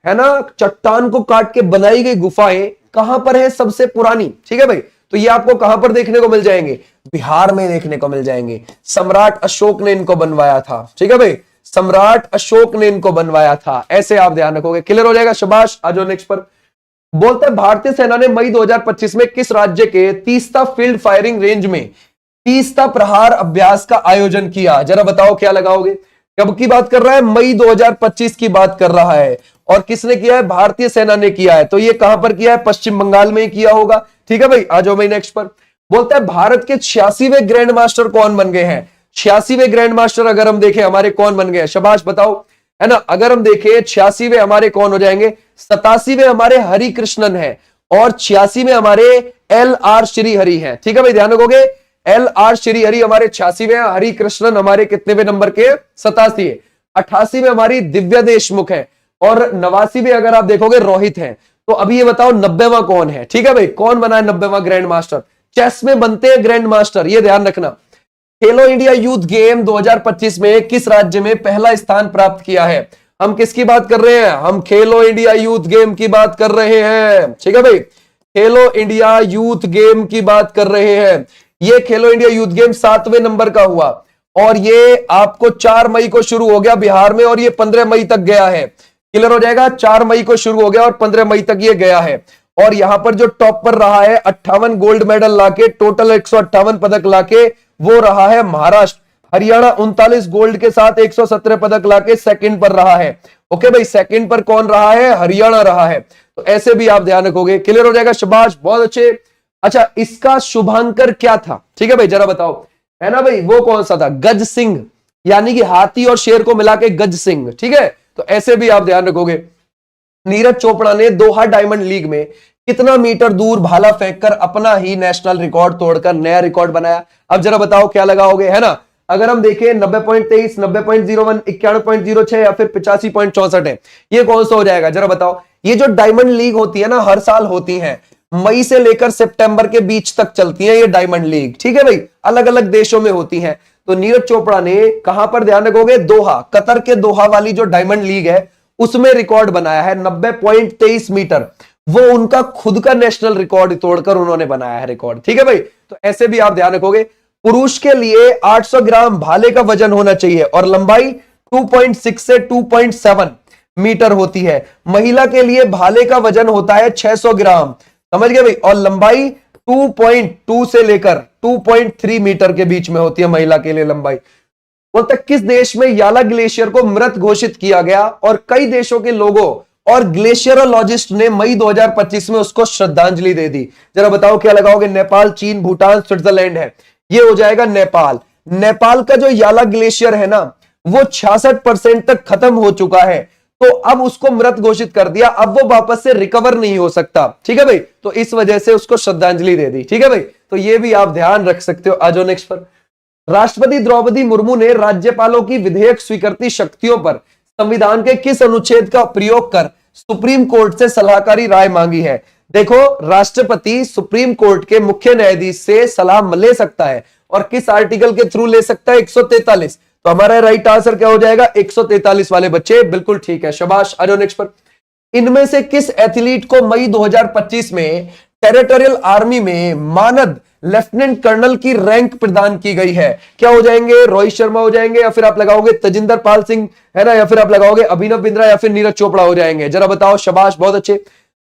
है ना, चट्टान को काट के बनाई गई गुफाएं कहां पर है सबसे पुरानी? ठीक है भाई, तो ये आपको कहां पर देखने को मिल जाएंगे? बिहार में देखने को मिल जाएंगे। सम्राट अशोक ने इनको बनवाया था। ठीक है भाई, सम्राट अशोक ने इनको बनवाया था। ऐसे आप ध्यान रखोगे, क्लियर हो जाएगा, शाबाश। आ जाओ नेक्स्ट पर। बोलते हैं भारतीय सेना ने मई 2025 में किस राज्य के तीस्ता फील्ड फायरिंग रेंज में तीस्ता प्रहार अभ्यास का आयोजन किया? जरा बताओ क्या लगाओगे। कब की बात कर रहा है? मई 2025 की बात कर रहा है। और किसने किया है? भारतीय सेना ने किया है। तो ये कहां पर किया है? पश्चिम बंगाल में ही किया होगा। ठीक है भाई, आ जाओ भाई नेक्स्ट पर। बोलता है भारत के 86वें ग्रैंड मास्टर कौन बन गए हैं? 86वें ग्रैंड मास्टर अगर हम देखें हमारे कौन बन गए हैं? शाबाश बताओ, है ना। अगर हम देखें 86वें हमारे कौन हो जाएंगे? 87वें हमारे हरि कृष्णन है और 86वें हमारे LR श्रीहरि हैं। ठीक है भाई, ध्यान रखोगे। LR श्रीहरि हमारे 86वें, हरि कृष्णन हमारे कितनेवें नंबर के? 87। 88वें हमारी दिव्या देशमुख है और 89वें अगर आप देखोगे रोहित है। तो अभी ये बताओ 90वां कौन है? ठीक है भाई, कौन बना है 90वां ग्रैंड मास्टर? चेस में बनते हैं ग्रैंड मास्टर, ये ध्यान रखना। खेलो इंडिया यूथ गेम 2025 में किस राज्य में पहला स्थान प्राप्त किया है? हम किसकी बात कर रहे हैं? हम खेलो इंडिया यूथ गेम की बात कर रहे हैं। ठीक है भाई, खेलो इंडिया यूथ गेम की बात कर रहे हैं। ये खेलो इंडिया यूथ गेम 7वें नंबर का हुआ और ये आपको 4 मई को शुरू हो गया बिहार में और ये 15 मई तक गया है। क्लियर हो जाएगा, 4 मई को शुरू हो गया और 15 मई तक ये गया है। और यहां पर जो टॉप पर रहा है 58 गोल्ड मेडल लाके, टोटल 158 पदक लाके, वो रहा है महाराष्ट्र। हरियाणा 39 गोल्ड के साथ 117 पदक लाके सेकंड पर रहा है। ओके भाई, सेकंड पर कौन रहा है? हरियाणा रहा है। तो ऐसे भी आप ध्यान रखोगे, क्लियर हो जाएगा, शाबाश, बहुत अच्छे। अच्छा, इसका शुभांकर क्या था? ठीक है भाई, जरा बताओ, है ना भाई, वो कौन सा था? गज सिंह, यानी कि हाथी और शेर को मिला के गज सिंह। ठीक है, तो ऐसे भी आप ध्यान रखोगे। नीरज चोपड़ा ने दोहा डायमंड लीग में कितना मीटर दूर भाला फेंककर अपना ही नेशनल रिकॉर्ड तोड़कर नया रिकॉर्ड बनाया? अब जरा बताओ क्या लगाओगे, है ना। अगर हम देखें 90.23, 90.01, 91.06 या फिर 85.64 है, ये कौन सा हो जाएगा? जरा बताओ। ये जो डायमंड लीग होती है ना, हर साल होती है, मई से लेकर सितंबर के बीच तक चलती है ये डायमंड लीग। ठीक है भाई, अलग अलग देशों में होती है। तो नीरज चोपड़ा ने कहां पर, ध्यान रखोगे, दोहा, कतर के दोहा वाली जो डायमंड लीग है उसमें रिकॉर्ड बनाया है 90.23 मीटर। वो उनका खुद का नेशनल रिकॉर्ड तोड़कर उन्होंने बनाया है रिकॉर्ड। ठीक है भाई, तो ऐसे भी आप ध्यान रखोगे। पुरुष के लिए 800 ग्राम भाले का वजन होना चाहिए और लंबाई 2.6 से 2.7 मीटर होती है। महिला के लिए भाले का वजन होता है 600 ग्राम, समझ गए भाई, और लंबाई 2.2 से लेकर 2.3 मीटर के बीच में होती है महिला के लिए लंबाई। बोलते किस देश में याला ग्लेशियर को मृत घोषित किया गया और कई देशों के लोगों और ग्लेशियरोलॉजिस्ट ने मई 2025 में उसको श्रद्धांजलि दे दी? जरा बताओ क्या लगाओगे। नेपाल, चीन, भूटान, स्विट्जरलैंड है, ये हो जाएगा नेपाल। नेपाल का जो याला ग्लेशियर है ना, वो 66% तक खत्म हो चुका है, तो अब उसको मृत घोषित कर दिया, अब वो वापस से रिकवर नहीं हो सकता। ठीक है भाई, तो इस वजह से उसको श्रद्धांजलि दे दी। ठीक है भाई, तो ये भी आप ध्यान रख सकते हो। आ जाओ नेक्स्ट पर। राष्ट्रपति द्रौपदी मुर्मू ने राज्यपालों की विधेयक स्वीकृति शक्तियों पर संविधान के किस अनुच्छेद का प्रयोग कर सुप्रीम कोर्ट से सलाहकारी राय मांगी है? देखो, राष्ट्रपति सुप्रीम कोर्ट के मुख्य न्यायाधीश से सलाह ले सकता है और किस आर्टिकल के थ्रू ले सकता है? 143। तो हमारा राइट आंसर क्या हो जाएगा? 143 वाले बच्चे, बिल्कुल ठीक है, शाबाश। आ जाओ नेक्स्ट पर। इनमें से किस एथलीट को मई 2025 में टेरिटोरियल आर्मी में मानद लेफ्टिनेंट कर्नल की रैंक प्रदान की गई है। क्या हो जाएंगे? रोहित शर्मा हो जाएंगे, या फिर आप लगाओगे तजिंदर पाल सिंह, है ना, या फिर आप लगाओगे अभिनव बिंद्रा, या फिर नीरज चोपड़ा हो जाएंगे। जरा बताओ, शाबाश, बहुत अच्छे।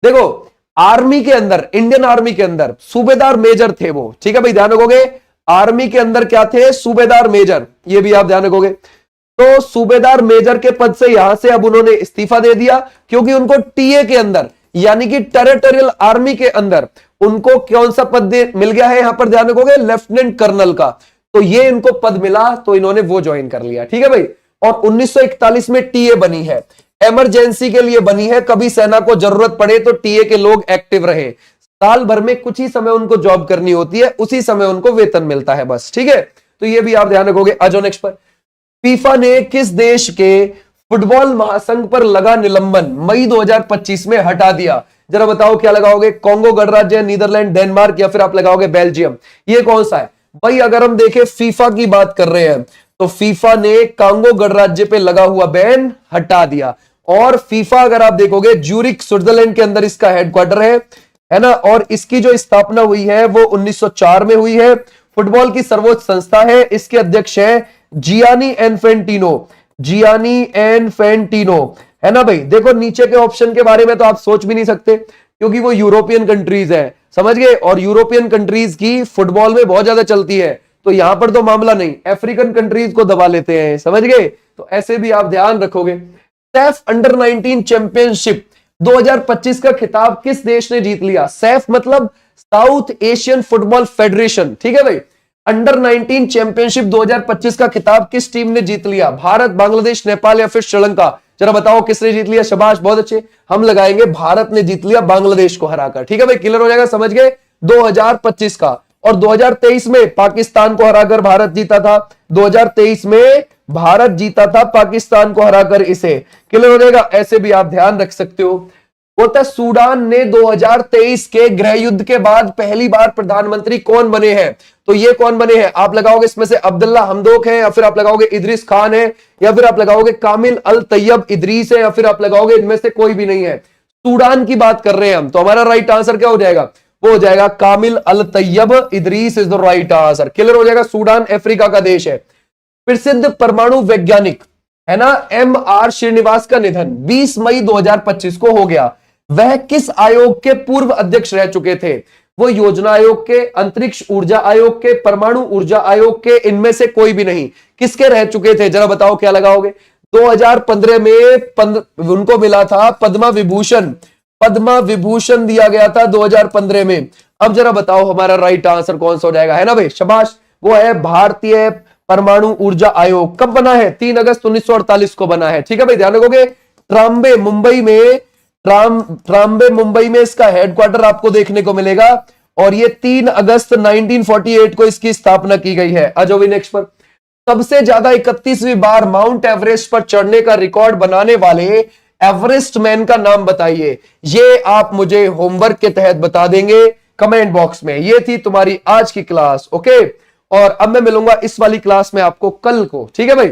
देखो आर्मी के अंदर, इंडियन आर्मी के अंदर सूबेदार मेजर थे वो, ठीक है भाई, ध्यान रखोगे। आर्मी के अंदर क्या थे? सूबेदार मेजर, ये भी आप ध्यान रखोगे। तो सूबेदार मेजर के पद से यहां से अब उन्होंने इस्तीफा दे दिया, क्योंकि उनको टीए के अंदर यानी कि टेरिटोरियल आर्मी के अंदर उनको कौन सा पद मिल गया है? यहां पर ध्यान रखोगे, लेफ्टिनेंट कर्नल का। तो ये इनको पद मिला, तो इन्होंने वो ज्वाइन कर लिया, ठीक है भाई। और 1941 में टीए बनी है, इमरजेंसी के लिए बनी है, कभी सेना को जरूरत पड़े तो टीए के लोग एक्टिव रहे। साल भर में कुछ ही समय उनको जॉब करनी होती है, उसी समय उनको वेतन मिलता है बस, ठीक है। तो ये भी आप ध्यान रखोगे। आ जाओ नेक्स्ट पर। फीफा ने किस देश के फुटबॉल महासंघ पर लगा निलंबन मई 2025 में हटा दिया? जरा बताओ क्या लगाओगे? कॉन्गो गणराज्य, नीदरलैंड, डेनमार्क, या फिर आप लगाओगे बेल्जियम। ये कौन सा है भाई? अगर हम देखें फीफा की बात कर रहे हैं तो फीफा ने कांगो गणराज्य पे लगा हुआ बैन हटा दिया। और फीफा अगर आप देखोगे ज्यूरिक स्विट्जरलैंड के अंदर इसका हेडक्वार्टर है ना। और इसकी जो स्थापना हुई है वो 1904 में हुई है। फुटबॉल की सर्वोच्च संस्था है, इसके अध्यक्ष है जियानी एनफेंटिनो, जियानी एनफेंटिनो, है ना भाई। देखो नीचे के ऑप्शन के बारे में तो आप सोच भी नहीं सकते, क्योंकि वो यूरोपियन कंट्रीज है, समझ गए। और यूरोपियन कंट्रीज की फुटबॉल में बहुत ज्यादा चलती है, तो यहां पर तो मामला नहीं, अफ्रीकन कंट्रीज को दबा लेते हैं, समझ गए। तो ऐसे भी आप ध्यान रखोगे। सैफ अंडर 19 चैंपियनशिप 2025 का खिताब किस देश ने जीत लिया? सैफ मतलब साउथ एशियन फुटबॉल फेडरेशन, ठीक है भाई। अंडर 19 चैंपियनशिप 2025 का खिताब किस टीम ने जीत लिया? भारत, बांग्लादेश, नेपाल, या फिर श्रीलंका? जरा बताओ किसने जीत लिया? शाबाश, बहुत अच्छे। हम लगाएंगे भारत ने जीत लिया बांग्लादेश को हराकर, ठीक है भाई, क्लियर हो जाएगा, समझ गए। 2025 का। और 2023 में पाकिस्तान को हराकर भारत जीता था। 2023 में भारत जीता था पाकिस्तान को हराकर, इसे क्लियर हो जाएगा। ऐसे भी आप ध्यान रख सकते हो। बोलता सूडान ने 2023 के गृह युद्ध के बाद पहली बार प्रधानमंत्री कौन बने हैं? तो ये कौन बने हैं? आप लगाओगे इसमें से अब्दुल्ला हमदोक है, या फिर आप लगाओगे इदरीस खान है, या फिर आप लगाओगे कामिल अल तैयब इदरीस है, या फिर आप लगाओगे इनमें से कोई भी नहीं है। सूडान की बात कर रहे हैं हम, तो हमारा राइट आंसर क्या हो जाएगा? वो हो जाएगा Kamil al Tayeb Idris is the right answer, clear हो जाएगा। सूडान अफ्रीका का देश है। प्रसिद्ध परमाणु वैज्ञानिक है ना M.R. श्रीनिवास का निधन 20 मई 2025 को हो गया। वह किस आयोग के पूर्व अध्यक्ष रह चुके थे? वो योजना आयोग के, अंतरिक्ष ऊर्जा आयोग के, परमाणु ऊर्जा आयोग के, इनमें से कोई भी नहीं। किसके रह चुके थे? जरा बताओ क्या लगाओगे? 2015 में उनको मिला था पद्मा विभूषण, पद्मा विभूषण दिया गया था 2015 में। अब जरा बताओ हमारा राइट आंसर कौन सा हो जाएगा, है ना भाई, शाबाश। वो है भारतीय परमाणु ऊर्जा आयोग। कब बना है? 3 अगस्त 1948 को बना है, ठीक है भाई, ध्यान रखोगे। ट्राम्बे मुंबई में, ट्राम्बे मुंबई में इसका हेडक्वार्टर आपको देखने को मिलेगा। और ये 3 अगस्त 1948 को इसकी स्थापना की गई है। अजोवी नेक्स्ट पर। सबसे ज्यादा 31वीं बार माउंट एवरेस्ट पर चढ़ने का रिकॉर्ड बनाने वाले एवरेस्ट मैन का नाम बताइए। ये आप मुझे होमवर्क के तहत बता देंगे कमेंट बॉक्स में। ये थी तुम्हारी आज की क्लास, ओके। और अब मैं मिलूंगा इस वाली क्लास में आपको कल को, ठीक है भाई।